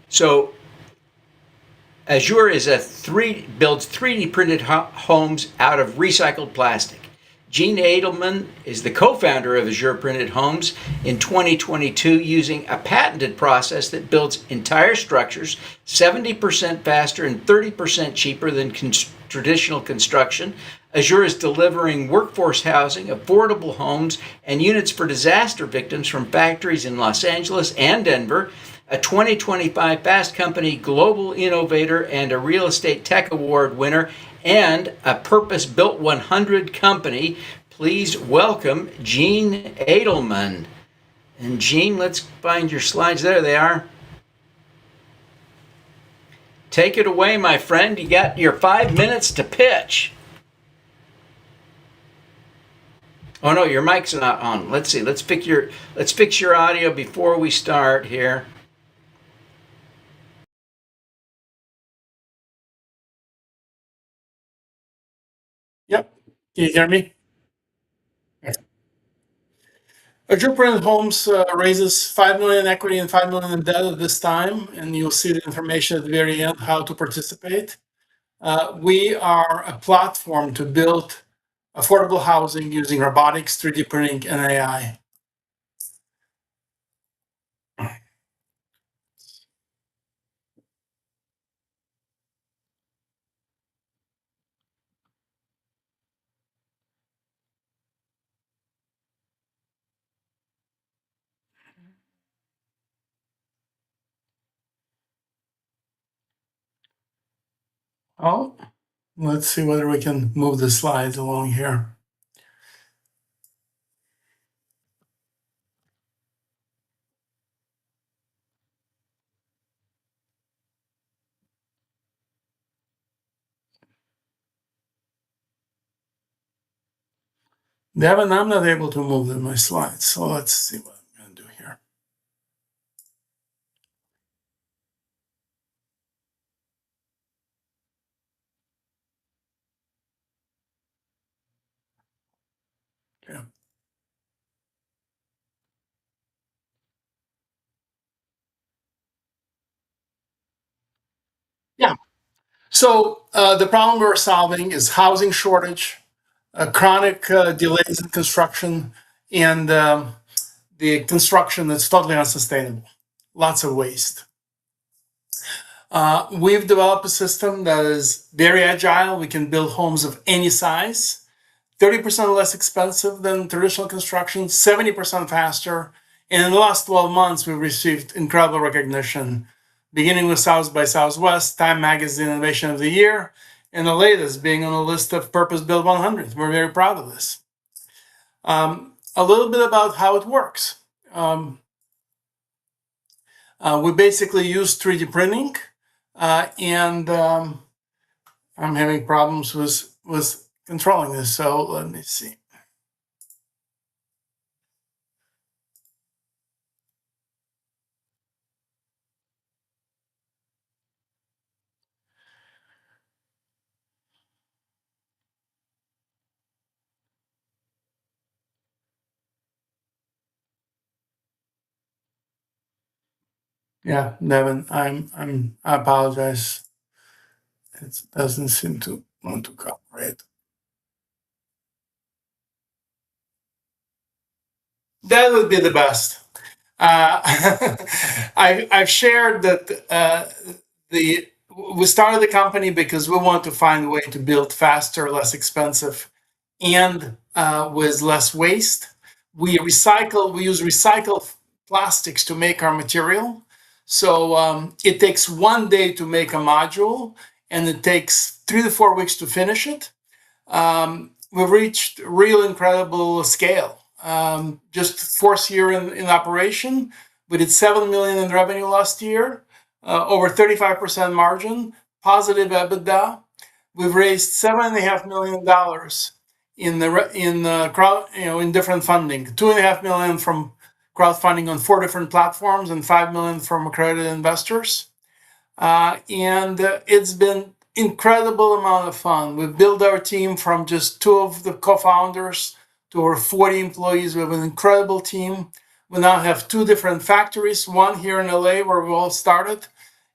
So Azure is builds 3D printed homes out of recycled plastic. Gene Edelman is the co-founder of Azure Printed Homes in 2022 using a patented process that builds entire structures 70% faster and 30% cheaper than traditional construction. Azure is delivering workforce housing, affordable homes, and units for disaster victims from factories in Los Angeles and Denver. A 2025 Fast Company Global Innovator and a Real Estate Tech Award winner, and a Purpose-Built 100 company. Please welcome Gene Edelman. And Gene, let's find your slides. There they are. Take it away, my friend. You got your 5 minutes to pitch. Oh no, your mic's not on. Let's see. Let's fix your audio before we start here. Yep. Can you hear me? Azure Printed Homes raises $5 million in equity and $5 million in debt at this time, and you'll see the information at the very end how to participate. We are a platform to build affordable housing using robotics, 3D printing, and AI. Oh, let's see whether we can move the slides along here. Devin, I'm not able to move my slides, so let's see what I'm going to do here. Okay. Yeah. So the problem we're solving is housing shortage, chronic delays in construction, and the construction that's totally unsustainable. Lots of waste. We've developed a system that is very agile. We can build homes of any size, 30% less expensive than traditional construction, 70% faster. And in the last 12 months, we've received incredible recognition, beginning with South by Southwest, Time Magazine Innovation of the Year, and the latest being on the list of Purpose-Built 100. We're very proud of this. A little bit about how it works. We basically use 3D printing, and I'm having problems with controlling this, so let me see. Yeah, Devin, I apologize. It doesn't seem to want to cooperate. That would be the best. I've shared that we started the company because we want to find a way to build faster, less expensive, and with less waste. We use recycled plastics to make our material. So it takes 1 day to make a module, and it takes 3 to 4 weeks to finish it. We've reached real incredible scale. Just fourth year in operation, we did $7 million in revenue last year, over 35% margin, positive EBITDA. We've raised $7.5 million in different funding. $2.5 million from crowdfunding on 4 different platforms, and $5 million from accredited investors. And it's been incredible amount of fun. We've built our team from just 2 of the co-founders to over 40 employees. We have an incredible team. We now have 2 different factories, one here in LA where we all started,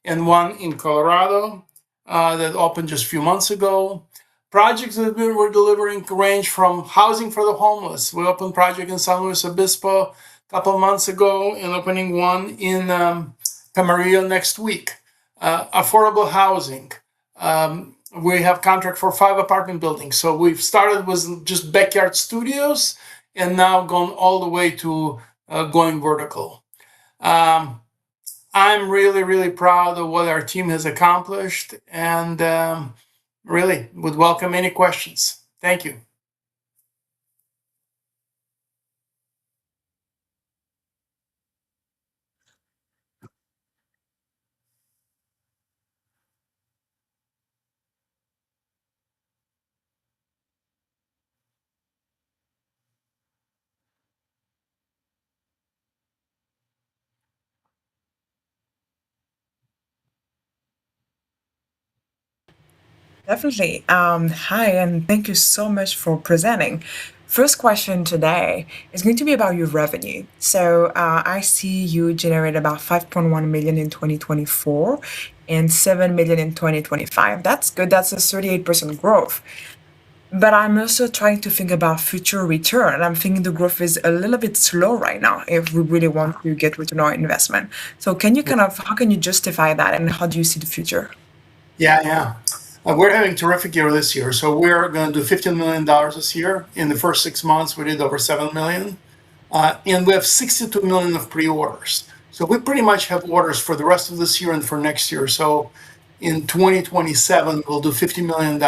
and one in Colorado that opened just a few months ago. Projects that we're delivering range from housing for the homeless. We opened a project in San Luis Obispo a couple of months ago, and opening one in Camarillo next week. Affordable housing. We have contract for 5 apartment buildings. So we've started with just backyard studios and now gone all the way to going vertical. I'm really, really proud of what our team has accomplished, and really would welcome any questions. Thank you. Definitely. Hi, and thank you so much for presenting. First question today is going to be about your revenue. So I see you generate about 5.1 million in 2024 and 7 million in 2025. That's good. That's a 38% growth. But I'm also trying to think about future return. And I'm thinking the growth is a little bit slow right now if we really want to get return on our investment. So can you how can you justify that, and how do you see the future? Yeah. We're having a terrific year this year. So we're going to do $15 million this year. In the first 6 months, we did over 7 million. And we have 62 million of pre-orders. So we pretty much have orders for the rest of this year and for next year. So in 2027, we'll do $50 million.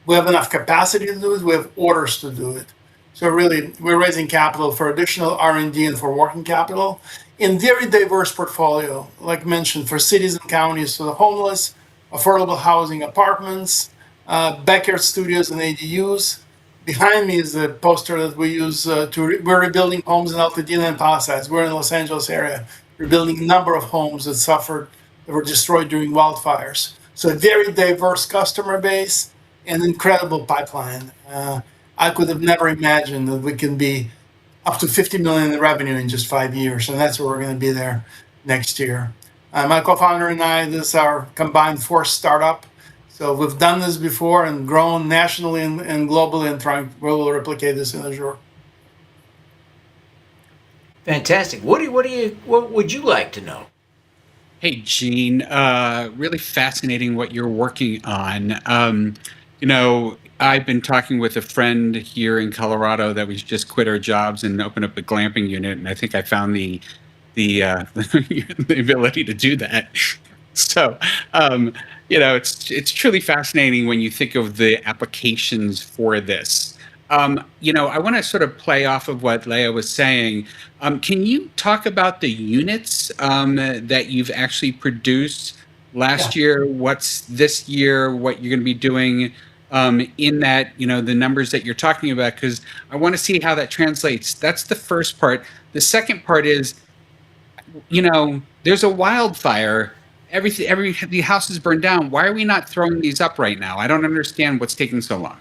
We have enough capacity to do it. We have orders to do it. So really, we're raising capital for additional R&D and for working capital in very diverse portfolio, like mentioned, for cities and counties, to the homeless, affordable housing, apartments, backyard studios and ADUs. Behind me is the poster that we use we're rebuilding homes in Altadena and Palisades. We're in the Los Angeles area. We're building a number of homes that were destroyed during wildfires. So a very diverse customer base and incredible pipeline. I could have never imagined that we can be up to 50 million in revenue in just 5 years, and that's where we're going to be there next year. My co-founder and I, this is our combined force startup. So we've done this before and grown nationally and globally, and we'll replicate this in Azure. Fantastic. What would you like to know? Hey, Gene, really fascinating what you're working on. I've been talking with a friend here in Colorado that we just quit our jobs and opened up a glamping unit, and I think I found the ability to do that. So, it's truly fascinating when you think of the applications for this. I want to sort of play off of what Léa was saying. Can you talk about the units that you've actually produced last year? What's this year? What you're going to be doing in that, the numbers that you're talking about? Because I want to see how that translates. That's the first part. The second part is, there's a wildfire. The house is burned down. Why are we not throwing these up right now? I don't understand what's taking so long.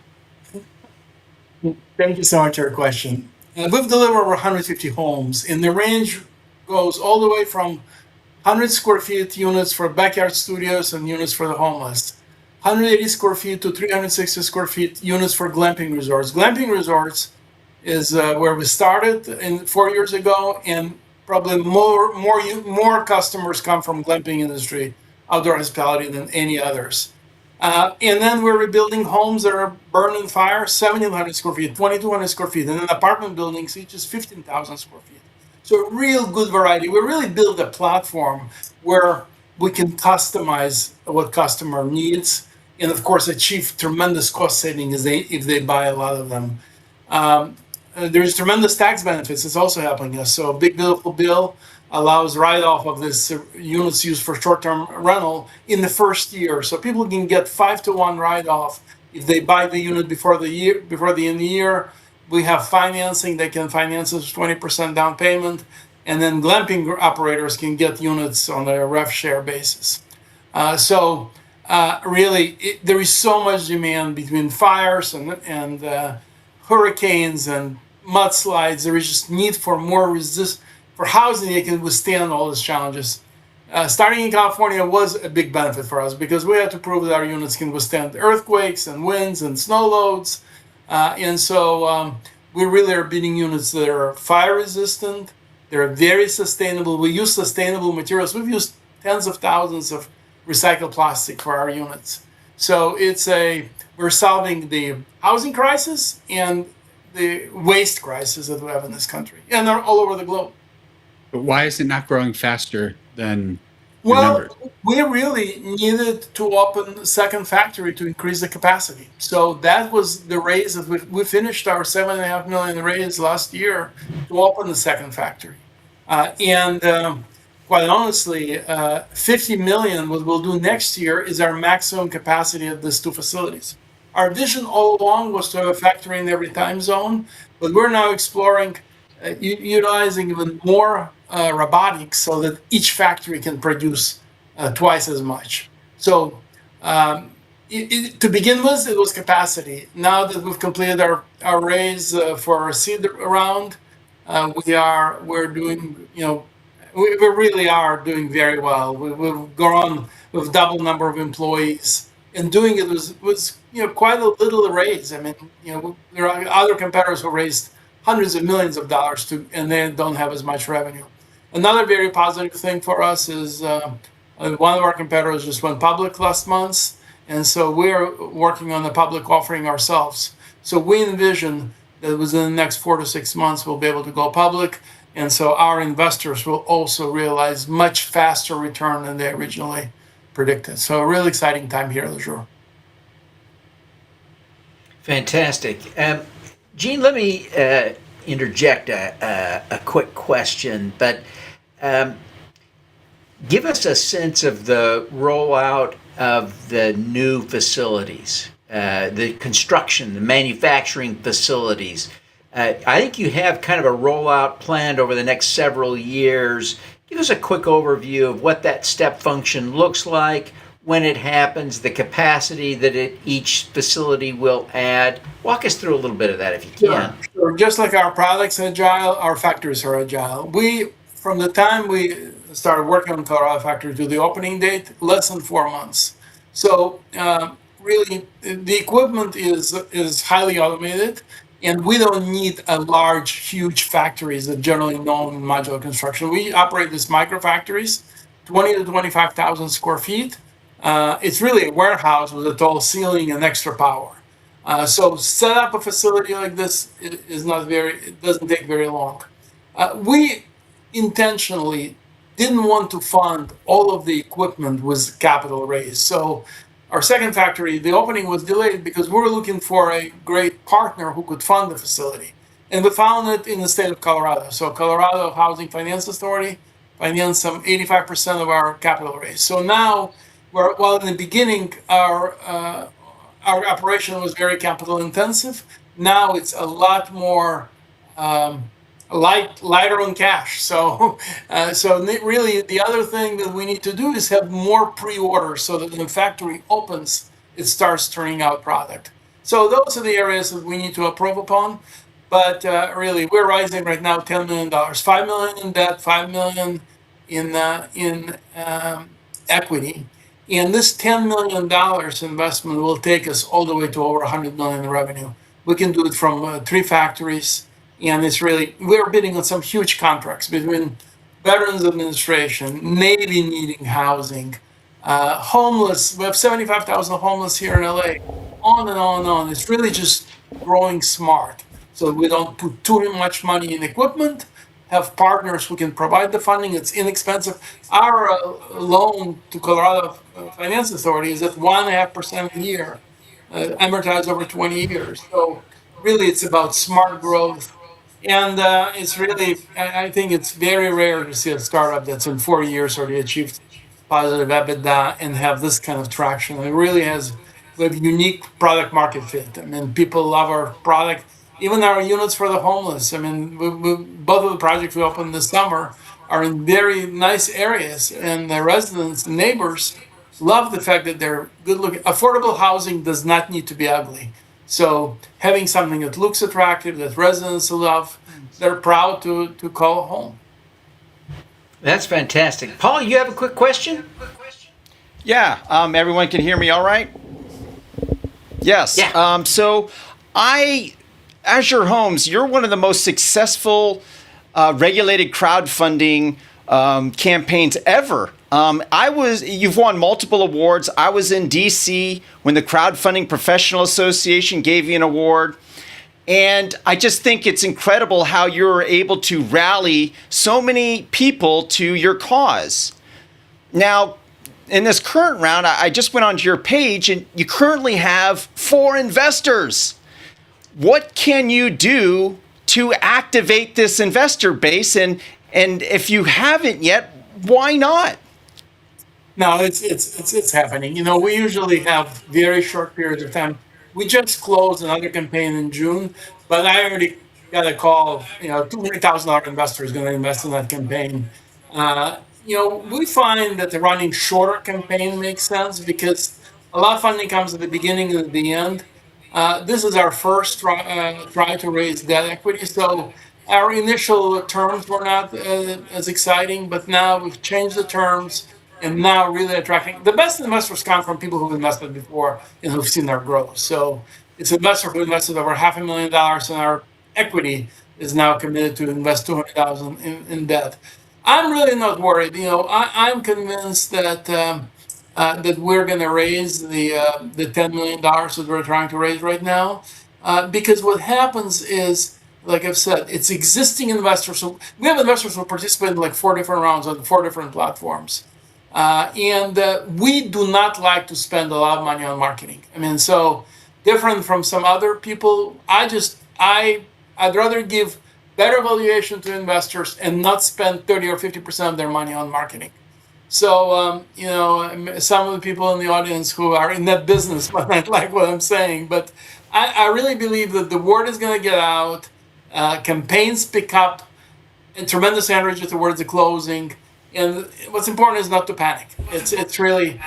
Thank you so much for your question. We've delivered over 150 homes, and the range goes all the way from 100 square feet units for backyard studios and units for the homeless. 180 square feet to 360 square feet units for glamping resorts. Glamping resorts is where we started 4 years ago, and probably more customers come from glamping industry, outdoor hospitality, than any others. And then we're rebuilding homes that are burned in fire, 1,700 square feet, 2,200 square feet, and then apartment buildings, each is 15,000 square feet. So a real good variety. We really build a platform where we can customize what customer needs, and of course achieve tremendous cost saving if they buy a lot of them. There's tremendous tax benefits. It's also helping us. So Big Beautiful Bill allows write-off of this units used for short-term rental in the first year. So people can get 5-to-1 write-off if they buy the unit before the end of the year. We have financing. They can finance us 20% down payment. And then glamping operators can get units on a rev share basis. Really, there is so much demand between fires and hurricanes and mudslides. There is just need for more for housing that can withstand all these challenges. Starting in California was a big benefit for us because we had to prove that our units can withstand earthquakes and winds and snow loads. We really are building units that are fire resistant. They're very sustainable. We use sustainable materials. We've used tens of thousands of recycled plastic for our units. So we're solving the housing crisis and the waste crisis that we have in this country, and they're all over the globe. But why is it not growing faster than Well, we really needed to open a second factory to increase the capacity. So that was the raise that we finished our $7.5 million raise last year to open the second factory. Quite honestly, $50 million, what we'll do next year, is our maximum capacity at these two facilities. Our vision all along was to have a factory in every time zone, but we're now exploring utilizing even more robotics so that each factory can produce twice as much. So to begin with, it was capacity. Now that we've completed our raise for our seed round, we're doing, we really are doing very well. We've gone with double number of employees, and doing it was quite a little raise. I mean, there are other competitors who raised hundreds of millions of dollars and they don't have as much revenue. Another very positive thing for us is one of our competitors just went public last month, and so we're working on the public offering ourselves. So we envision that within the next 4 to 6 months we'll be able to go public, and so our investors will also realize much faster return than they originally predicted. So a really exciting time here at Azure. Fantastic. Gene, let me interject a quick question, but give us a sense of the rollout of the new facilities, the construction, the manufacturing facilities. I think you have kind of a rollout planned over the next several years. Give us a quick overview of what that step function looks like, when it happens, the capacity that each facility will add. Walk us through a little bit of that if you can. Sure. Just like our products are agile, our factories are agile. From the time we started working on Colorado factory to the opening date, less than 4 months. So really, the equipment is highly automated, and we don't need a large, huge factories that generally known in modular construction. We operate these micro factories, 20 to 25,000 square feet. It's really a warehouse with a tall ceiling and extra power. So set up a facility like this it doesn't take very long. We intentionally didn't want to fund all of the equipment with capital raise. So our second factory, the opening was delayed because we were looking for a great partner who could fund the facility. And we found it in the state of Colorado. So Colorado Housing Finance Authority financed some 85% of our capital raise. So now, while in the beginning our operation was very capital intensive, now it's a lot more lighter on cash. So really the other thing that we need to do is have more pre-orders so that when the factory opens, it starts turning out product. So those are the areas that we need to improve upon. But really, we're rising right now $10 million, $5 million in debt, $5 million in equity. And this $10 million investment will take us all the way to over $100 million in revenue. We can do it from 3 factories. And it's really, we're bidding on some huge contracts between Veterans Administration, Navy needing housing, homeless. We have 75,000 homeless here in LA, on and on and on. It's really just growing smart. So we don't put too much money in equipment, have partners who can provide the funding. It's inexpensive. Our loan to Colorado Finance Authority is at 1.5% a year, amortized over 20 years. So really it's about smart growth. And it's really, I think it's very rare to see a startup that's in 4 years already achieved positive EBITDA and have this kind of traction. It really has, we have unique product market fit. I mean, people love our product, even our units for the homeless. I mean, both of the projects we opened this summer are in very nice areas, and the residents, the neighbors, love the fact that they're good looking. Affordable housing does not need to be ugly. So having something that looks attractive, that residents love, they're proud to call home. That's fantastic. Paul, you have a quick question? Yeah, everyone can hear me all right? Yes. Yeah. So Azure Homes, you're one of the most successful regulated crowdfunding campaigns ever. You've won multiple awards. I was in DC when the Crowdfunding Professional Association gave you an award. And I just think it's incredible how you're able to rally so many people to your cause. Now, in this current round, I just went onto your page and you currently have 4 investors. What can you do to activate this investor base? And if you haven't yet, why not? No, it's happening. You know, we usually have very short periods of time. We just closed another campaign in June, but I already got a call. You know, $200,000 investor is going to invest in that campaign. You know, we find that the running shorter campaign makes sense because a lot of funding comes at the beginning and at the end. This is our first try to raise debt equity, so our initial terms were not as exciting, but now we've changed the terms and now really attracting. The best investors come from people who've invested before and who've seen our growth. So it's an investor who invested over $500,000 in our equity is now committed to invest $200,000 in debt. I'm really not worried. You know, I'm convinced that that we're going to raise the $10 million that we're trying to raise right now, because what happens is, like I've said, it's existing investors. So we have investors who participate in like 4 different rounds on 4 different platforms. And we do not like to spend a lot of money on marketing. I mean, so different from some other people, I'd rather give better valuation to investors and not spend 30 or 50% of their money on marketing. So, you know, some of the people in the audience who are in that business might not like what I'm saying, but I really believe that the word is going to get out, campaigns pick up, and tremendous energy towards the closing. And what's important is not to panic. It's really,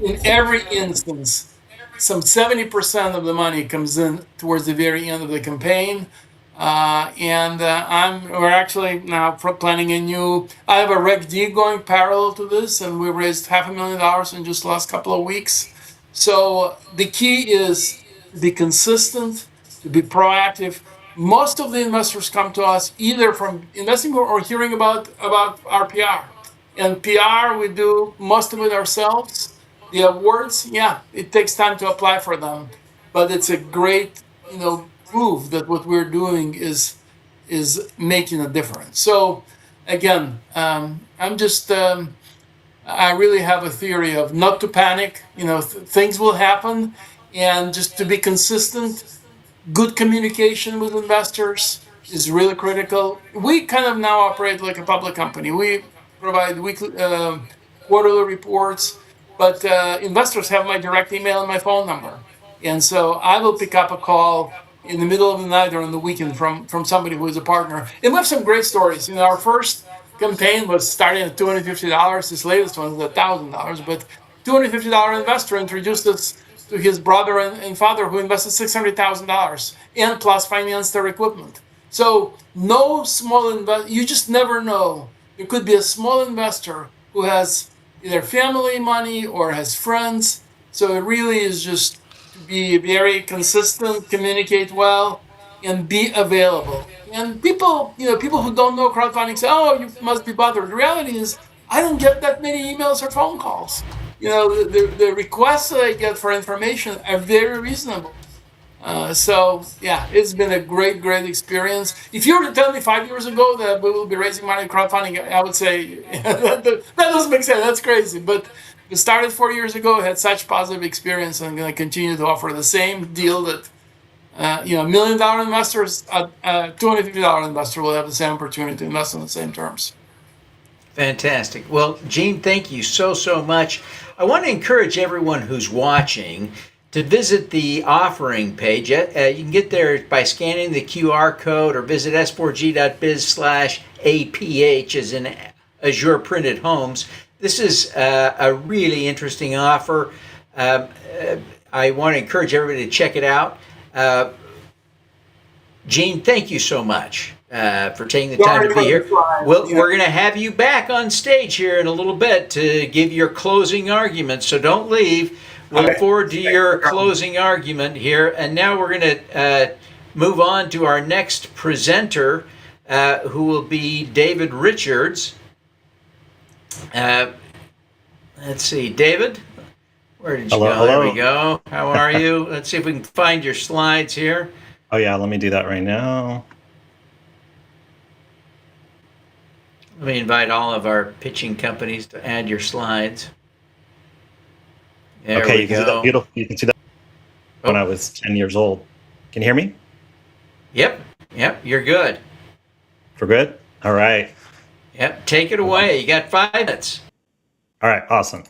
in every instance, some 70% of the money comes in towards the very end of the campaign. We're actually now planning I have a Reg D going parallel to this, and we raised $500,000 in just the last couple of weeks. So the key is to be consistent, to be proactive. Most of the investors come to us either from investing or hearing about our PR. And PR, we do most of it ourselves. The awards, yeah, it takes time to apply for them, but it's a great, you know, proof that what we're doing is making a difference. So again, I really have a theory of not to panic. You know, things will happen, and just to be consistent. Good communication with investors is really critical. We kind of now operate like a public company. We provide weekly, quarterly reports, but investors have my direct email and my phone number. And so I will pick up a call in the middle of the night or on the weekend from somebody who is a partner. And we have some great stories. You know, our first campaign was starting at $250. This latest one is $1,000. But $250 investor introduced us to his brother and father who invested $600,000 and plus financed their equipment. So no small you just never know There could be a small investor who has either family money or has friends. So it really is just to be very consistent, communicate well, and be available. And people, people who don't know crowdfunding say, "Oh, you must be bothered." The reality is, I don't get that many emails or phone calls. The requests that I get for information are very reasonable. So yeah, it's been a great experience. If you were to tell me 5 years ago that we will be raising money in crowdfunding, I would say that doesn't make sense. That's crazy. But we started 4 years ago, had such positive experience, and I'm going to continue to offer the same deal that $1 million investors, $250 investor will have the same opportunity to invest on the same terms. Fantastic. Well, Gene, thank you so much. I want to encourage everyone who's watching to visit the offering page. You can get there by scanning the QR code or visit s4g.biz/APH as in Azure Printed Homes. This is a really interesting offer. I want to encourage everybody to check it out. Gene, thank you so much for taking the time to be here. We're going to have you back on stage here in a little bit to give your closing argument, so don't leave. We look forward to your closing argument here. And now we're going to move on to our next presenter, who will be David Richards. Let's see, David, where did you go? Hello. There we go. How are you? Let's see if we can find your slides here. Oh yeah, let me do that right now. Let me invite all of our pitching companies to add your slides. There Okay, we you can see go. that beautiful. You can see that when I was 10 years old. Can you hear me? Yep, you're good. For good? All right. Yep, take it away. You got 5 minutes. All right, awesome.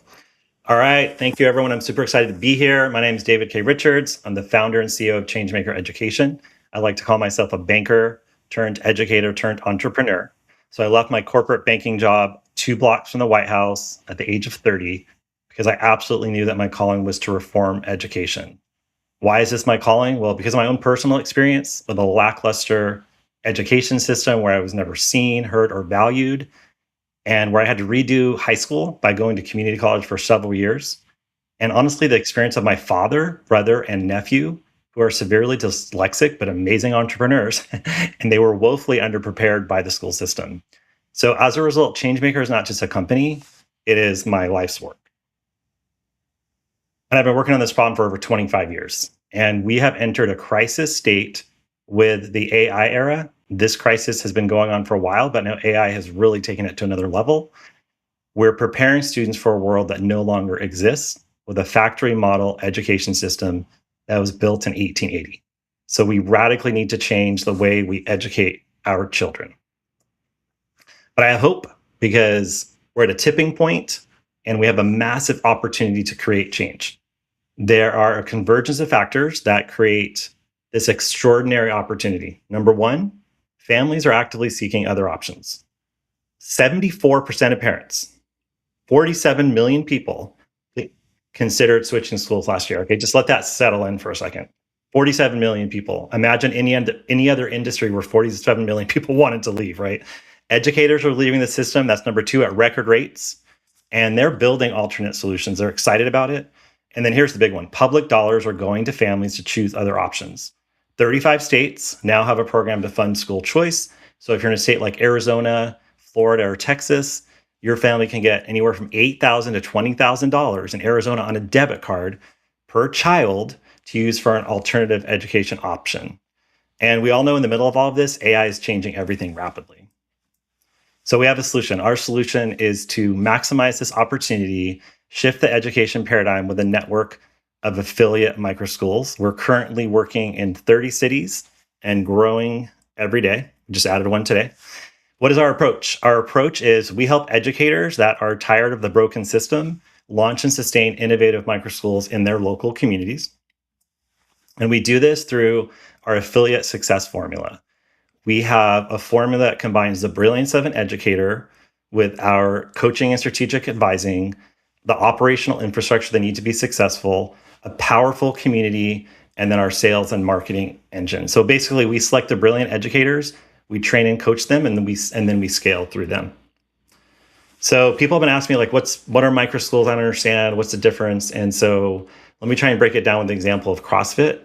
All right, thank you everyone. I'm super excited to be here. My name is David K. Richards. I'm the founder and CEO of Changemaker Education. I like to call myself a banker turned educator turned entrepreneur. So I left my corporate banking job 2 blocks from the White House at the age of 30 because I absolutely knew that my calling was to reform education. Why is this my calling? Well, because of my own personal experience with a lackluster education system where I was never seen, heard, or valued, and where I had to redo high school by going to community college for several years. And honestly, the experience of my father, brother, and nephew, who are severely dyslexic but amazing entrepreneurs, and they were woefully underprepared by the school system. So as a result, Changemaker is not just a company, it is my life's work. And I've been working on this problem for over 25 years. And we have entered a crisis state with the AI era. This crisis has been going on for a while, but now AI has really taken it to another level. We're preparing students for a world that no longer exists with a factory model education system that was built in 1880. So we radically need to change the way we educate our children. But I have hope because we're at a tipping point and we have a massive opportunity to create change. There are a convergence of factors that create this extraordinary opportunity. Number one, families are actively seeking other options. 74% of parents, 47 million people considered switching schools last year. Okay, just let that settle in for a second. 47 million people. Imagine any other industry where 47 million people wanted to leave, right? Educators are leaving the system. That's number 2 at record rates. And they're building alternate solutions. They're excited about it. And then here's the big one. Public dollars are going to families to choose other options. 35 states now have a program to fund school choice. So if you're in a state like Arizona, Florida, or Texas, your family can get anywhere from $8,000 to $20,000 in Arizona on a debit card per child to use for an alternative education option. And we all know in the middle of all of this, AI is changing everything rapidly. So we have a solution. Our solution is to maximize this opportunity, shift the education paradigm with a network of affiliate microschools. We're currently working in 30 cities and growing every day. We just added one today. What is our approach? Our approach is we help educators that are tired of the broken system launch and sustain innovative microschools in their local communities. And we do this through our affiliate success formula. We have a formula that combines the brilliance of an educator with our coaching and strategic advising, the operational infrastructure they need to be successful, a powerful community, and then our sales and marketing engine. So basically, we select the brilliant educators, we train and coach them, and then we scale through them. So people have been asking me like, what are micro schools? I don't understand. What's the difference? And so let me try and break it down with an example of CrossFit.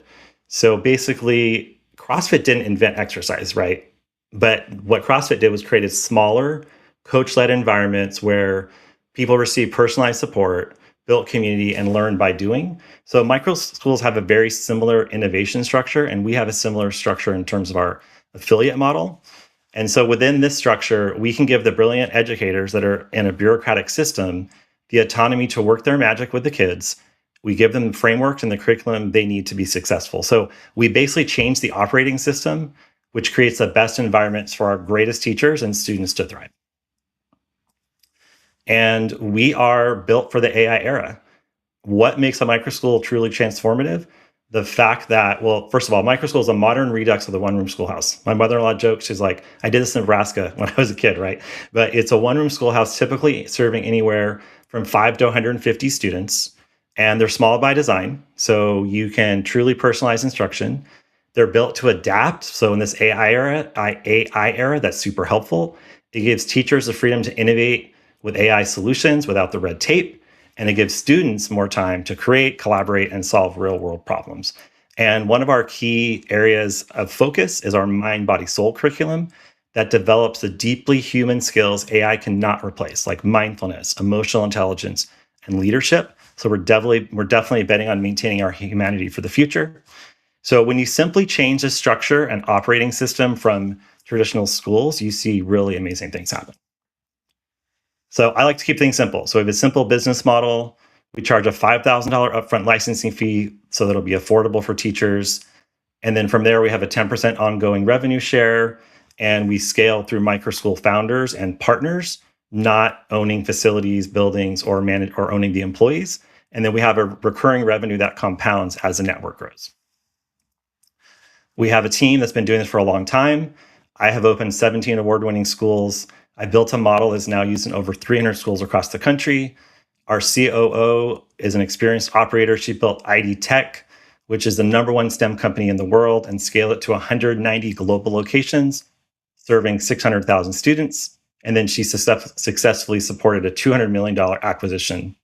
So basically, CrossFit didn't invent exercise, right? But what CrossFit did was created smaller, coach-led environments where people receive personalized support, built community, and learned by doing. So micro schools have a very similar innovation structure, and we have a similar structure in terms of our affiliate model. And so within this structure, we can give the brilliant educators that are in a bureaucratic system the autonomy to work their magic with the kids. We give them the frameworks and the curriculum they need to be successful. So we basically change the operating system, which creates the best environments for our greatest teachers and students to thrive. And we are built for the AI era. What makes a microschool truly transformative? The fact that, well, first of all, microschool is a modern redux of the one-room schoolhouse. My mother-in-law jokes, she's like, I did this in Nebraska when I was a kid, right? But it's a one-room schoolhouse, typically serving anywhere from 5 to 150 students. And they're small by design, so you can truly personalize instruction. They're built to adapt. So in this AI era, that's super helpful. It gives teachers the freedom to innovate with AI solutions without the red tape. And it gives students more time to create, collaborate, and solve real-world problems. And one of our key areas of focus is our mind, body, soul curriculum that develops the deeply human skills AI cannot replace, like mindfulness, emotional intelligence, and leadership. So we're definitely betting on maintaining our humanity for the future. So when you simply change the structure and operating system from traditional schools, you see really amazing things happen. So I like to keep things simple. So we have a simple business model. We charge a $5,000 upfront licensing fee so that it'll be affordable for teachers. And then from there, we have a 10% ongoing revenue share. And we scale through microschool founders and partners, not owning facilities, buildings, or owning the employees. And then we have a recurring revenue that compounds as the network grows. We have a team that's been doing this for a long time. I have opened 17 award-winning schools. I built a model that's now used in over 300 schools across the country. Our COO is an experienced operator. She built ID Tech, which is the #1 STEM company in the world, and scaled it to 190 global locations, serving 600,000 students. And then she successfully supported a $200 million acquisition.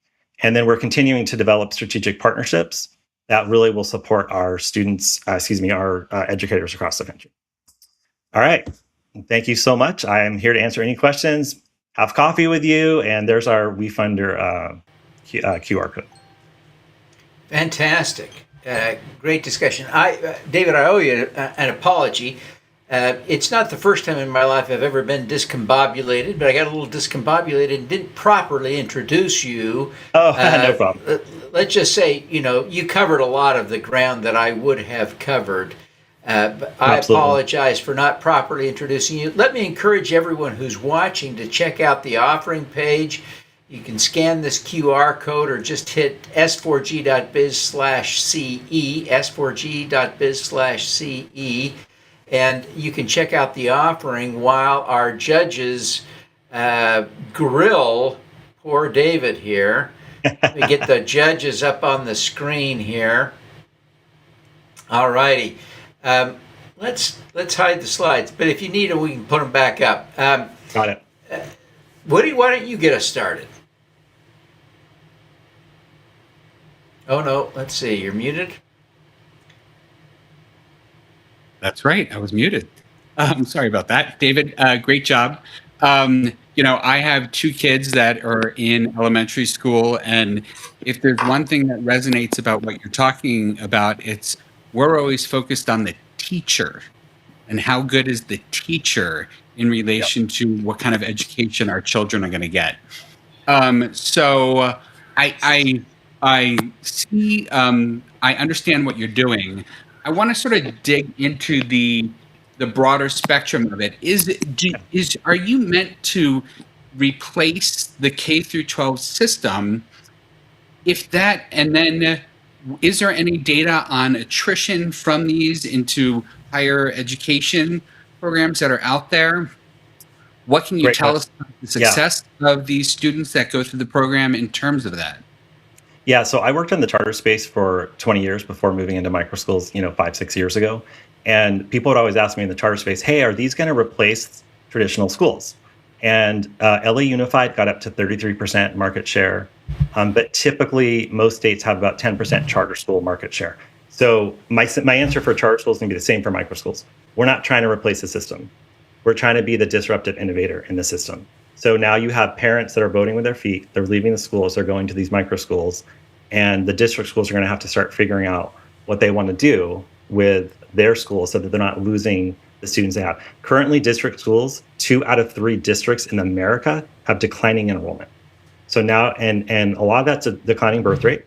And then we're continuing to develop strategic partnerships that really will support our students, our educators across the country. All right. Thank you so much. I am here to answer any questions, have coffee with you, and there's our WeFunder QR code. Fantastic. Great discussion. David, I owe you an apology. It's not the first time in my life I've ever been discombobulated, but I got a little discombobulated and didn't properly introduce you. Oh, no problem. Let's just say, you covered a lot of the ground that I would have covered. But I apologize for not properly introducing you. Let me encourage everyone who's watching to check out the offering page. You can scan this QR code or just hit s4g.biz/CE, s4g.biz/CE, and you can check out the offering while our judges grill poor David here. Let me get the judges up on the screen here. All righty. Let's hide the slides, but if you need them, we can put them back up. Got it. Woody, why don't you get us started? Oh, no, let's see. You're muted? That's right. I was muted. Sorry about that. David, great job. I have 2 kids that are in elementary school, and if there's one thing that resonates about what you're talking about, it's we're always focused on the teacher and how good is the teacher in relation to what kind of education our children are going to get. So I see, I understand what you're doing. I want to sort of dig into the broader spectrum of it. Are you meant to replace the K through 12 system? If that, and then is there any data on attrition from these into higher education programs that are out there? What can you tell us about the success of these students that go through the program in terms of that? Yeah, so I worked in the charter space for 20 years before moving into microschools, 5-6 years ago. And people would always ask me in the charter space, hey, are these going to replace traditional schools? And LA Unified got up to 33% market share. But typically, most states have about 10% charter school market share. So my answer for charter schools is going to be the same for micro schools. We're not trying to replace the system. We're trying to be the disruptive innovator in the system. So now you have parents that are voting with their feet. They're leaving the schools. They're going to these micro schools. And the district schools are going to have to start figuring out what they want to do with their schools so that they're not losing the students they have. Currently, district schools, 2 out of 3 districts in America have declining enrollment. So now, and a lot of that's a declining birth rate.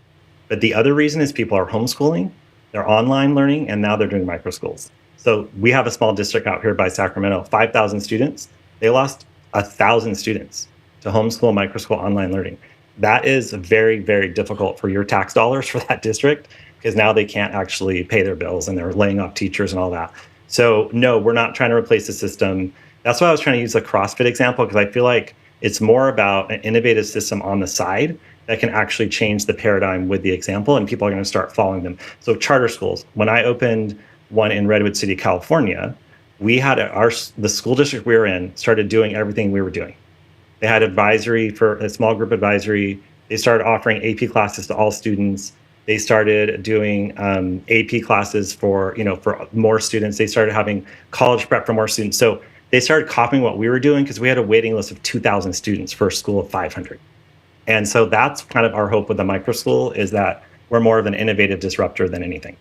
But the other reason is people are homeschooling, they're online learning, and now they're doing micro schools. So we have a small district out here by Sacramento, 5,000 students. They lost 1,000 students to homeschool, micro school, online learning. That is very, very difficult for your tax dollars for that district, because now they can't actually pay their bills and they're laying off teachers and all that. So no, we're not trying to replace the system. That's why I was trying to use the CrossFit example, because I feel like it's more about an innovative system on the side that can actually change the paradigm with the example, and people are going to start following them. So charter schools, when I opened one in Redwood City, California, we had the school district we were in started doing everything we were doing. They had advisory for a small group advisory. They started offering AP classes to all students. They started doing AP classes for more students. They started having college prep for more students. So they started copying what we were doing because we had a waiting list of 2,000 students for a school of 500. And so that's kind of our hope with the micro school, is that we're more of an innovative disruptor than anything.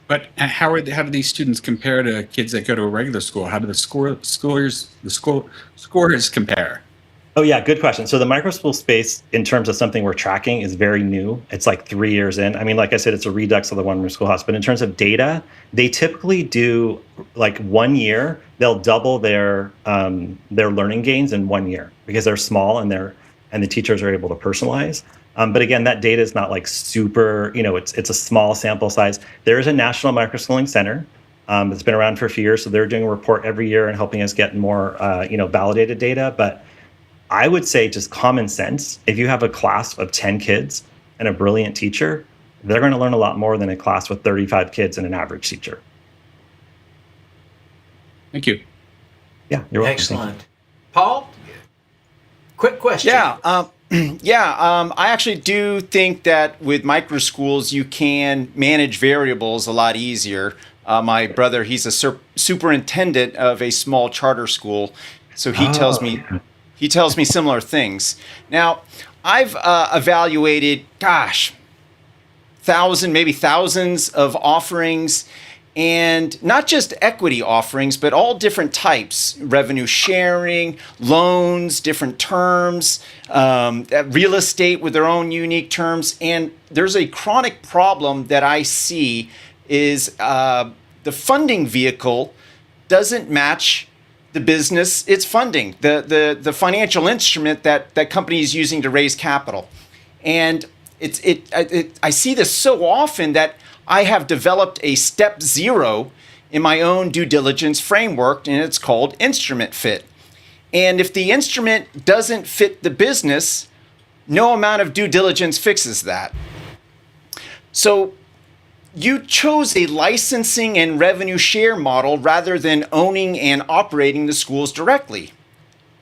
But how do these students compare to kids that go to a regular school? How do the scores compare? Oh yeah, good question. So the micro school space, in terms of something we're tracking, is very new. It's like 3 years in. I mean, like I said, it's a redux of the one-room schoolhouse. But in terms of data, they typically do like 1 year. They'll double their learning gains in 1 year because they're small and the teachers are able to personalize. But again, that data is not like super, it's a small sample size. There is a national microschooling center that's been around for a few years. So they're doing a report every year and helping us get more, validated data. But I would say just common sense, if you have a class of 10 kids and a brilliant teacher, they're going to learn a lot more than a class with 35 kids and an average teacher. Thank you. Yeah, you're welcome. Excellent. Paul, quick question. I actually do think that with micro schools, you can manage variables a lot easier. My brother, he's a superintendent of a small charter school, so he tells me similar things. Now, I've evaluated, thousands of offerings, and not just equity offerings, but all different types: revenue sharing, loans, different terms, real estate with their own unique terms. And there's a chronic problem that I see is the funding vehicle doesn't match the business it's funding, the financial instrument that company is using to raise capital. And I see this so often that I have developed a step 0 in my own due diligence framework, and it's called instrument fit. And if the instrument doesn't fit the business, no amount of due diligence fixes that. So you chose a licensing and revenue share model rather than owning and operating the schools directly.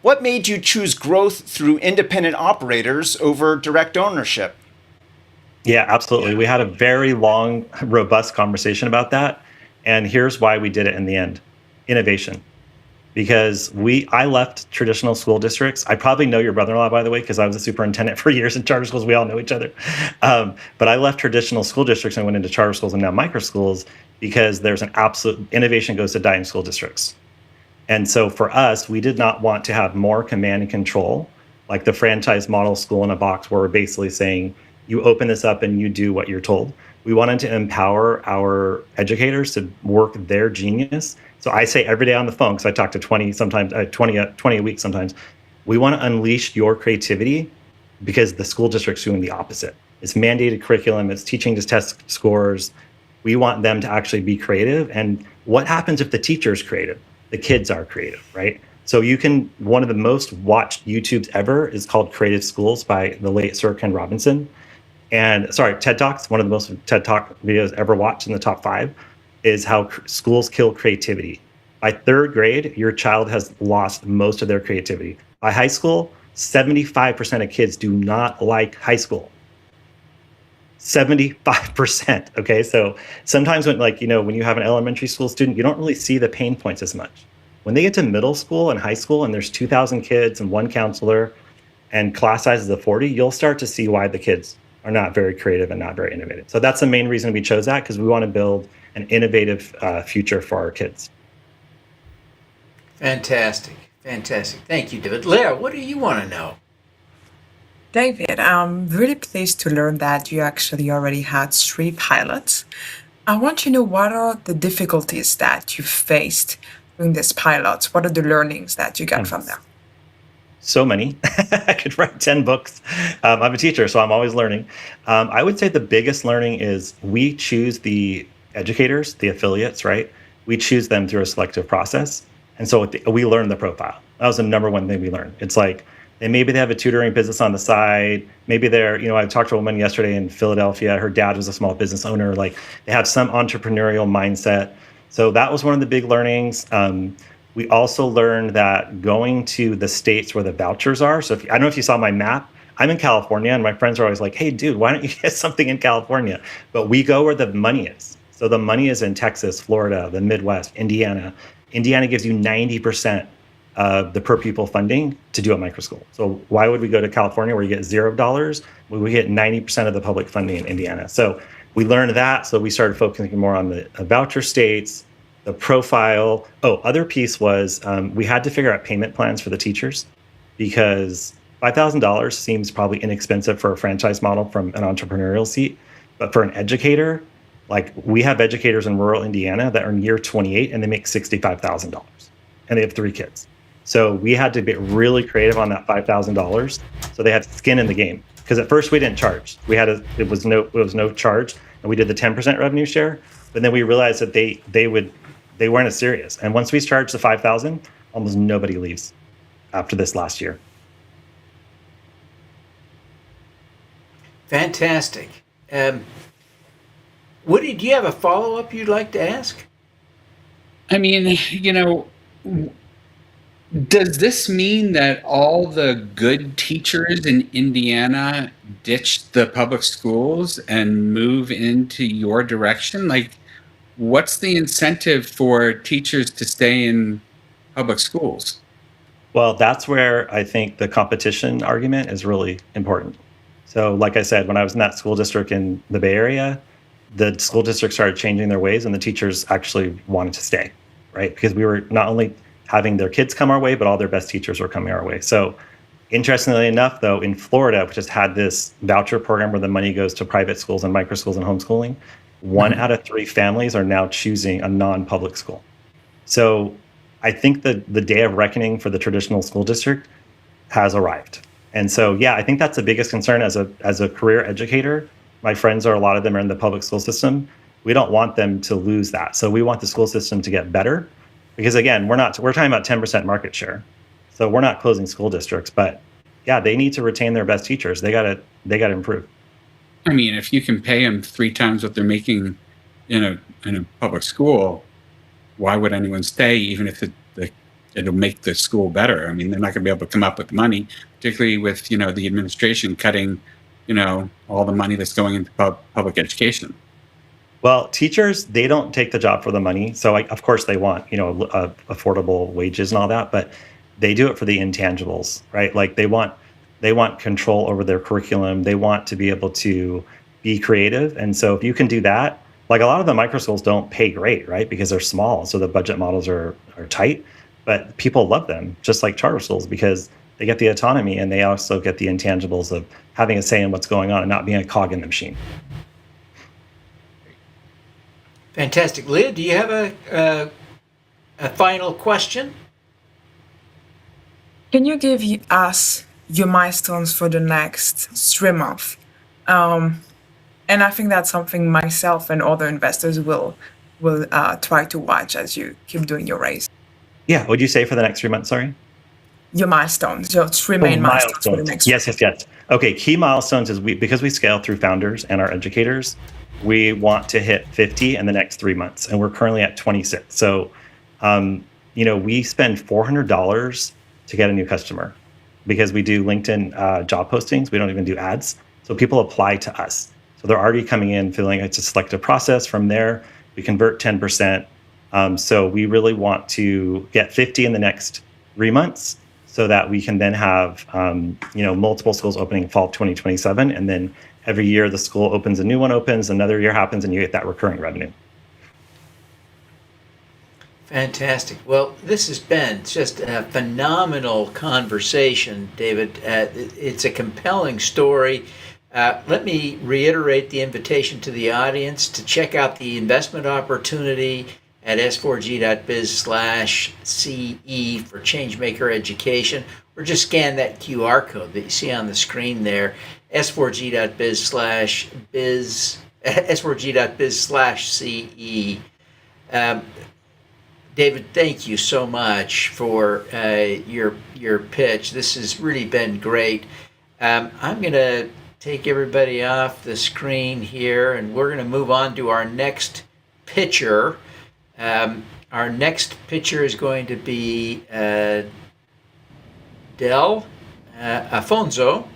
What made you choose growth through independent operators over direct ownership? Yeah, absolutely. We had a very long, robust conversation about that. And here's why we did it in the end: innovation. Because I left traditional school districts. I probably know your brother-in-law, by the way, because I was a superintendent for years in charter schools. We all know each other. But I left traditional school districts and went into charter schools and now micro schools, because there's an absolute innovation goes to die in school districts. And so for us, we did not want to have more command and control, like the franchise model school in a box, where we're basically saying, you open this up and you do what you're told. We wanted to empower our educators to work their genius. So I say every day on the phone, because I talk to 20 a week sometimes, we want to unleash your creativity, because the school district's doing the opposite. It's mandated curriculum, it's teaching to test scores. We want them to actually be creative. And what happens if the teacher's creative? The kids are creative, right? So one of the most watched YouTubes ever is called Creative Schools by the late Sir Ken Robinson. TED Talks, one of the most TED Talk videos ever watched in the top 5, is how schools kill creativity By third grade, your child has lost most of their creativity. By high school, 75% of kids do not like high school. 75%. Okay. So sometimes when when you have an elementary school student, you don't really see the pain points as much. When they get to middle school and high school and there's 2,000 kids and one counselor and class sizes of 40, you'll start to see why the kids are not very creative and not very innovative. So that's the main reason we chose that, because we want to build an innovative future for our kids. Fantastic. Fantastic. Thank you, David. Léa, what do you want to know? David, I'm really pleased to learn that you actually already had 3 pilots. I want to know, what are the difficulties that you faced during these pilots? What are the learnings that you got from them? So many. I could write 10 books. I'm a teacher, so I'm always learning. I would say the biggest learning is we choose the educators, the affiliates, right? We choose them through a selective process. And so we learn the profile. That was the number one thing we learned. It's like, and maybe they have a tutoring business on the side. Maybe they're, I talked to a woman yesterday in Philadelphia. Her dad was a small business owner. Like, they have some entrepreneurial mindset. So that was one of the big learnings. We also learned that going to the states where the vouchers are. So I don't know if you saw my map. I'm in California, and my friends are always like, hey, dude, why don't you get something in California? But we go where the money is. So the money is in Texas, Florida, the Midwest, Indiana. Indiana gives you 90% of the per pupil funding to do a micro school. So why would we go to California where you get $0 when we get 90% of the public funding in Indiana? So we learned that. So we started focusing more on the voucher states, the profile. Other piece was we had to figure out payment plans for the teachers, because $5,000 seems probably inexpensive for a franchise model from an entrepreneurial seat. But for an educator, like, we have educators in rural Indiana that are in year 28 and they make $65,000 and they have 3 kids. So we had to get really creative on that $5,000 so they had skin in the game. Because at first we didn't charge. It was no charge, and we did the 10% revenue share. But then we realized that they weren't as serious. And once we charged the $5,000, almost nobody leaves after this last year. Fantastic. Woody, do you have a follow-up you'd like to ask? I mean, does this mean that all the good teachers in Indiana ditch the public schools and move into your direction? Like, what's the incentive for teachers to stay in public schools? Well, that's where I think the competition argument is really important. So like I said, when I was in that school district in the Bay Area, the school district started changing their ways, and the teachers actually wanted to stay, right? Because we were not only having their kids come our way, but all their best teachers were coming our way. So interestingly enough, though, in Florida, which has had this voucher program where the money goes to private schools and micro schools and homeschooling, 1 out of 3 families are now choosing a non-public school. So I think the day of reckoning for the traditional school district has arrived. And so, yeah, I think that's the biggest concern as a career educator. My friends a lot of them are in the public school system. We don't want them to lose that. So we want the school system to get better, because again, we're talking about 10% market share. So we're not closing school districts, but yeah, they need to retain their best teachers. They gotta improve. I mean, if you can pay them 3 times what they're making in a public school, why would anyone stay, even if it'll make the school better? I mean, they're not going to be able to come up with money, particularly with the administration cutting all the money that's going into public education. Well, teachers, they don't take the job for the money. So of course they want, affordable wages and all that, but they do it for the intangibles, right? Like they want control over their curriculum. They want to be able to be creative. And so if you can do that, like a lot of the micro schools don't pay great, right? Because they're small. So the budget models are tight, but people love them, just like charter schools, because they get the autonomy and they also get the intangibles of having a say in what's going on and not being a cog in the machine. Fantastic. Léa, do you have a final question? Can you give us your milestones for the next 3 months? And I think that's something myself and other investors will try to watch as you keep doing your race. Yeah. What'd you say for the next 3 months? Sorry. Your milestones, your 3 main milestones for the next. Yes. Okay. Key milestones is because we scale through founders and our educators, we want to hit 50 in the next 3 months, and we're currently at 26. So we spend $400 to get a new customer because we do LinkedIn job postings. We don't even do ads. So people apply to us. So they're already coming in feeling it's a selective process. From there, we convert 10%. So we really want to get 50 in the next 3 months so that we can then have, multiple schools opening fall of 2027. And then every year the school opens, a new one opens, another year happens, and you get that recurring revenue. Fantastic. Well, this has been just a phenomenal conversation, David. It's a compelling story. Let me reiterate the invitation to the audience to check out the investment opportunity at s4g.biz/CE for Changemaker Education, or just scan that QR code that you see on the screen there, s4g.biz/CE. David, thank you so much for your pitch. This has really been great. I'm going to take everybody off the screen here, and we're going to move on to our next pitcher. Our next pitcher is going to be Del Afonso.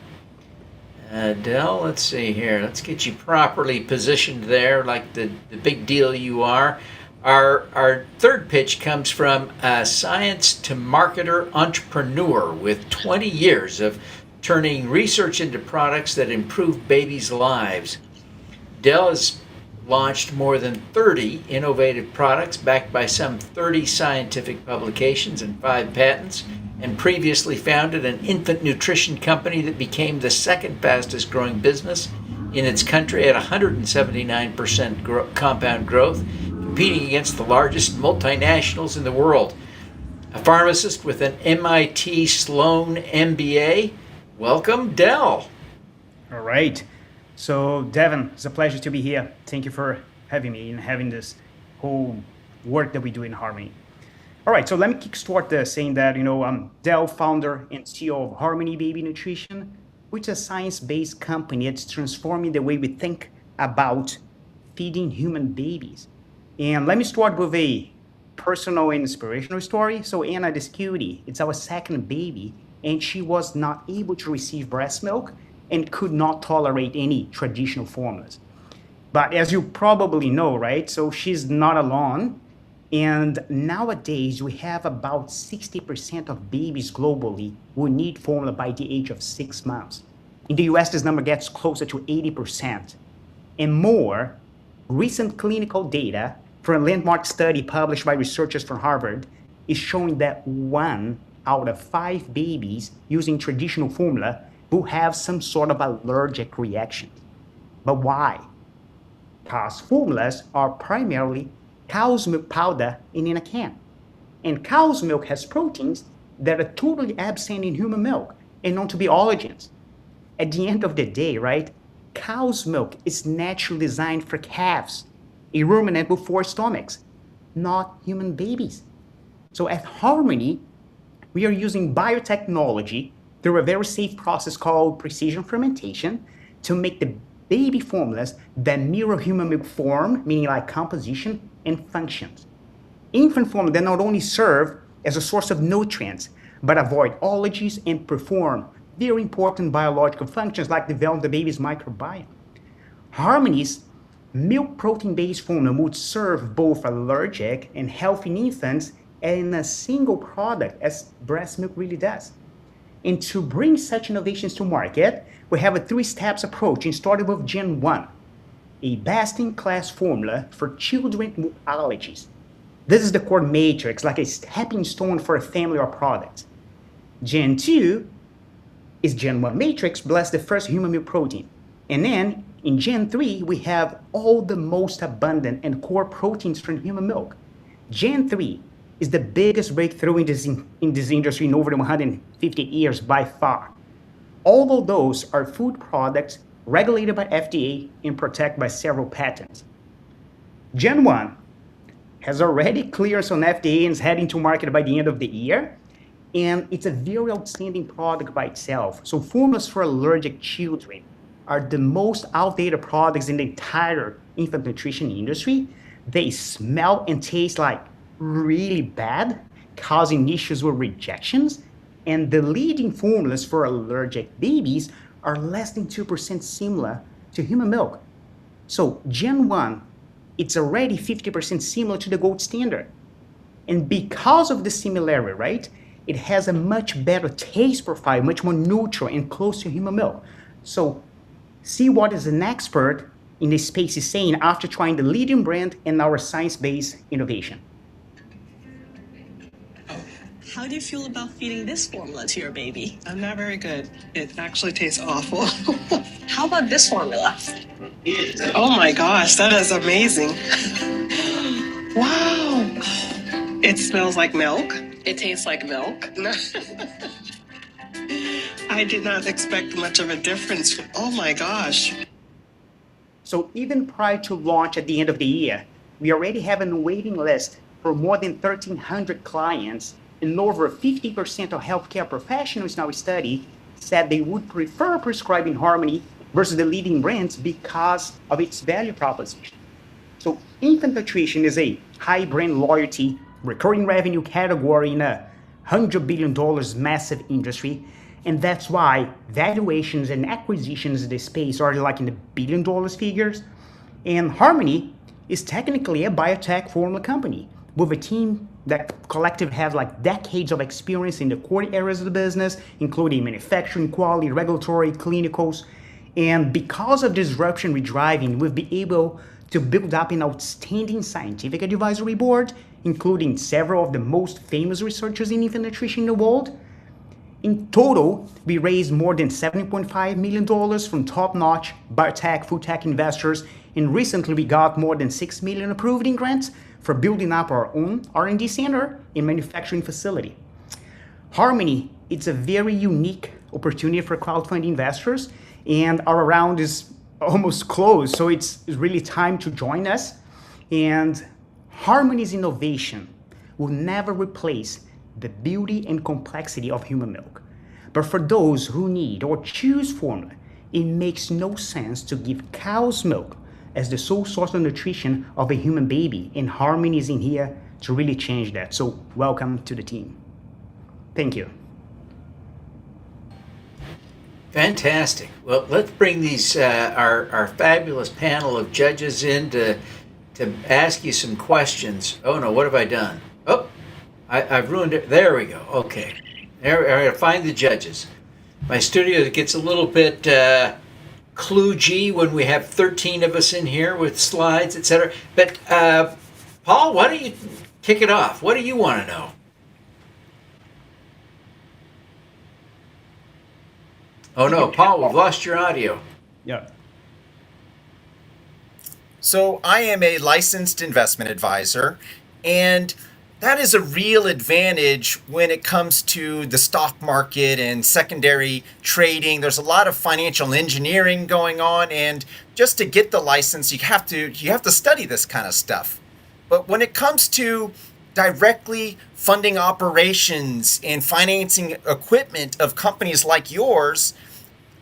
Del, let's see here. Let's get you properly positioned there, like the big deal you are. Our third pitch comes from a science to marketer entrepreneur with 20 years of turning research into products that improve babies' lives. Del has launched more than 30 innovative products backed by some 30 scientific publications and 5 patents, and previously founded an infant nutrition company that became the second fastest growing business in its country at 179% compound growth, competing against the largest multinationals in the world. A pharmacist with an MIT Sloan MBA. Welcome, Del. All right. So, Devin, it's a pleasure to be here. Thank you for having me and having this whole work that we do in Harmony. All right, so let me kickstart saying that, I'm Del, founder and CEO of Harmony Baby Nutrition, which is a science-based company that's transforming the way we think about feeding human babies. And let me start with a personal and inspirational story. So Anna, this cutie, it's our second baby, and she was not able to receive breast milk and could not tolerate any traditional formulas. But as you probably know, right, so she's not alone. And nowadays, we have about 60% of babies globally who need formula by the age of 6 months. In the US, this number gets closer to 80%. And more, recent clinical data from a landmark study published by researchers from Harvard is showing that 1 out of 5 babies using traditional formula will have some sort of allergic reaction. But why? Because formulas are primarily cow's milk powder in a can. And cow's milk has proteins that are totally absent in human milk and known to be allergens. At the end of the day, right, cow's milk is naturally designed for calves, a ruminant with 4 stomachs, not human babies. So at Harmony, we are using biotechnology through a very safe process called precision fermentation to make the baby formulas that mirror human milk form, meaning like composition and functions. Infant formula that not only serve as a source of nutrients, but avoid allergies and perform very important biological functions like develop the baby's microbiome. Harmony's milk protein-based formula would serve both allergic and healthy infants in a single product as breast milk really does. And to bring such innovations to market, we have a 3-steps approach and started with Gen 1, a best-in-class formula for children with allergies. This is the core matrix, like a stepping stone for a family or product. Gen 2 is Gen 1 matrix plus the first human milk protein. And then in Gen 3, we have all the most abundant and core proteins from human milk. Gen 3 is the biggest breakthrough in this industry in over 150 years by far. All of those are food products regulated by FDA and protected by several patents. Gen 1 has already clearance on FDA and is heading to market by the end of the year. And it's a very outstanding product by itself. So formulas for allergic children are the most outdated products in the entire infant nutrition industry. They smell and taste like really bad, causing issues with rejections, and the leading formulas for allergic babies are less than 2% similar to human milk. So Gen 1, it's already 50% similar to the gold standard. And because of the similarity, right, it has a much better taste profile, much more neutral and close to human milk. So see what is an expert in this space is saying after trying the leading brand and our science-based innovation. How do you feel about feeding this formula to your baby? I'm not very good. It actually tastes awful. How about this formula? Oh my gosh, that is amazing. Wow. It smells like milk. It tastes like milk. I did not expect much of a difference. Oh my gosh. So even prior to launch at the end of the year, we already have a waiting list for more than 1,300 clients, and over 50% of healthcare professionals in our study said they would prefer prescribing Harmony versus the leading brands because of its value proposition. So infant nutrition is a high brand loyalty, recurring revenue category in a $100 billion massive industry. And that's why valuations and acquisitions in this space are like in the $1 billion figures. And Harmony is technically a biotech formula company with a team that collectively has like decades of experience in the core areas of the business, including manufacturing, quality, regulatory, clinicals. And because of disruption we're driving, we've been able to build up an outstanding scientific advisory board, including several of the most famous researchers in infant nutrition in the world. In total, we raised more than $7.5 million from top-notch biotech, food tech investors, and recently we got more than $6 million approved in grants for building up our own R&D center and manufacturing facility. Harmony, it's a very unique opportunity for crowdfunding investors, and our round is almost closed, so it's really time to join us. And Harmony's innovation will never replace the beauty and complexity of human milk. But for those who need or choose formula, it makes no sense to give cow's milk as the sole source of nutrition of a human baby, and Harmony is in here to really change that. So welcome to the team. Thank you. Fantastic. Well, let's bring these our fabulous panel of judges in to ask you some questions. Oh no, what have I done? Oh, I've ruined it. There we go. Okay. There, I gotta find the judges. My studio gets a little bit kludgy when we have 13 of us in here with slides, etc. But Paul, why don't you kick it off? What do you want to know? Oh no, Paul, we've lost your audio. Yeah. So I am a licensed investment advisor, and that is a real advantage when it comes to the stock market and secondary trading. There's a lot of financial engineering going on, and just to get the license, you have to study this kind of stuff. But when it comes to directly funding operations and financing equipment of companies like yours,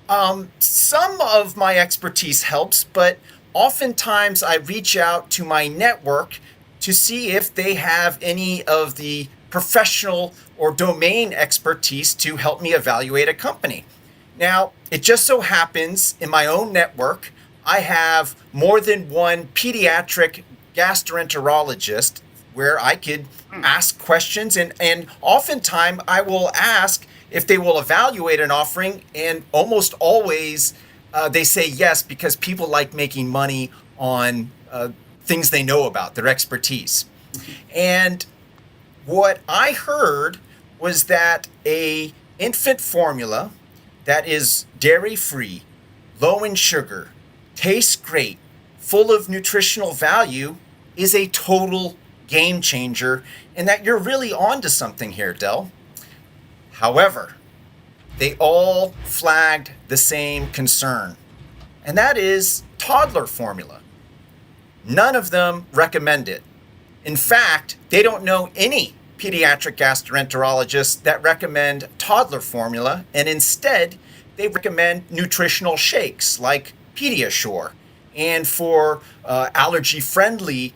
some of my expertise helps, but oftentimes I reach out to my network to see if they have any of the professional or domain expertise to help me evaluate a company. Now, it just so happens in my own network, I have more than one pediatric gastroenterologist where I could ask questions, and oftentimes I will ask if they will evaluate an offering, and almost always they say yes, because people like making money on things they know about, their expertise. And what I heard was that a infant formula that is dairy-free, low in sugar, tastes great, full of nutritional value, is a total game changer, and that you're really onto something here, Del. However, they all flagged the same concern, and that is toddler formula. None of them recommend it. In fact, they don't know any pediatric gastroenterologists that recommend toddler formula, and instead they recommend nutritional shakes like Pediasure. And for allergy-friendly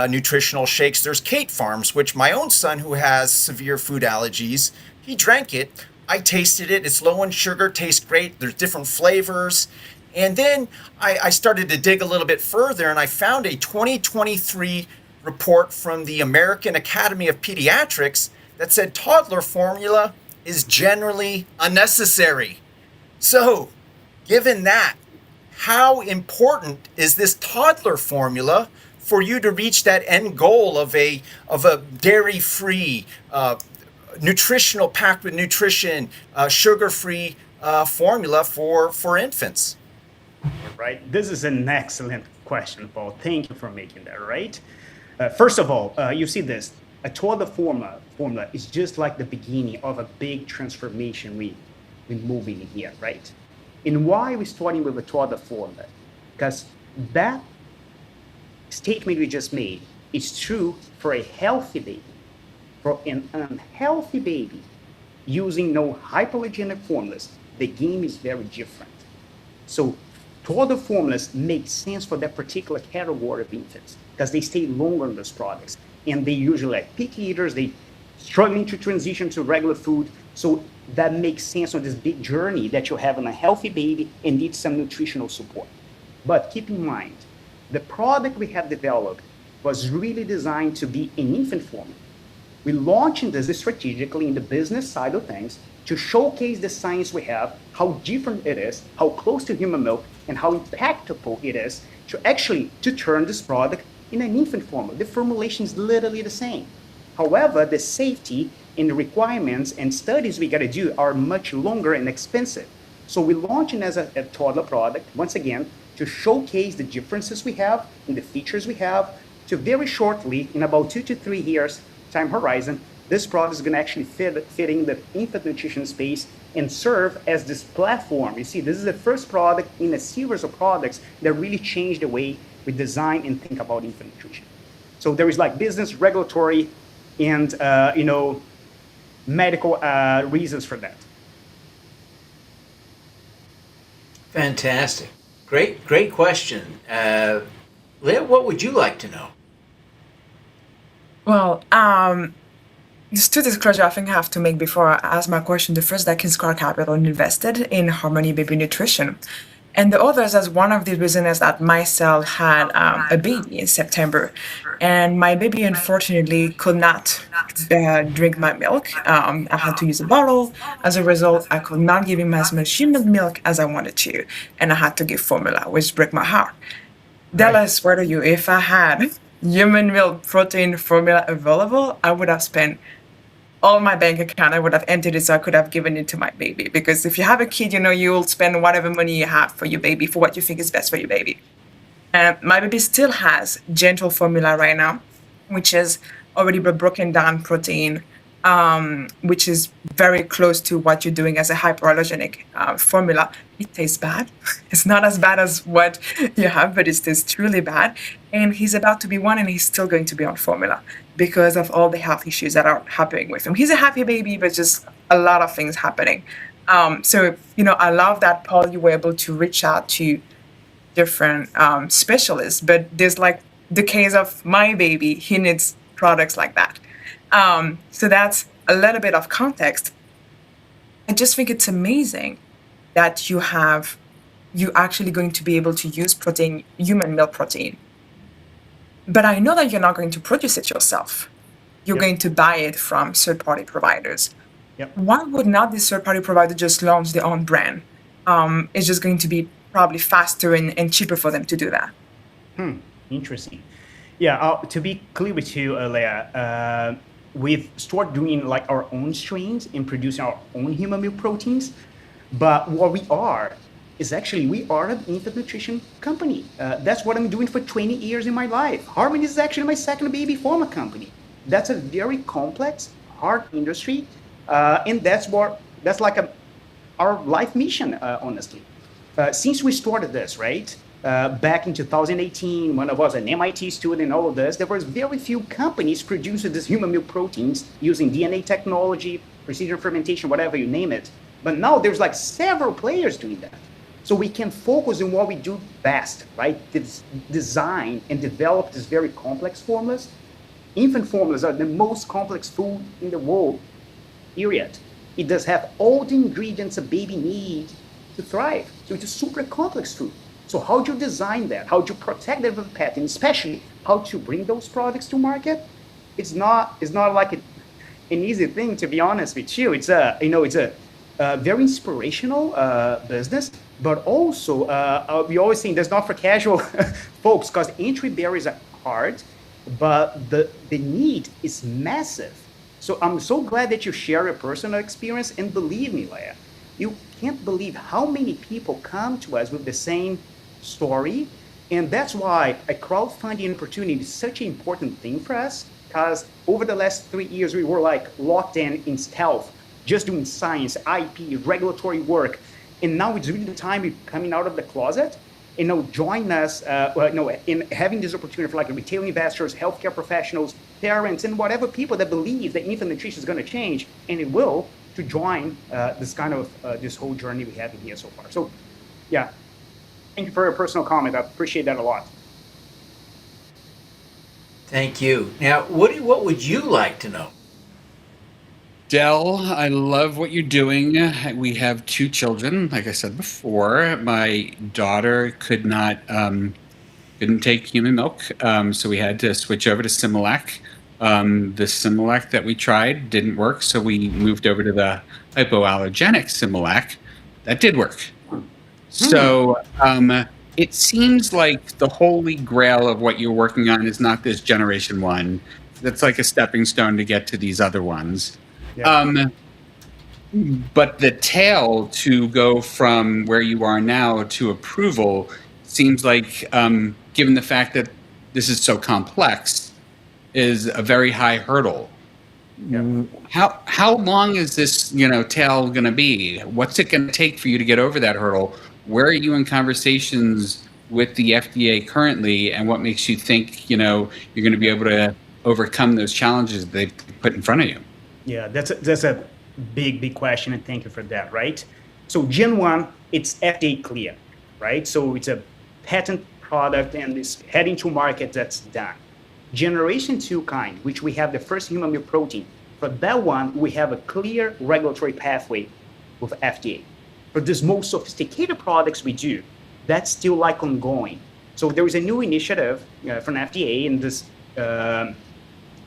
nutritional shakes. There's Kate Farms, which my own son, who has severe food allergies, he drank it. I tasted it. It's low in sugar, tastes great. There's different flavors. And then I started to dig a little bit further, and I found a 2023 report from the American Academy of Pediatrics that said toddler formula is generally unnecessary. So, given that, how important is this toddler formula for you to reach that end goal of a dairy-free, nutritional, packed with nutrition, sugar-free formula for infants? Right. This is an excellent question, Paul. Thank you for making that, right? First of all, you see this. A toddler formula is just like the beginning of a big transformation we're moving here, right? And why we're starting with a toddler formula? Because that statement we just made is true for a healthy baby. For an unhealthy baby, using no hypoallergenic formulas, the game is very different. So toddler formulas make sense for that particular category of infants because they stay longer on those products. And they usually like picky eaters, they struggling to transition to regular food. So that makes sense on this big journey that you have on a healthy baby and need some nutritional support. But keep in mind, the product we have developed was really designed to be an infant formula. We're launching this strategically in the business side of things to showcase the science we have, how different it is, how close to human milk, and how impactful it is to turn this product in an infant formula. The formulation is literally the same. However, the safety and the requirements and studies we got to do are much longer and expensive. So we're launching as a toddler product, once again, to showcase the differences we have and the features we have, to very shortly, in about 2 to 3 years time horizon, this product is going to actually fit in the infant nutrition space and serve as this platform. You see, this is the first product in a series of products that really changed the way we design and think about infant nutrition. So there is like business, regulatory, and medical reasons for that. Fantastic. Great question. Léa, what would you like to know? Well, just two disclosure I think I have to make before I ask my question. The first, that Kingscrowd Capital invested in Harmony Baby Nutrition. And the others, as one of the reasons is that myself had a baby in September. And my baby, unfortunately, could not drink my milk. I had to use a bottle. As a result, I could not give him as much human milk as I wanted to. And I had to give formula, which broke my heart. Dallas, swear to you, if I had human milk protein formula available, I would have spent all my bank account. I would have emptied it so I could have given it to my baby. Because if you have a kid, you'll spend whatever money you have for your baby, for what you think is best for your baby. And my baby still has gentle formula right now, which is already broken down protein, which is very close to what you're doing as a hypoallergenic formula. It tastes bad. It's not as bad as what you have, but it tastes truly bad. And he's about to be 1 and he's still going to be on formula because of all the health issues that are happening with him. He's a happy baby, but just a lot of things happening. So, I love that, Paul, you were able to reach out to different specialists, but there's like the case of my baby, he needs products like that. So that's a little bit of context. I just think it's amazing that you're actually going to be able to use protein, human milk protein. But I know that you're not going to produce it yourself. You're going to buy it from third-party providers. Why would not this third-party provider just launch their own brand? It's just going to be probably faster and cheaper for them to do that. Interesting. Yeah, to be clear with you, Léa, we've started doing like our own strains and producing our own human milk proteins. But what we are is actually, we are an infant nutrition company. That's what I'm doing for 20 years in my life. Harmony is actually my second baby pharma company. That's a very complex, hard industry. And that's like our life mission, honestly. Since we started this, right? Back in 2018, when I was an MIT student and all of this, there was very few companies producing these human milk proteins using DNA technology, precision fermentation, whatever you name it. But now there's like several players doing that. So we can focus on what we do best, right? Design and develop these very complex formulas. Infant formulas are the most complex food in the world, period. It does have all the ingredients a baby needs to thrive. So it's a super complex food. So how do you design that? How do you protect the patent, especially how to bring those products to market? It's not like an easy thing, to be honest with you. It's a very inspirational business, but also we always think that's not for casual folks, because entry barriers are hard, but the need is massive. So I'm so glad that you share your personal experience, and believe me, Léa, you can't believe how many people come to us with the same story, and that's why a crowdfunding opportunity is such an important thing for us, because over the last 3 years, we were like locked in stealth, just doing science, IP, regulatory work, and now it's really the time we're coming out of the closet, join us, in having this opportunity for like retail investors, healthcare professionals, parents, and whatever people that believe that infant nutrition is going to change, and it will, to join this kind of this whole journey we have here so far. So, yeah, thank you for your personal comment. I appreciate that a lot. Thank you. Now, what would you like to know? Del, I love what you're doing. We have 2 children. Like I said before, my daughter couldn't take human milk, so we had to switch over to Similac. The Similac that we tried didn't work, so we moved over to the hypoallergenic Similac. That did work. So it seems like the holy grail of what you're working on is not this generation 1. That's like a stepping stone to get to these other ones. Yeah. But the tail to go from where you are now to approval seems like, given the fact that this is so complex, is a very high hurdle. Yeah. How long is this, tail going to be? What's it going to take for you to get over that hurdle? Where are you in conversations with the FDA currently, and what makes you think, you're going to be able to overcome those challenges they put in front of you? Yeah, that's a big question, and thank you for that, right? So Gen 1, it's FDA clear, right? So it's a patent product and it's heading to market, that's done. Generation 2 kind, which we have the first human milk protein, for that one, we have a clear regulatory pathway with FDA. For these most sophisticated products we do, that's still like ongoing. So there is a new initiative from FDA in this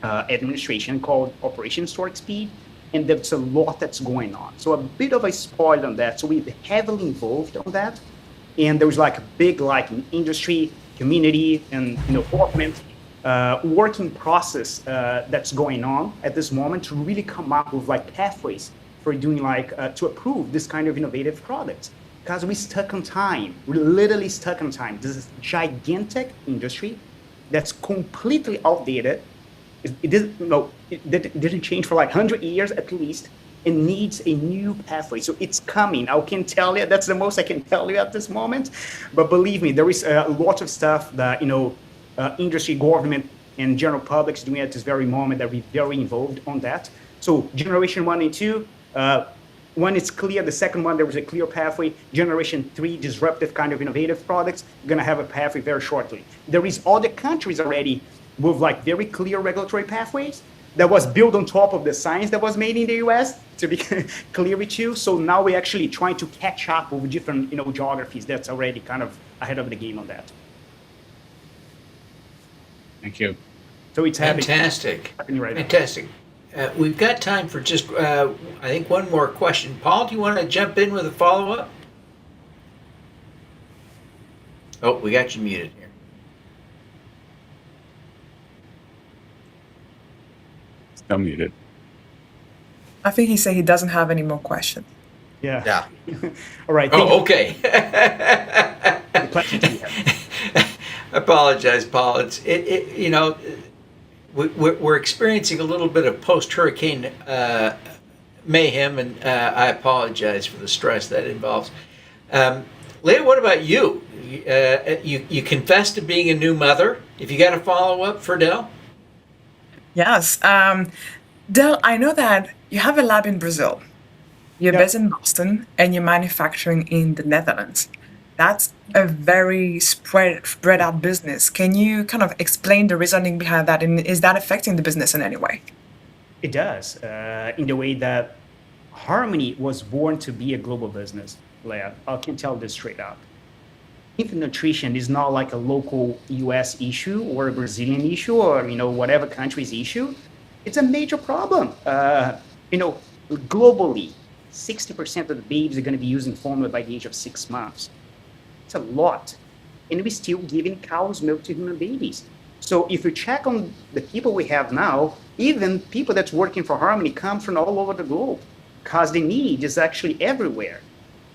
administration called Operation Storage Speed, and there's a lot that's going on. So a bit of a spoil on that. So we're heavily involved on that, and there's like a big industry, community, and government working process that's going on at this moment to really come up with pathways for doing to approve this kind of innovative products. Because we're stuck on time. We're literally stuck on time. This is a gigantic industry that's completely outdated. It didn't change for 100 years at least. It needs a new pathway. So it's coming. I can tell you, that's the most I can tell you at this moment. But believe me, there is a lot of stuff that, industry, government, and general public is doing at this very moment that we're very involved on that. So generation 1 and 2, one is clear. The second one, there was a clear pathway. Generation 3, disruptive kind of innovative products, going to have a pathway very shortly. There is other countries already with very clear regulatory pathways that was built on top of the science that was made in the US, to be clear with you. So now we're actually trying to catch up with different geographies that's already kind of ahead of the game on that. Thank you. So it's fantastic. Happening right fantastic. We've got time for just, I think, one more question. Paul, do you want to jump in with a follow-up? Oh, we got you muted here. Still muted. I think he said he doesn't have any more questions. Yeah. All right. Oh, okay. I apologize, Paul. We're experiencing a little bit of post-hurricane mayhem, and I apologize for the stress that involves. Léa, what about you? You confessed to being a new mother. If you got a follow-up for Del? Yes. Del, I know that you have a lab in Brazil. You're based in Boston, and you're manufacturing in the Netherlands. That's a very spread out business. Can you kind of explain the reasoning behind that, and is that affecting the business in any way? It does, in the way that Harmony was born to be a global business, Léa. I can tell this straight up. Infant nutrition is not like a local US issue or a Brazilian issue or, whatever country's issue. It's a major problem. Globally, 60% of the babies are going to be using formula by the age of 6 months. It's a lot. And we're still giving cow's milk to human babies. So if you check on the people we have now, even people that's working for Harmony come from all over the globe because the need is actually everywhere.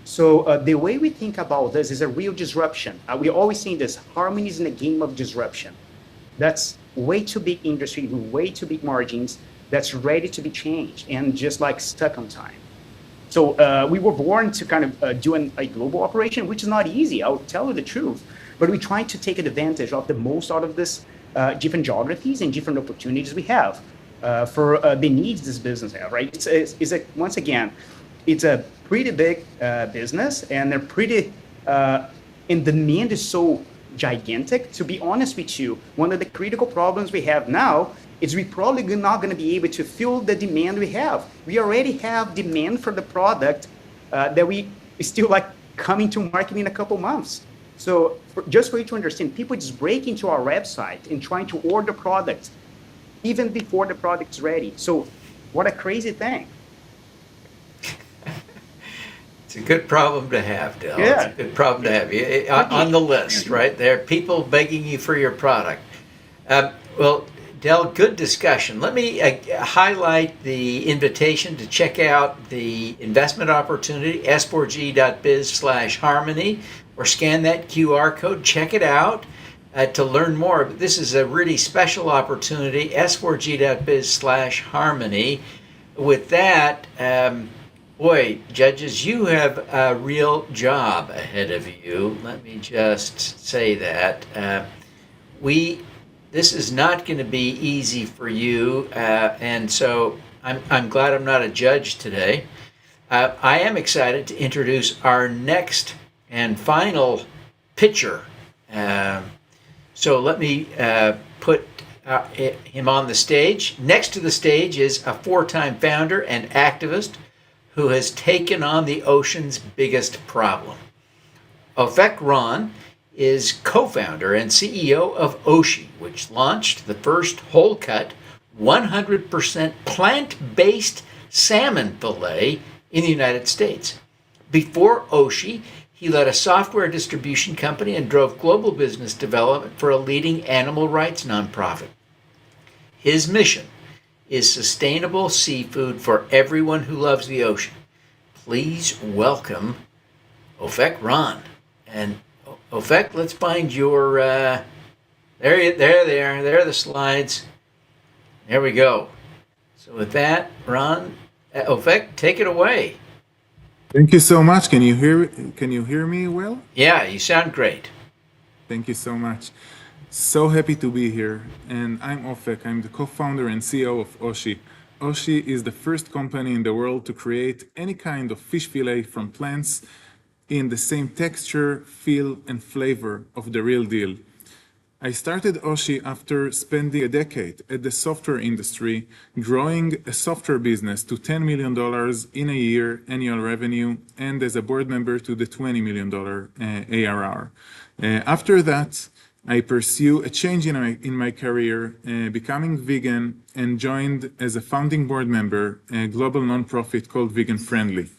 So the way we think about this is a real disruption. We're always saying this, Harmony is in a game of disruption. That's way too big industry, way too big margins, that's ready to be changed and just like stuck on time. So we were born to kind of do a global operation, which is not easy, I'll tell you the truth. But we're trying to take advantage of the most out of this different geographies and different opportunities we have for the needs this business have, right? Once again, it's a pretty big business, and they're pretty, and the demand is so gigantic. To be honest with you, one of the critical problems we have now is we probably not going to be able to fill the demand we have. We already have demand for the product that we still like coming to market in a couple months. So just for you to understand, people just break into our website and trying to order products even before the product's ready. So what a crazy thing. It's a good problem to have, Del. Yeah. It's a good problem to have. On the list, right? There are people begging you for your product. Well, Del, good discussion. Let me highlight the invitation to check out the investment opportunity, s4g.biz/harmony, or scan that QR code. Check it out to learn more. But this is a really special opportunity, s4g.biz/harmony. With that, boy, judges, you have a real job ahead of you. Let me just say that. This is not going to be easy for you, and so I'm glad I'm not a judge today. I am excited to introduce our next and final pitcher. So let me put him on the stage. Next to the stage is a 4-time founder and activist who has taken on the ocean's biggest problem. Ofek Ron is co-founder and CEO of Oshi, which launched the first whole-cut, 100% plant-based salmon fillet in the United States. Before Oshi, he led a software distribution company and drove global business development for a leading animal rights nonprofit. His mission is sustainable seafood for everyone who loves the ocean. Please welcome Ofek Ron. And Ofek, let's find your, there are the slides. There we go. So with that, Ron, Ofek, take it away. Thank you so much. Can you hear me well? Yeah, you sound great. Thank you so much. So happy to be here. And I'm Ofek. I'm the co-founder and CEO of Oshi. Oshi is the first company in the world to create any kind of fish fillet from plants in the same texture, feel, and flavor of the real deal. I started Oshi after spending a decade at the software industry, growing a software business to $10 million in a year annual revenue, and as a board member to the $20 million ARR. After that, I pursue a change in my career, becoming vegan, and joined as a founding board member a global nonprofit called Vegan Friendly.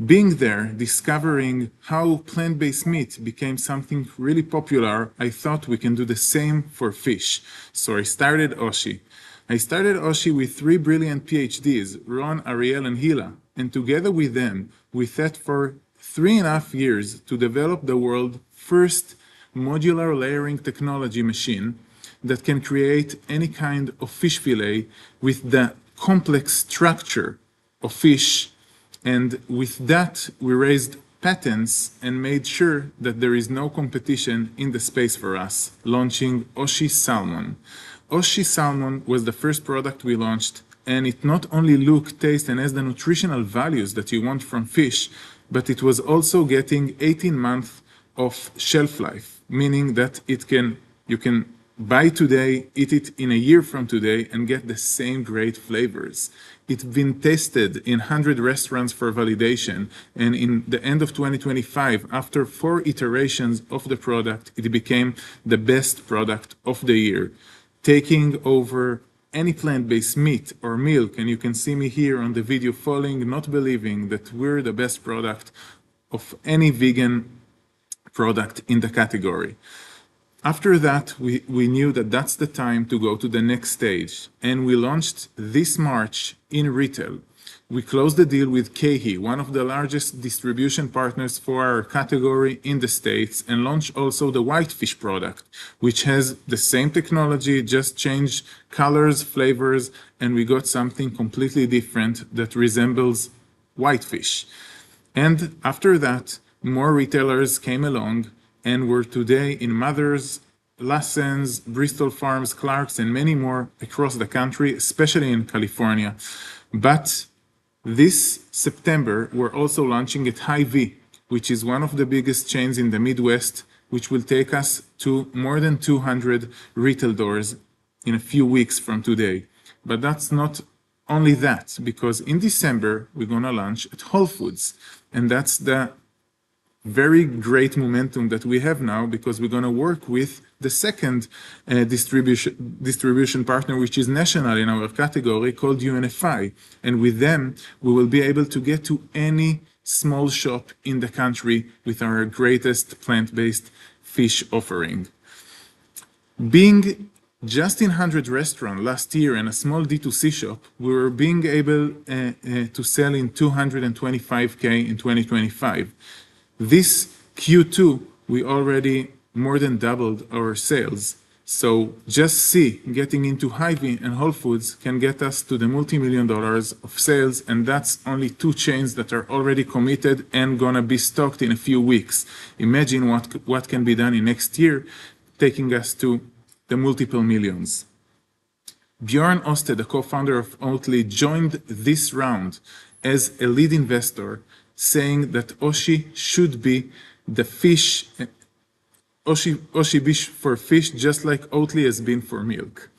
Being there, discovering how plant-based meat became something really popular, I thought we can do the same for fish. So I started Oshi. I started Oshi with 3 brilliant PhDs, Ron, Ariel, and Hila. And together with them, we thought for 3.5 years to develop the world's first modular layering technology machine that can create any kind of fish fillet with the complex structure of fish. And with that, we raised patents and made sure that there is no competition in the space for us, launching Oshi Salmon. Oshi Salmon was the first product we launched, and it not only looked, tastes, and has the nutritional values that you want from fish, but it was also getting 18-month of shelf life, meaning that you can buy today, eat it in a year from today, and get the same great flavors. It's been tested in 100 restaurants for validation, and in the end of 2025, after 4 iterations of the product, it became the best product of the year, taking over any plant-based meat or milk. And you can see me here on the video falling, not believing that we're the best product of any vegan product in the category. After that, we knew that that's the time to go to the next stage, and we launched this March in retail. We closed the deal with KeHE, one of the largest distribution partners for our category in the States, and launched also the Whitefish product, which has the same technology, just changed colors, flavors, and we got something completely different that resembles whitefish. And after that, more retailers came along, and we're today in Mother's, Lassen's, Bristol Farms, Clark's, and many more across the country, especially in California. But this September, we're also launching at Hy-Vee, which is one of the biggest chains in the Midwest, which will take us to more than 200 retail doors in a few weeks from today. But that's not only that, because in December, we're going to launch at Whole Foods. And that's the very great momentum that we have now, because we're going to work with the second distribution partner, which is national in our category, called UNFI. And with them, we will be able to get to any small shop in the country with our greatest plant-based fish offering. Being just in 100 restaurants last year and a small D2C shop, we were being able to sell in 225K in 2025. This Q2, we already more than doubled our sales. So just see, getting into Hy-Vee and Whole Foods can get us to the multi-million dollars of sales, and that's only 2 chains that are already committed and gonna be stocked in a few weeks. Imagine what can be done in next year, taking us to the multiple millions. Bjorn Osted, the co-founder of Oatly, joined this round as a lead investor, saying that Oshi should be the fish, Oshi bish for fish, just like Oatly has been for milk.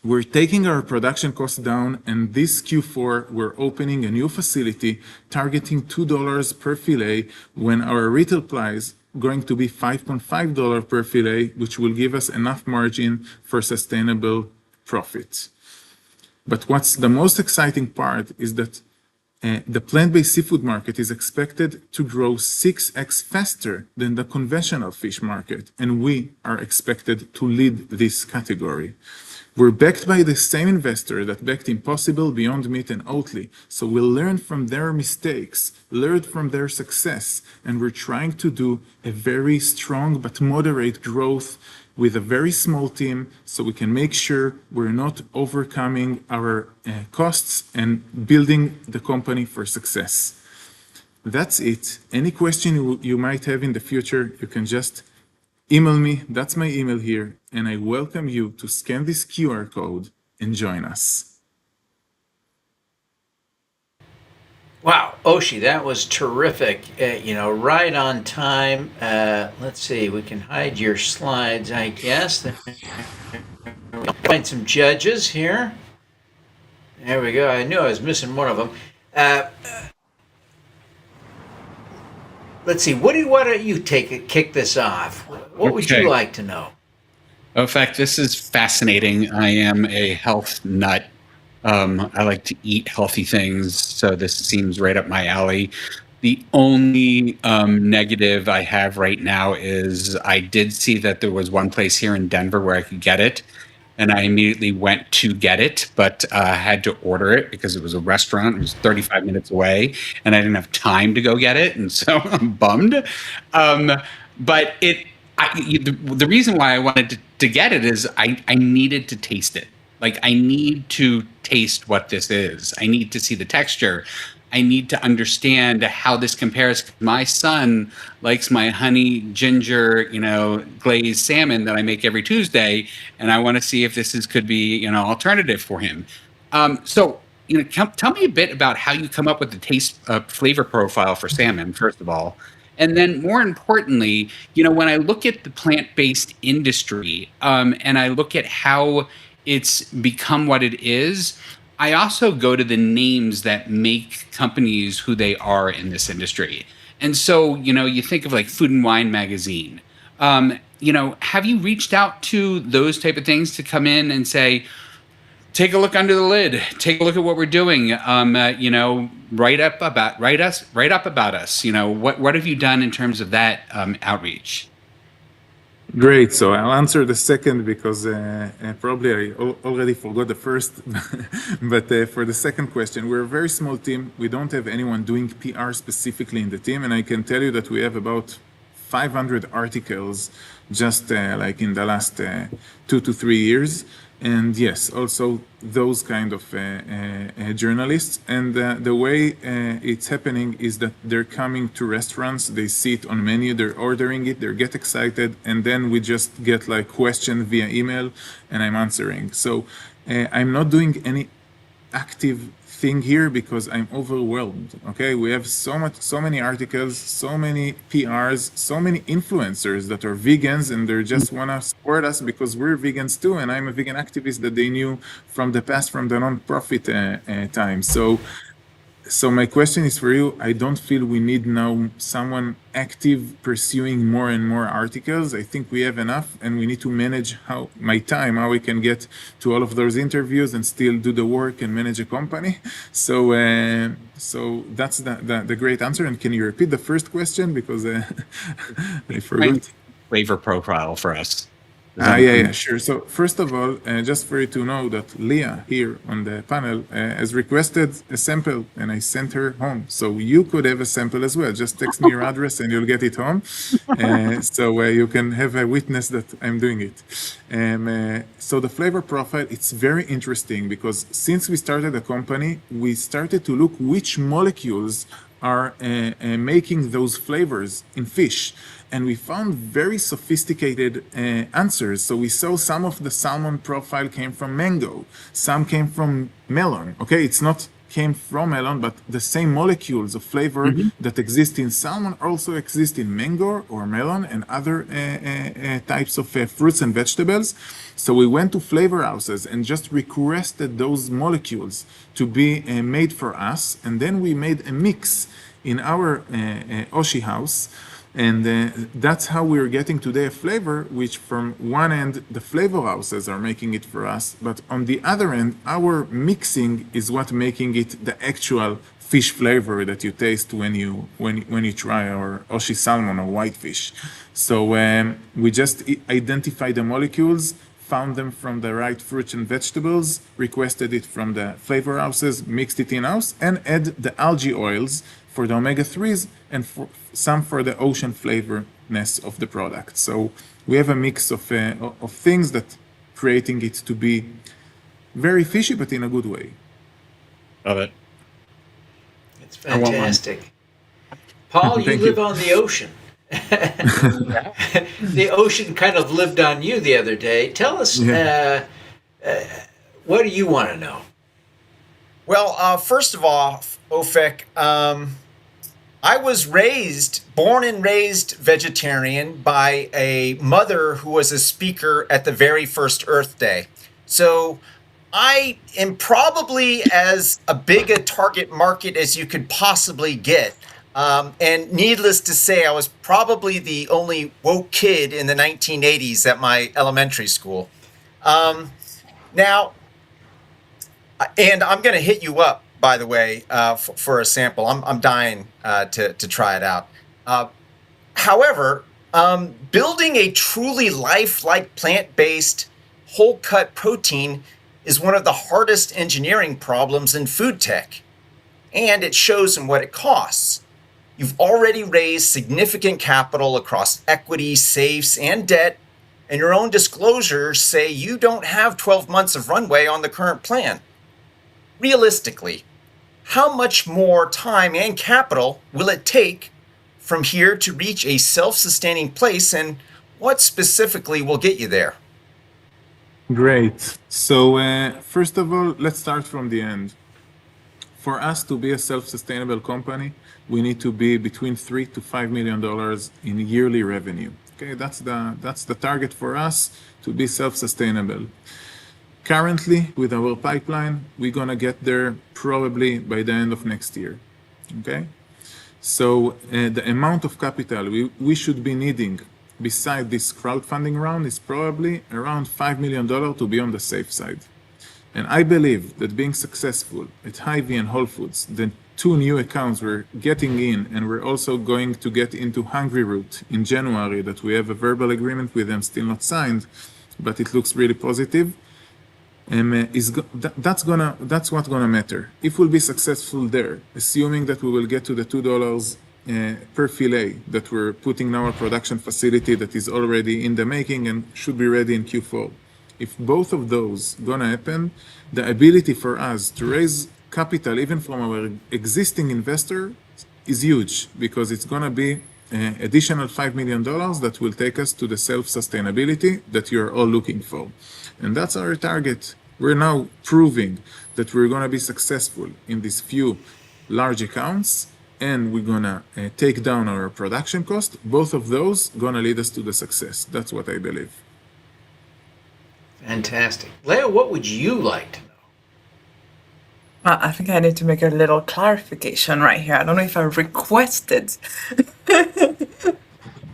We're taking our production costs down, and this Q4, we're opening a new facility targeting $2 per fillet, when our retail price going to be $5.5 per fillet, which will give us enough margin for sustainable profit. But what's the most exciting part is that the plant-based seafood market is expected to grow 6x faster than the conventional fish market, and we are expected to lead this category. We're backed by the same investor that backed Impossible, Beyond Meat, and Oatly, so we'll learn from their mistakes, learn from their success, and we're trying to do a very strong but moderate growth with a very small team, so we can make sure we're not overcoming our costs and building the company for success. That's it. Any question you might have in the future, you can just email me. That's my email here, and I welcome you to scan this QR code and join us. Wow, Oshi, that was terrific. Right on time. Let's see, we can hide your slides, I guess. Find some judges here. There we go. I knew I was missing one of them. Let's see. Why don't you kick this off? What would you like to know? In fact, this is fascinating. I am a health nut. I like to eat healthy things, so this seems right up my alley. The only negative I have right now is I did see that there was one place here in Denver where I could get it, and I immediately went to get it, but had to order it because it was a restaurant. It was 35 minutes away, and I didn't have time to go get it, and so I'm bummed. But the reason why I wanted to get it is I needed to taste it. Like, I need to taste what this is. I need to see the texture. I need to understand how this compares. My son likes my honey ginger, glazed salmon that I make every Tuesday, and I want to see if this could be, alternative for him. So, tell me a bit about how you come up with the taste flavor profile for salmon, first of all, And then more importantly, when I look at the plant-based industry, and I look at how it's become what it is, I also go to the names that make companies who they are in this industry. And so, you think of like Food and Wine magazine. Have you reached out to those type of things to come in and say, take a look under the lid, take a look at what we're doing, write up about us. What have you done in terms of that outreach? Great. So I'll answer the second because probably I already forgot the first. But for the second question, we're a very small team. We don't have anyone doing PR specifically in the team. And I can tell you that we have about 500 articles just like in the last 2 to 3 years. And yes, also those kind of journalists. And the way it's happening is that they're coming to restaurants, they see it on menu, they're ordering it, they get excited, and then we just get like questions via email, and I'm answering. So I'm not doing any active thing here because I'm overwhelmed. Okay, we have so many articles, so many PRs, so many influencers that are vegans, and they just want to support us because we're vegans too, and I'm a vegan activist that they knew from the past, from the non-profit time. So my question is for you. I don't feel we need now someone active pursuing more and more articles. I think we have enough, and we need to manage how we can get to all of those interviews and still do the work and manage a company. So that's the great answer. And can you repeat the first question because I forgot? Flavor profile for us. Yeah, sure. So first of all, just for you to know that Léa here on the panel has requested a sample, and I sent her home. So you could have a sample as well. Just text me your address and you'll get it home. So you can have a witness that I'm doing it. So the flavor profile, it's very interesting because since we started the company, we started to look which molecules are making those flavors in fish. And we found very sophisticated answers. So we saw some of the salmon profile came from mango, some came from melon. Okay, it's not came from melon, but the same molecules of flavor that exist in salmon also exist in mango or melon and other types of fruits and vegetables. So we went to flavor houses and just requested those molecules to be made for us. And then we made a mix in our Oshi house. And that's how we're getting today a flavor, which from one end, the flavor houses are making it for us. But on the other end, our mixing is what making it the actual fish flavor that you taste when you try our Oshi salmon or whitefish. So we just identify the molecules, found them from the right fruits and vegetables, requested it from the flavor houses, mixed it in-house, and add the algae oils for the omega-3s and some for the ocean flavorness of the product. So we have a mix of things that creating it to be very fishy, but in a good way. Love it. It's fantastic. Paul, you live on the ocean. The ocean kind of lived on you the other day. Tell us, what do you want to know? Well, first of all, Ofek, I was born and raised vegetarian by a mother who was a speaker at the very first Earth Day. So I am probably as a big a target market as you could possibly get. And needless to say, I was probably the only woke kid in the 1980s at my elementary school. Now, and I'm going to hit you up, by the way, for a sample. I'm dying to try it out. However, building a truly lifelike plant-based whole-cut protein is one of the hardest engineering problems in food tech, and it shows in what it costs. You've already raised significant capital across equity, safes, and debt, and your own disclosures say you don't have 12 months of runway on the current plan. Realistically, how much more time and capital will it take from here to reach a self-sustaining place, and what specifically will get you there? Great. So first of all, let's start from the end. For us to be a self-sustainable company, we need to be between $3 to $5 million in yearly revenue. Okay, that's the target for us to be self-sustainable. Currently, with our pipeline, we're gonna get there probably by the end of next year. Okay, so the amount of capital we should be needing beside this crowdfunding round is probably around $5 million to be on the safe side. And I believe that being successful at Hy-Vee and Whole Foods, the 2 new accounts we're getting in, and we're also going to get into Hungry Root in January, that we have a verbal agreement with them, still not signed, but it looks really positive. That's what's gonna matter. If we'll be successful there, assuming that we will get to the $2 per fillet that we're putting in our production facility that is already in the making and should be ready in Q4. If both of those gonna happen, the ability for us to raise capital even from our existing investor is huge, because it's gonna be additional $5 million that will take us to the self-sustainability that you're all looking for. And that's our target. We're now proving that we're gonna be successful in these few large accounts, and we're gonna take down our production cost. Both of those gonna lead us to the success. That's what I believe. Fantastic. Léa, what would you like to know? I think I need to make a little clarification right here. I don't know if I requested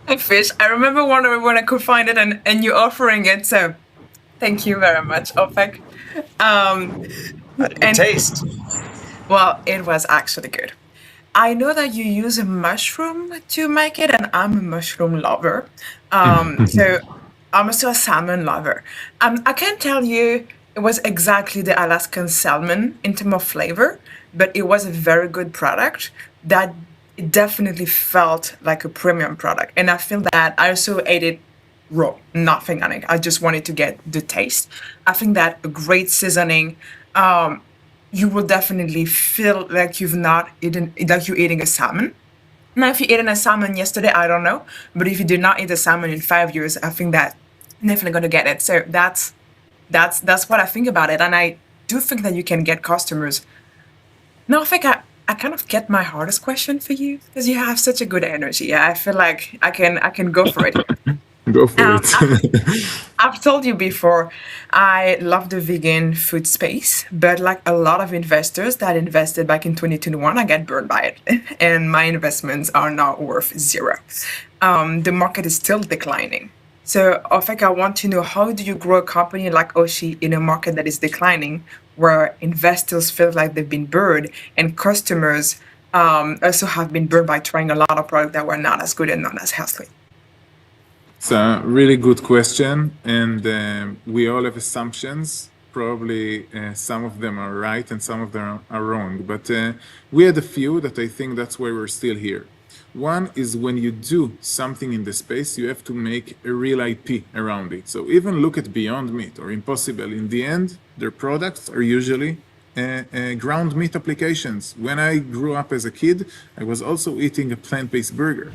a fish. I remember wondering when I could find it and you offering it. So thank you very much, Opek. Good taste. Well, it was actually good. I know that you use a mushroom to make it, and I'm a mushroom lover. So I'm also a salmon lover. I can't tell you it was exactly the Alaskan salmon in terms of flavor, but it was a very good product that it definitely felt like a premium product. And I feel that I also ate it raw, nothing on it. I just wanted to get the taste. I think that a great seasoning, you will definitely feel like you've not eaten, like you're eating a salmon. Now, if you ate a salmon yesterday, I don't know. But if you did not eat a salmon in 5 years, I think that definitely going to get it. So that's what I think about it. And I do think that you can get customers. Now, I think I kind of get my hardest question for you, because you have such a good energy. I feel like I can go for it. Go for it. I've told you before, I love the vegan food space, but like a lot of investors that invested back in 2021, I got burned by it, and my investments are now worth zero. The market is still declining. So, Opek, I want to know, how do you grow a company like Oshi in a market that is declining, where investors feel like they've been burned, and customers also have been burned by trying a lot of products that were not as good and not as healthy? It's a really good question, and we all have assumptions. Probably some of them are right and some of them are wrong, but we had a few that I think that's why we're still here. One is, when you do something in the space, you have to make a real IP around it. So even look at Beyond Meat or Impossible. In the end, their products are usually ground meat applications. When I grew up as a kid, I was also eating a plant-based burger.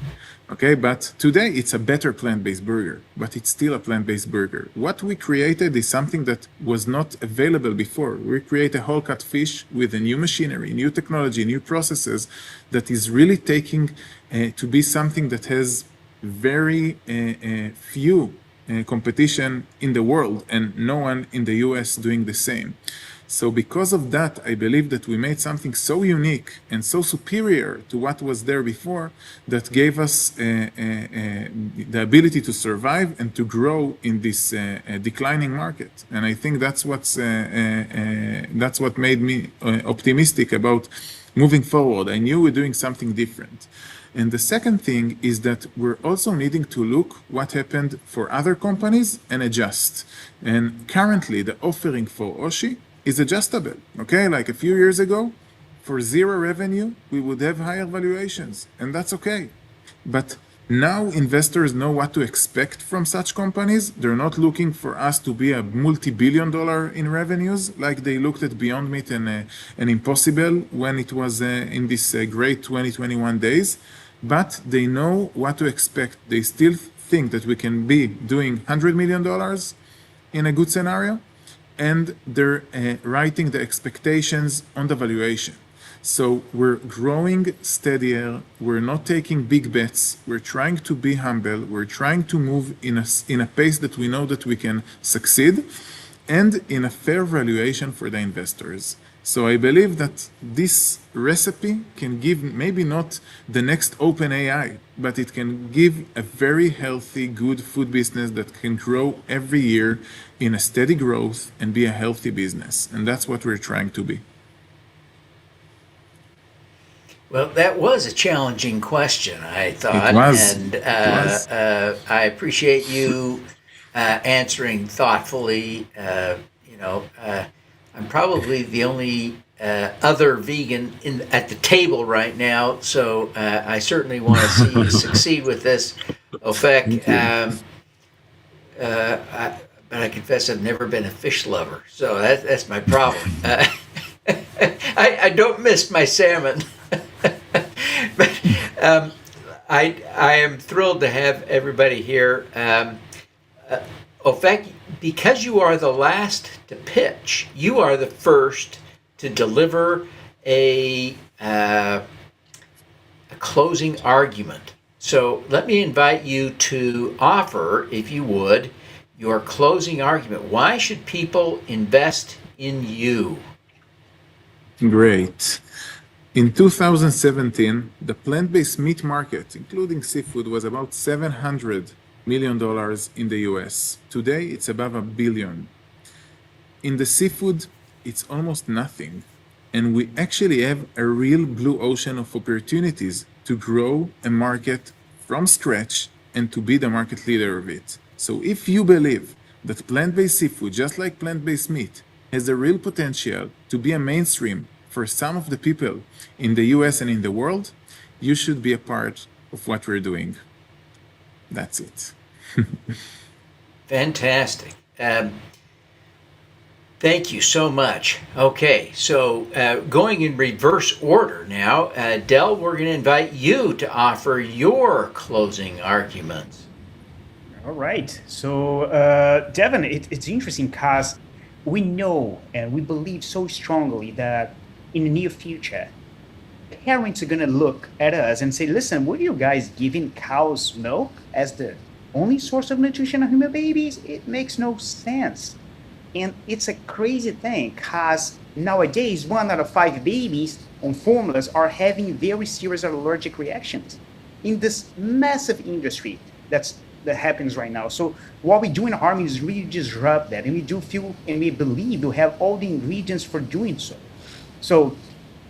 Okay, but today it's a better plant-based burger, but it's still a plant-based burger. What we created is something that was not available before. We create a whole cut fish with a new machinery, new technology, new processes that is really taking to be something that has very few competition in the world, and no one in the US doing the same. So because of that, I believe that we made something so unique and so superior to what was there before that gave us the ability to survive and to grow in this declining market. And I think that's what made me optimistic about moving forward. I knew we're doing something different. And the second thing is that we're also needing to look what happened for other companies and adjust. And currently, the offering for Oshi is adjustable. Okay, like a few years ago, for zero revenue, we would have higher valuations, and that's okay. But now investors know what to expect from such companies. They're not looking for us to be a multi-billion-dollar in revenues like they looked at Beyond Meat and Impossible when it was in this great 2021 days. But they know what to expect. They still think that we can be doing $100 million in a good scenario, and they're writing the expectations on the valuation. So we're growing steadier. We're not taking big bets. We're trying to be humble. We're trying to move in a pace that we know that we can succeed, and in a fair valuation for the investors. So I believe that this recipe can give maybe not the next OpenAI, but it can give a very healthy, good food business that can grow every year in a steady growth and be a healthy business. And that's what we're trying to be. Well, that was a challenging question, I thought. It was. And I appreciate you answering thoughtfully. I'm probably the only other vegan at the table right now, so I certainly want to see you succeed with this, Ofek. But I confess I've never been a fish lover, so that's my problem. I don't miss my salmon. But I am thrilled to have everybody here. Ofek, because you are the last to pitch, you are the first to deliver a closing argument. So let me invite you to offer, if you would, your closing argument. Why should people invest in you? Great. In 2017, the plant-based meat market, including seafood, was about $700 million in the US. Today, it's above $1 billion. In the seafood, it's almost nothing. And we actually have a real blue ocean of opportunities to grow a market from scratch and to be the market leader of it. So if you believe that plant-based seafood, just like plant-based meat, has a real potential to be a mainstream for some of the people in the US and in the world, you should be a part of what we're doing. That's it. Fantastic. Thank you so much. Okay, so going in reverse order now, Del, we're going to invite you to offer your closing arguments. All right. So, Devin, it's interesting because we know and we believe so strongly that in the near future, parents are going to look at us and say, listen, what are you guys giving cows milk as the only source of nutrition of human babies? It makes no sense. And it's a crazy thing because nowadays, 1 out of 5 babies on formulas are having very serious allergic reactions in this massive industry that happens right now. So what we do in Harmony is really disrupt that. And we do feel and we believe we have all the ingredients for doing so. So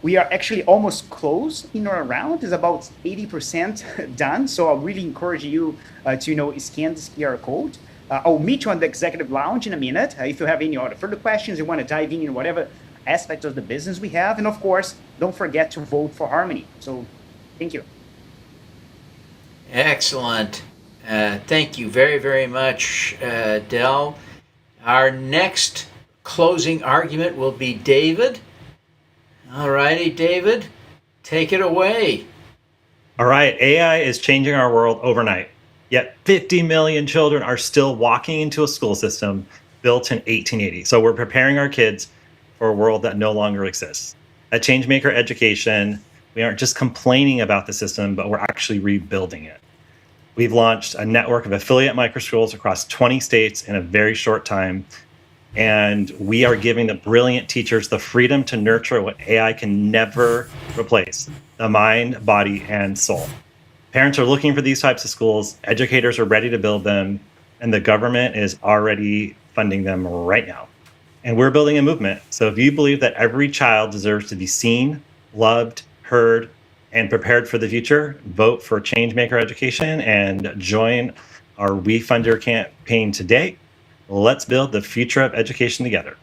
we are actually almost close in our round. It's about 80% done. So I'll really encourage you to scan this QR code. I'll meet you on the executive lounge in a minute. If you have any other further questions, you want to dive in whatever aspect of the business we have. And of course, don't forget to vote for Harmony. So thank you. Excellent. Thank you very, very much, Del. Our next closing argument will be David. All righty, David, take it away. All right, AI is changing our world overnight. Yet 50 million children are still walking into a school system built in 1880. So we're preparing our kids for a world that no longer exists. At Changemaker Education, we aren't just complaining about the system, but we're actually rebuilding it. We've launched a network of affiliate microschools across 20 states in a very short time. And we are giving the brilliant teachers the freedom to nurture what AI can never replace: the mind, body, and soul. Parents are looking for these types of schools, educators are ready to build them, and the government is already funding them right now. And we're building a movement. So if you believe that every child deserves to be seen, loved, heard, and prepared for the future, vote for Changemaker Education and join our We Fund Your campaign today. Let's build the future of education together.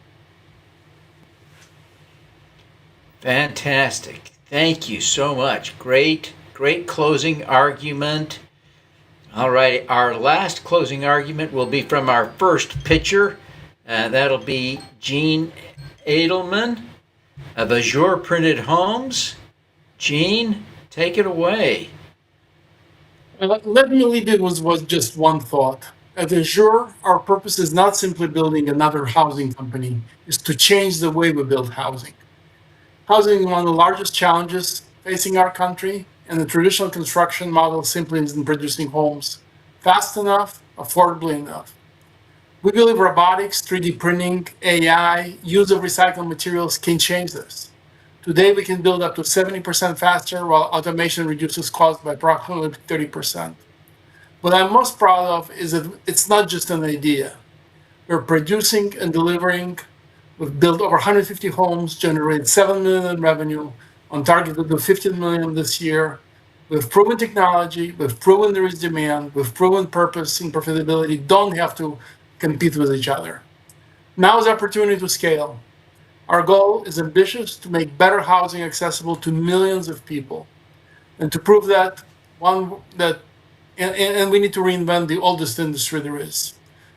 Fantastic. Thank you so much. Great closing argument. All right, our last closing argument will be from our first pitcher. That'll be Gene Edelman of Azure Printed Homes. Gene, take it away. Let me leave it with just one thought. At Azure, our purpose is not simply building another housing company, it's to change the way we build housing. Housing is one of the largest challenges facing our country, and the traditional construction model simply isn't producing homes fast enough, affordably enough. We believe robotics, 3D printing, AI, use of recycled materials can change this. Today, we can build up to 70% faster, while automation reduces costs by approximately 30%. What I'm most proud of is that it's not just an idea. We're producing and delivering. We've built over 150 homes, generated $7 million in revenue, on target to do $15 million this year. We've proven technology, we've proven there is demand, we've proven purpose and profitability don't have to compete with each other. Now is the opportunity to scale. Our goal is ambitious, to make better housing accessible to millions of people. And to prove that, and we need to reinvent the oldest industry there is.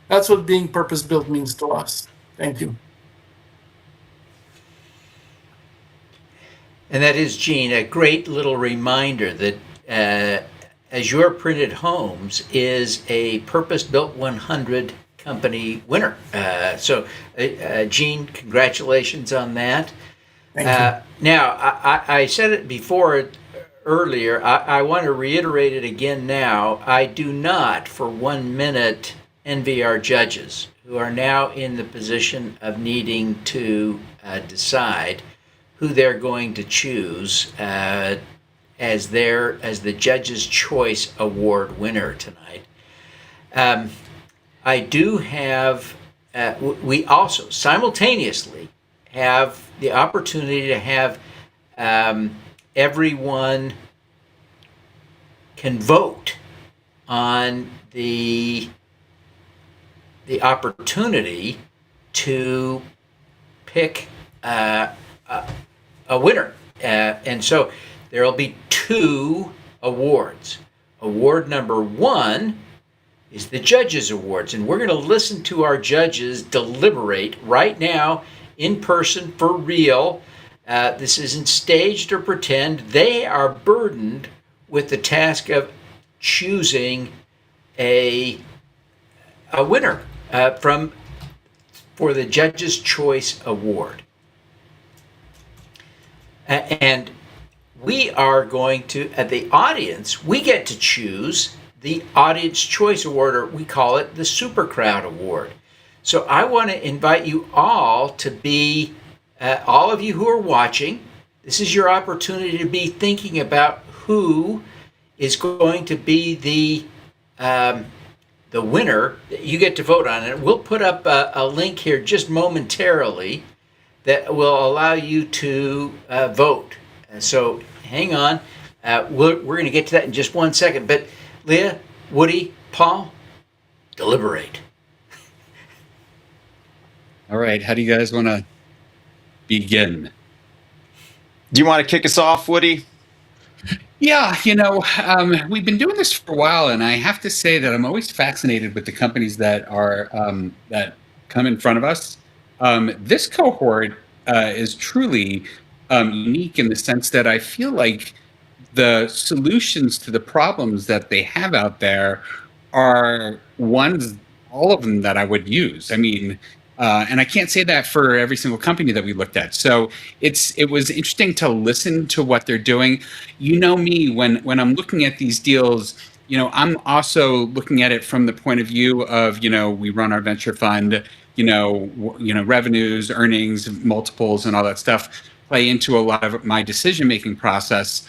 That's what being purpose-built means to us. Thank you. And that is, Gene, a great little reminder that Azure Printed Homes is a Purpose-Built 100 company winner. Gene, congratulations on that. Thank you. Now, I said it before earlier. I want to reiterate it again now. I do not for 1 minute envy our judges who are now in the position of needing to decide who they're going to choose as the Judge's Choice Award winner tonight. I do have, we also simultaneously have the opportunity to have everyone can vote on the opportunity to pick a winner. And so there will be 2 awards. Award number 1 is the Judges Awards, and we're going to listen to our judges deliberate right now in person for real. This isn't staged or pretend. They are burdened with the task of choosing a winner for the Judges' Choice Award. And we are going to, at the audience, we get to choose the Audience Choice Award, or we call it the SuperCrowd Award. So I want to invite you all to be, all of you who are watching, this is your opportunity to be thinking about who is going to be the winner that you get to vote on. And we'll put up a link here just momentarily that will allow you to vote. So hang on. We're going to get to that in just 1 second. But Léa, Woody, Paul, deliberate. All right. How do you guys want to begin? Do you want to kick us off, Woody? Yeah, we've been doing this for a while, and I have to say that I'm always fascinated with the companies that are that come in front of us. This cohort is truly unique in the sense that I feel like the solutions to the problems that they have out there are all of them that I would use. I mean, and I can't say that for every single company that we looked at. So it was interesting to listen to what they're doing. You know me, when I'm looking at these deals, I'm also looking at it from the point of view of, we run our venture fund, revenues, earnings, multiples, and all that stuff play into a lot of my decision-making process,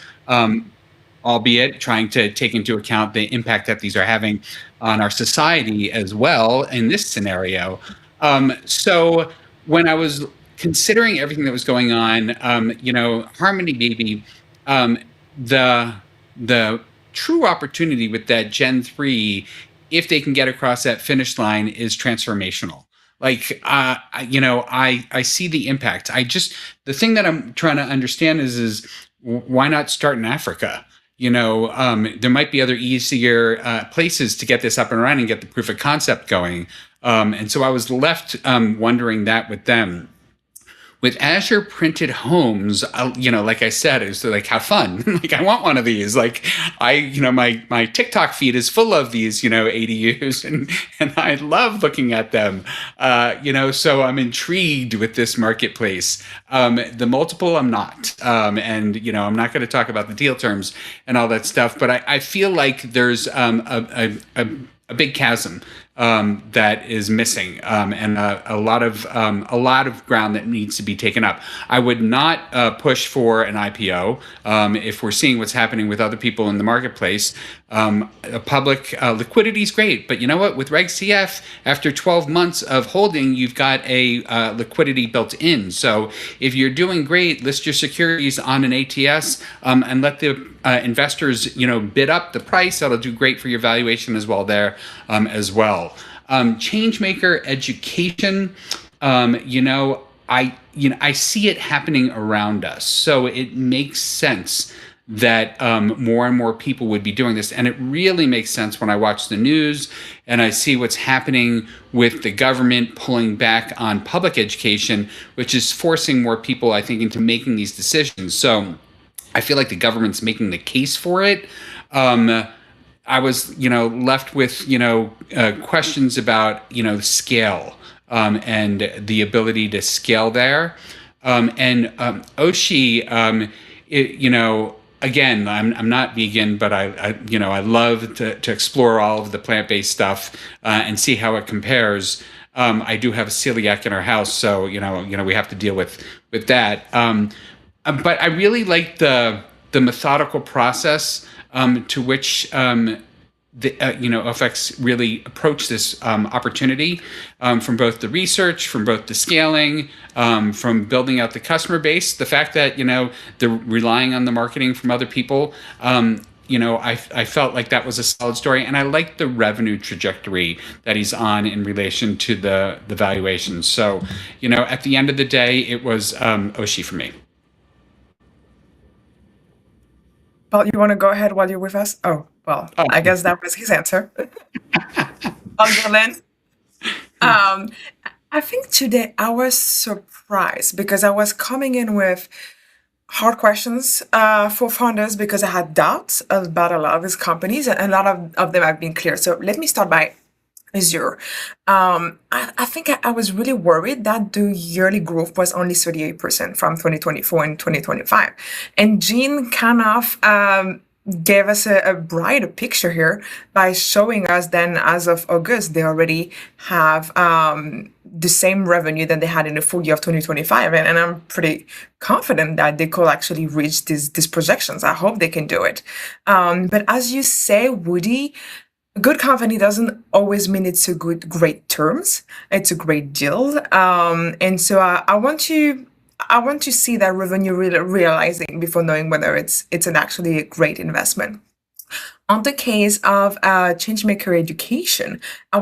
albeit trying to take into account the impact that these are having on our society as well in this scenario. So when I was considering everything that was going on, Harmony Baby, the true opportunity with that Gen 3, if they can get across that finish line, is transformational. Like, I see the impact. The thing that I'm trying to understand is why not start in Africa? There might be other easier places to get this up and running and get the proof of concept going. And so I was left wondering that with them. with Azure printed homes, like I said, it's like, how fun. Like, I want one of these. Like, my TikTok feed is full of these, ADUs, and I love looking at them. So I'm intrigued with this marketplace. The multiple, I'm not. I'm not going to talk about the deal terms and all that stuff, but I feel like there's a big chasm that is missing, and a lot of ground that needs to be taken up. I would not push for an IPO if we're seeing what's happening with other people in the marketplace. A public liquidity is great, but you know what? With Reg CF, after 12 months of holding, you've got a liquidity built in. So if you're doing great, list your securities on an ATS and let the investors, bid up the price. That'll do great for your valuation as well there as well. Changemaker education, I see it happening around us. So it makes sense that more and more people would be doing this. And it really makes sense when I watch the news and I see what's happening with the government pulling back on public education, which is forcing more people, I think, into making these decisions. So I feel like the government's making the case for it. I was, left with, questions about, scale and the ability to scale there. Oshi, again, I'm not vegan, but I love to explore all of the plant-based stuff and see how it compares. I do have a celiac in our house, so we have to deal with that. But I really like the methodical process to which OFX really approach this opportunity from both the research, from both the scaling, from building out the customer base. The fact that they're relying on the marketing from other people. I felt like that was a solid story, and I liked the revenue trajectory that he's on in relation to the valuation. So, at the end of the day, it was Oshi for me. Paul, you want to go ahead while you're with us? I guess that was his answer. I think today I was surprised because I was coming in with hard questions for founders because I had doubts about a lot of these companies, and a lot of them have been clear. So let me start by Azure. I think I was really worried that the yearly growth was only 38% from 2024 and 2025. And Jean kind of gave us a brighter picture here by showing us then as of August, they already have the same revenue that they had in the full year of 2025. And I'm pretty confident that they could actually reach these projections. I hope they can do it. But as you say, Woody, a good company doesn't always mean it's a great terms. It's a great deal. And so I want to see that revenue realizing before knowing whether it's actually a great investment. On the case of Changemaker Education, I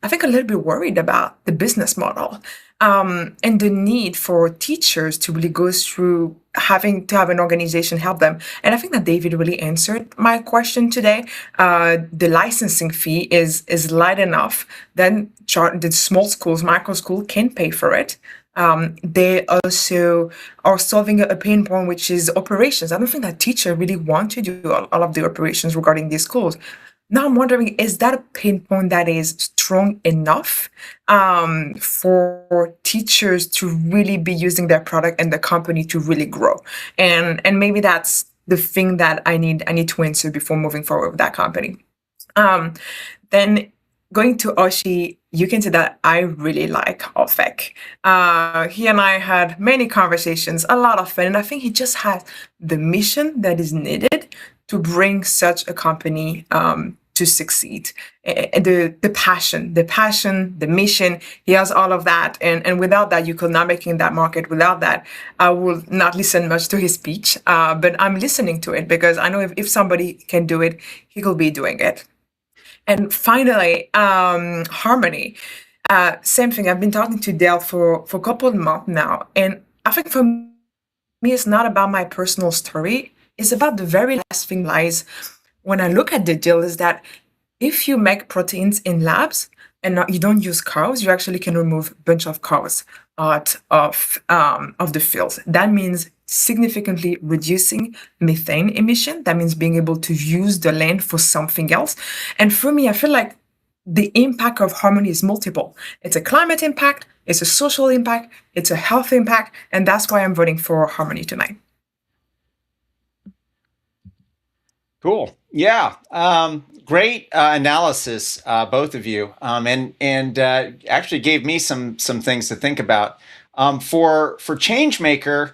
think a little bit worried about the business model and the need for teachers to really go through having to have an organization help them. And I think that David really answered my question today. The licensing fee is light enough, then the small schools, micro school can pay for it. They also are solving a pain point, which is operations. I don't think that teachers really want to do all of the operations regarding these schools. Now I'm wondering, is that a pain point that is strong enough for teachers to really be using their product and the company to really grow? And maybe that's the thing that I need to answer before moving forward with that company. Then going to Oshi, you can see that I really like Ofek. He and I had many conversations, a lot of fun, and I think he just has the mission that is needed to bring such a company to succeed. The passion, the mission, he has all of that. And without that, you could not make it in that market. Without that, I will not listen much to his speech, but I'm listening to it because I know if somebody can do it, he will be doing it. And finally, Harmony. Same thing. I've been talking to Dale for a couple of months now. And I think for me, it's not about my personal story. It's about the very last thing, Lyles, when I look at the deal, is that if you make proteins in labs and you don't use cows, you actually can remove a bunch of cows out of the fields. That means significantly reducing methane emission. That means being able to use the land for something else. And for me, I feel like the impact of Harmony is multiple. It's a climate impact, it's a social impact, it's a health impact, and that's why I'm voting for Harmony tonight. Cool. Yeah. Great analysis, both of you, and actually gave me some things to think about. For Changemaker,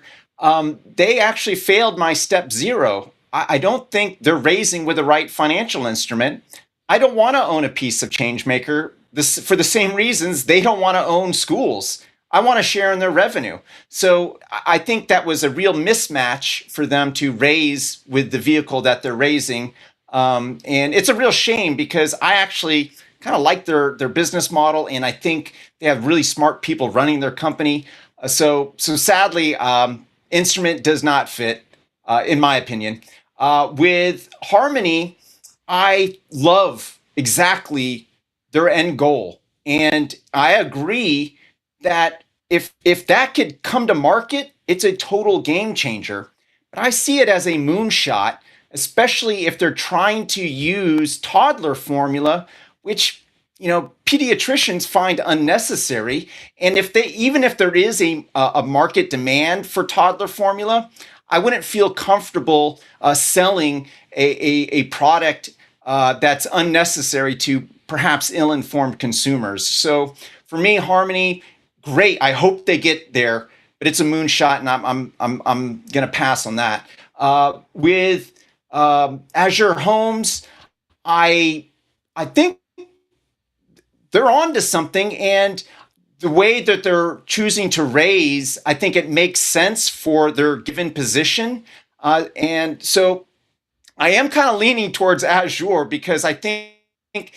they actually failed my step 0. I don't think they're raising with the right financial instrument. I don't want to own a piece of Changemaker for the same reasons they don't want to own schools. I want to share in their revenue. So I think that was a real mismatch for them to raise with the vehicle that they're raising. And it's a real shame because I actually kind of like their business model, and I think they have really smart people running their company. So sadly, instrument does not fit, in my opinion. With Harmony, I love exactly their end goal. And I agree that if that could come to market, it's a total game changer. But I see it as a moonshot, especially if they're trying to use toddler formula, which pediatricians find unnecessary. And even if there is a market demand for toddler formula, I wouldn't feel comfortable selling a product that's unnecessary to perhaps ill-informed consumers. So for me, Harmony, great. I hope they get there, but it's a moonshot, and I'm gonna pass on that. With Azure Homes, I think they're on to something, and the way that they're choosing to raise, I think it makes sense for their given position. And so I am kind of leaning towards Azure because I think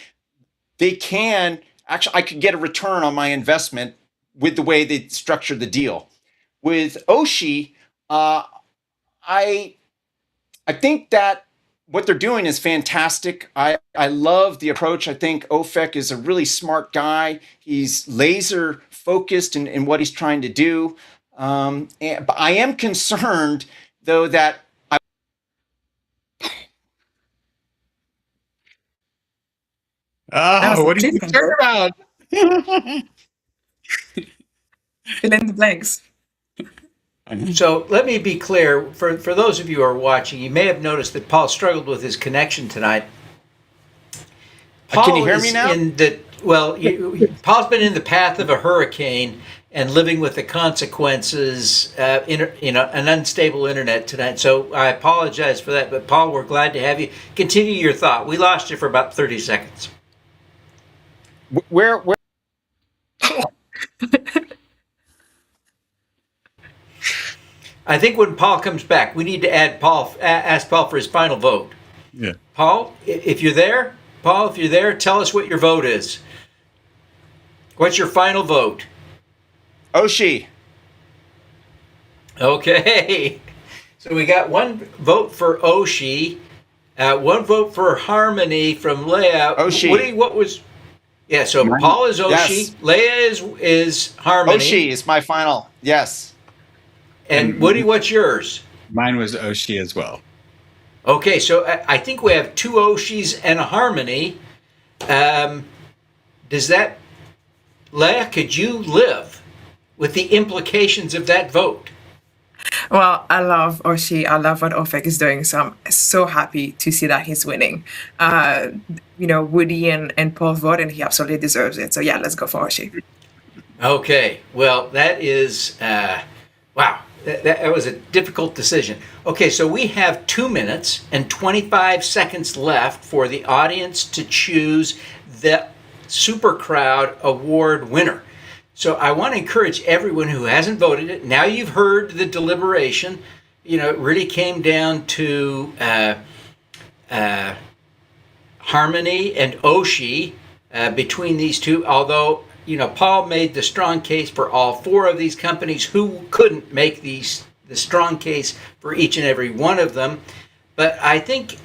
they can, actually, I could get a return on my investment with the way they structure the deal. With Oshi, I think that what they're doing is fantastic. I love the approach. I think Ofek is a really smart guy. He's laser focused in what he's trying to do. But I am concerned, though, that what are you concerned about? Fill in the blanks. So let me be clear, for those of you who are watching, you may have noticed that Paul struggled with his connection tonight. Paul Can you hear me now? Paul's been in the path of a hurricane and living with the consequences, an unstable internet tonight. So I apologize for that, but Paul, we're glad to have you. Continue your thought. We lost you for about 30 seconds. Where? I think when Paul comes back, we need to ask Paul for his final vote. Yeah. Paul, if you're there, tell us what your vote is. What's your final vote? Oshi. Okay. So we got one vote for Oshi, one vote for Harmony from Léa. Oshi. Woody, what was? Yeah. So Paul is Oshi. Yes. Léa is Harmony. Oshi is my final. Yes. And Woody, what's yours? Mine was Oshi as well. Okay, so I think we have 2 Oshis and a Harmony. Does that, Léa, could you live with the implications of that vote? Well, I love Oshi. I love what Ofek is doing. So I'm so happy to see that he's winning. Woody and Paul vote, and he absolutely deserves it. So yeah, let's go for Oshi. Okay, well, that is, wow. That was a difficult decision. Okay, so we have 2 minutes and 25 seconds left for the audience to choose the SuperCrowd Award winner. So I want to encourage everyone who hasn't voted it. Now you've heard the deliberation. It really came down to Harmony and Oshi between these two, although Paul made the strong case for all 4 of these companies. Who couldn't make the strong case for each and every one of them? But I think,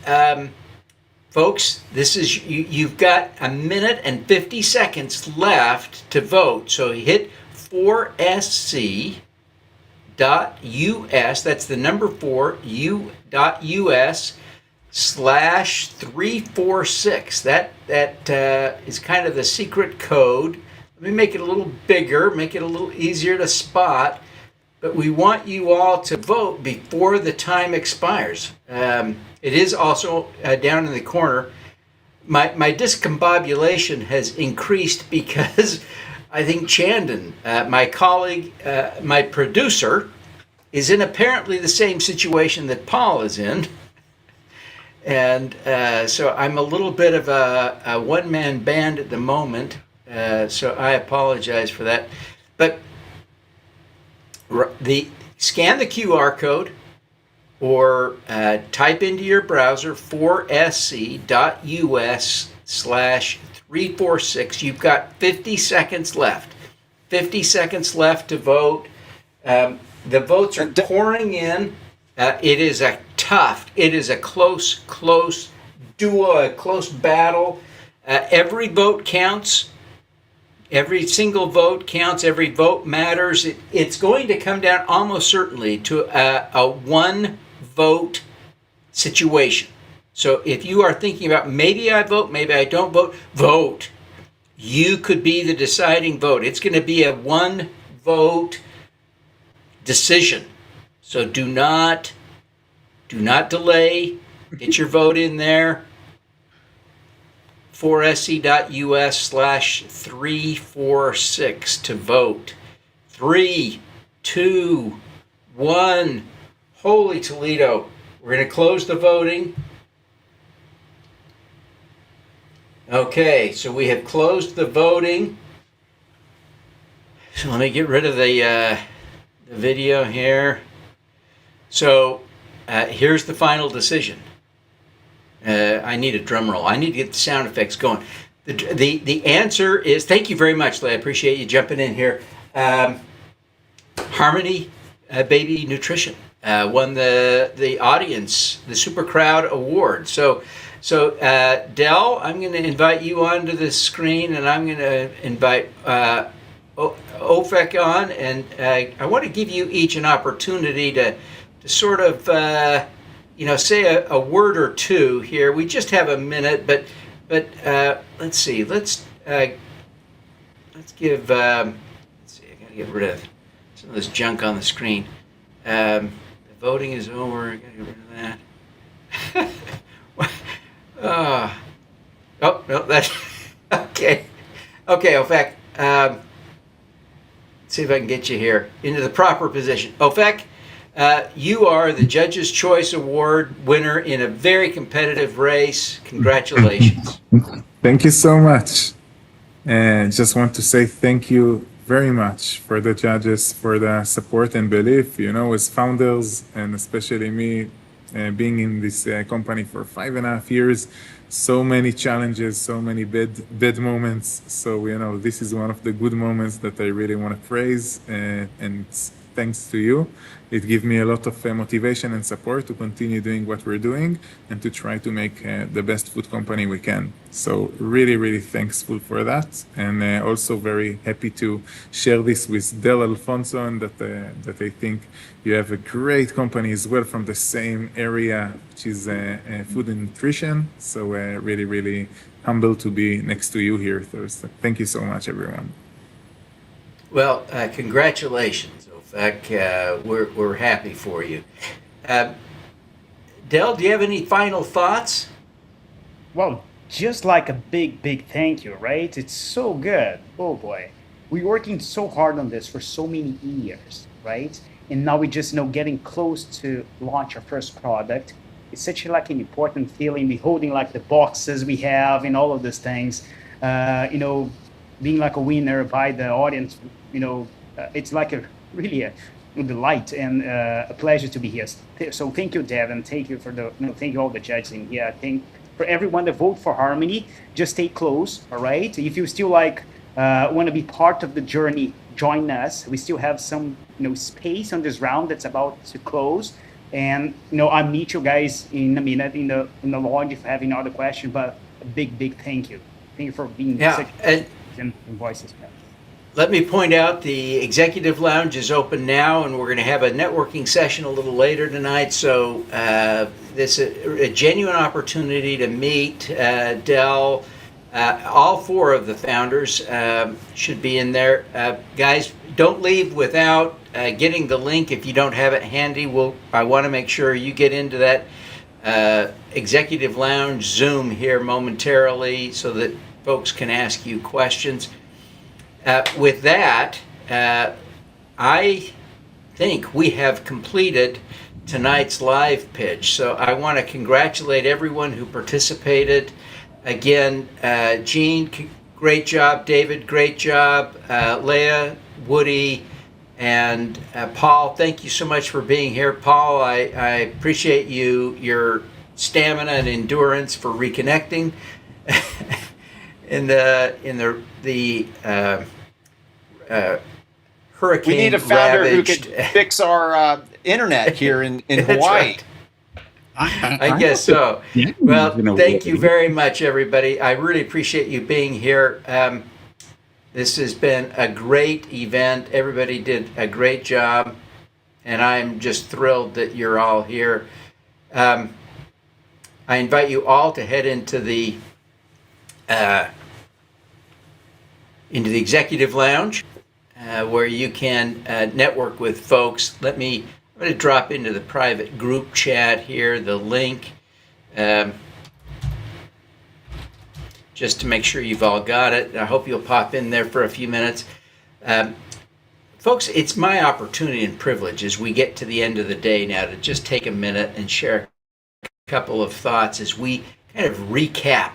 folks, you've got 1 minute and 50 seconds left to vote. So hit 4sc.us, that's the number 4u.us/346. That is kind of the secret code. Let me make it a little bigger, make it a little easier to spot. But we want you all to vote before the time expires. It is also down in the corner. My discombobulation has increased because I think Chandon, my colleague, my producer, is in apparently the same situation that Paul is in. And so I'm a little bit of a one-man band at the moment. So I apologize for that. But scan the QR code or type into your browser 4sc.us/346. You've got 50 seconds left. 50 seconds left to vote. The votes are pouring in. It is a close duo, a close battle. Every vote counts. Every single vote counts. Every vote matters. It's going to come down almost certainly to a one-vote situation. So if you are thinking about maybe I vote, maybe I don't vote, vote. You could be the deciding vote. It's going to be a one-vote decision. So do not delay. Get your vote in there. 4sc.us/346 to vote. 3, 2, 1. Holy Toledo. We're going to close the voting. Okay, so we have closed the voting. So let me get rid of the video here. So here's the final decision. I need a drum roll. I need to get the sound effects going. The answer is, thank you very much, Léa. I appreciate you jumping in here. Harmony Baby Nutrition won the audience, the SuperCrowd Award. So Del, I'm going to invite you onto the screen, and I'm going to invite Ofek on, and I want to give you each an opportunity to sort of say a word or two here. We just have a minute, but let's see. Let's give. Let's see. I gotta get rid of some of this junk on the screen. The voting is over. I gotta get rid of that. Oh no, that's okay. Okay, Ofek. Let's see if I can get you here into the proper position. Ofek. You are the Judge's Choice Award winner in a very competitive race. Congratulations. Thank you so much. And just want to say thank you very much for the judges, for the support and belief, as founders, and especially me being in this company for 5.5 years. So many challenges, so many bad moments. So, this is one of the good moments that I really want to praise, and thanks to you. It gives me a lot of motivation and support to continue doing what we're doing and to try to make the best food company we can. So really, really thankful for that. And also very happy to share this with Del Alfonso, and that I think you have a great company as well from the same area, which is food and nutrition. So really, really humbled to be next to you here, Thursday. Thank you so much, everyone. Well, congratulations. We're happy for you. Del, do you have any final thoughts? Well, just like a big thank you, right? It's so good. Oh boy. We're working so hard on this for so many years, right? And now we're just getting close to launch our first product. It's such an important feeling, beholding the boxes we have and all of these things. Being a winner by the audience, it's really a delight and a pleasure to be here. So thank you, Devin. Thank you for thank you all the judges in here. I think for everyone that vote for Harmony, just stay close, all right? If you still want to be part of the journey, join us. We still have some space on this round that's about to close, and I'll meet you guys in a minute in the lodge if you have any other question. But a big thank you. Thank you for being such and voices. Let me point out the Executive Lounge is open now, and we're going to have a networking session a little later tonight. So this is a genuine opportunity to meet Dell. All four of the founders should be in there. Guys, don't leave without getting the link if you don't have it handy. I want to make sure you get into that Executive Lounge Zoom here momentarily so that folks can ask you questions. With that, I think we have completed tonight's live pitch. So I want to congratulate everyone who participated. Again, Gene, great job. David, great job. Léa, Woody, and Paul, thank you so much for being here. Paul, I appreciate your stamina and endurance for reconnecting in the hurricane. We need a founder who ravaged. could fix our internet here in Hawaii. Right. I guess so. Well, thank you very much, everybody. I really appreciate you being here. This has been a great event. Everybody did a great job, and I'm just thrilled that you're all here. I invite you all to head into the Executive Lounge, where you can network with folks. I'm going to drop into the private group chat here the link, just to make sure you've all got it. I hope you'll pop in there for a few minutes. Folks, it's my opportunity and privilege as we get to the end of the day now to just take a minute and share a couple of thoughts as we kind of recap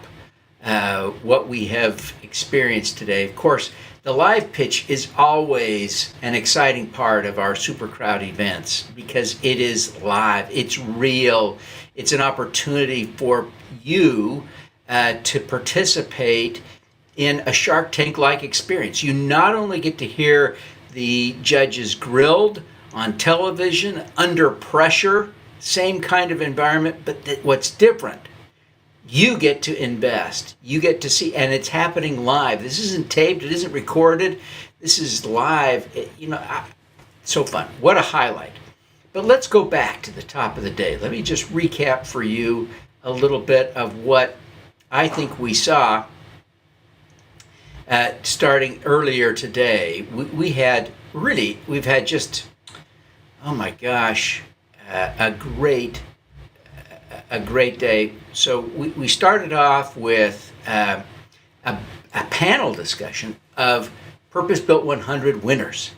what we have experienced today. Of course, the live pitch is always an exciting part of our SuperCrowd events because it is live, it's real, it's an opportunity for you to participate in a Shark Tank-like experience. You not only get to hear the judges grilled on television, under pressure, same kind of environment, but what's different, you get to invest. You get to see, and it's happening live. This isn't taped. It isn't recorded. This is live. So fun. What a highlight. But let's go back to the top of the day. Let me just recap for you a little bit of what I think we saw starting earlier today. We've had just, oh my gosh, a great day. So we started off with a panel discussion of Purpose-Built 100 winners.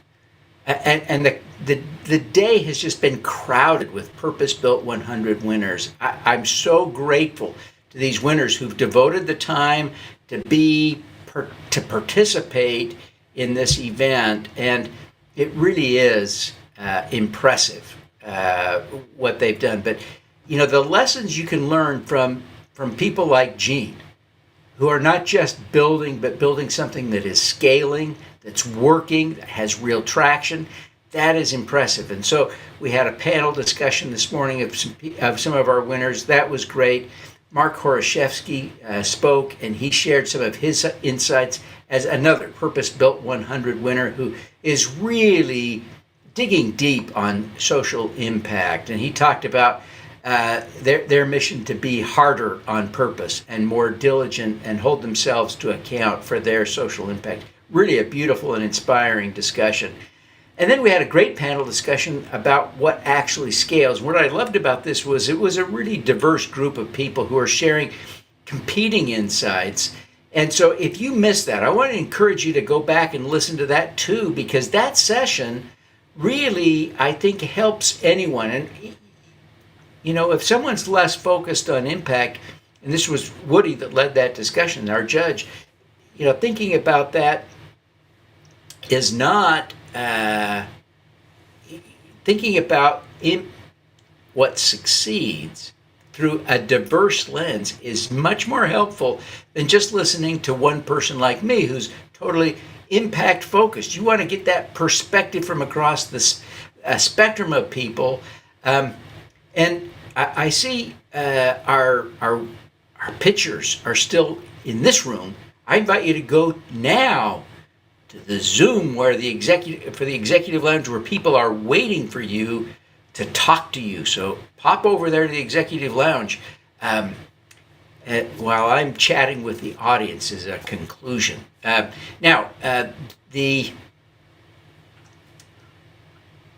And the day has just been crowded with Purpose-Built 100 winners. I'm so grateful to these winners who've devoted the time to participate in this event. And it really is impressive what they've done. But the lessons you can learn from people like Gene, who are not just building, but building something that is scaling, that's working, that has real traction, that is impressive. And so we had a panel discussion this morning of some of our winners. That was great. Mark Horashevsky spoke, and he shared some of his insights as another Purpose-Built 100 winner who is really digging deep on social impact. And he talked about their mission to be harder on purpose and more diligent and hold themselves to account for their social impact. Really a beautiful and inspiring discussion. And then we had a great panel discussion about what actually scales. What I loved about this was it was a really diverse group of people who are sharing competing insights. And so if you missed that, I want to encourage you to go back and listen to that too, because that session really, I think, helps anyone. And if someone's less focused on impact, and this was Woody that led that discussion, our judge, thinking about that is not thinking about what succeeds through a diverse lens is much more helpful than just listening to one person like me who's totally impact focused. You want to get that perspective from across this spectrum of people. And I see our pitchers are still in this room. I invite you to go now to the Zoom where the executive lounge where people are waiting for you to talk to you. So pop over there to the executive lounge while I'm chatting with the audience as a conclusion.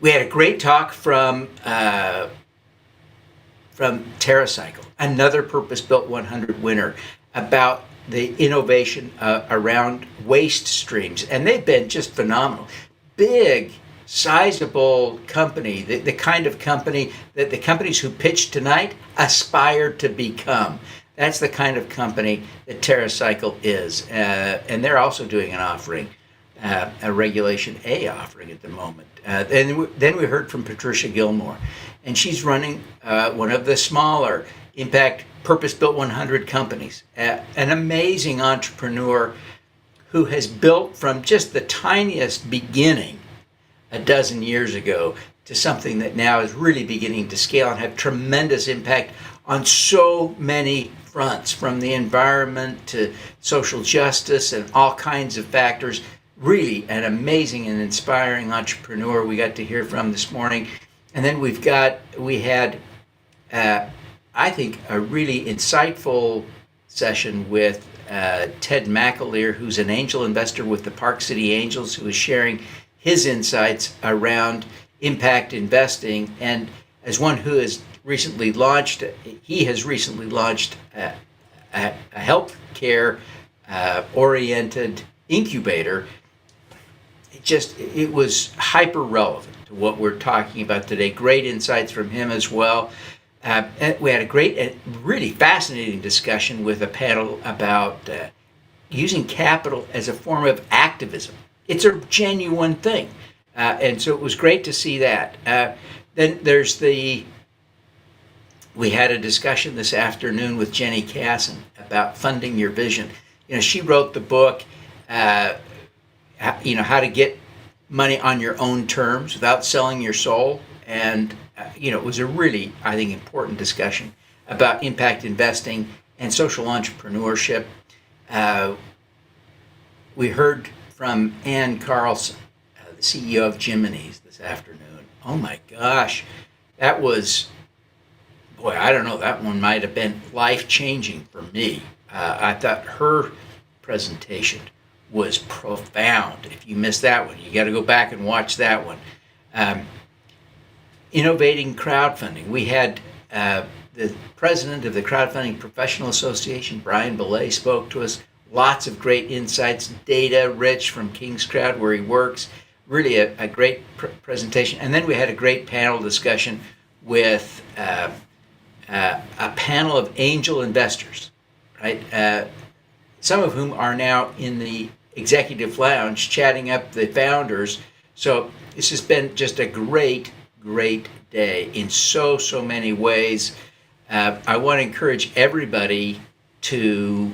We had a great talk from TerraCycle, another Purpose-Built 100 winner, about the innovation around waste streams. And they've been just phenomenal. Big, sizable company, the kind of company that the companies who pitched tonight aspire to become. That's the kind of company that TerraCycle is. And they're also doing an offering, a Regulation A offering at the moment. Then we heard from Patricia Gilmore, and she's running one of the smaller impact Purpose-Built 100 companies, an amazing entrepreneur who has built from just the tiniest beginning a dozen years ago to something that now is really beginning to scale and have tremendous impact on so many fronts, from the environment to social justice and all kinds of factors. Really an amazing and inspiring entrepreneur we got to hear from this morning. And then we had I think a really insightful session with Ted McAleer, who's an angel investor with the Park City Angels, who is sharing his insights around impact investing. And as one who has recently launched a healthcare oriented incubator. It was hyper relevant to what we're talking about today. Great insights from him as well. And we had a great and really fascinating discussion with a panel about using capital as a form of activism. It's a genuine thing. And so it was great to see that. Then there's we had a discussion this afternoon with Jenny Kassan about funding your vision. She wrote the book, how to get money on your own terms without selling your soul. And, it was a really, I think, important discussion about impact investing and social entrepreneurship. We heard from Ann Carlson, the CEO of Jiminy's, this afternoon. Oh my gosh, that was, I don't know, that one might have been life-changing for me. I thought her presentation was profound. If you missed that one, you got to go back and watch that one. Innovating crowdfunding. We had the president of the Crowdfunding Professional Association, Brian Belley, spoke to us. Lots of great insights, data rich from Kingscrowd, where he works. Really a great presentation. And then we had a great panel discussion with a panel of angel investors, right? Some of whom are now in the executive lounge chatting up the founders. So this has been just a great day in so many ways. I want to encourage everybody to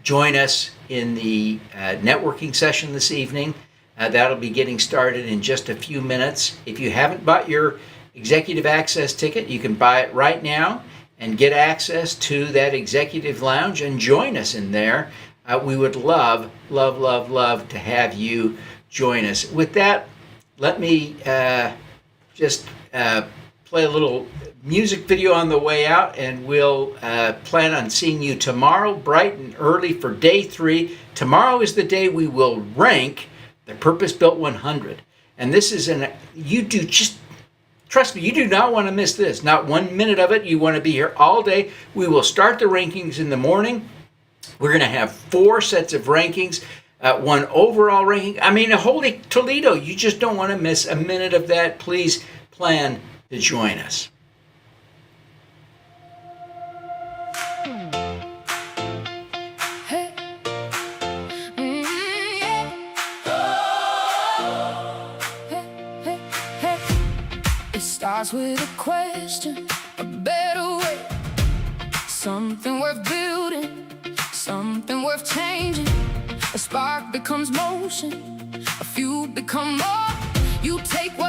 join us in the networking session this evening. That'll be getting started in just a few minutes. If you haven't bought your executive access ticket, you can buy it right now and get access to that executive lounge and join us in there. We would love to have you join us. With that, let me just play a little music video on the way out, and we'll plan on seeing you tomorrow bright and early for day 3. Tomorrow is the day we will rank the Purpose-Built 100. And this is trust me, you do not want to miss this. Not 1 minute of it. You want to be here all day. We will start the rankings in the morning. We're going to have 4 sets of rankings. One overall ranking. I mean, holy Toledo, you just don't want to miss a minute of that. Please plan to join us. It starts with a question, a better way, something worth building, something worth changing. A spark becomes motion, a few become more. You take what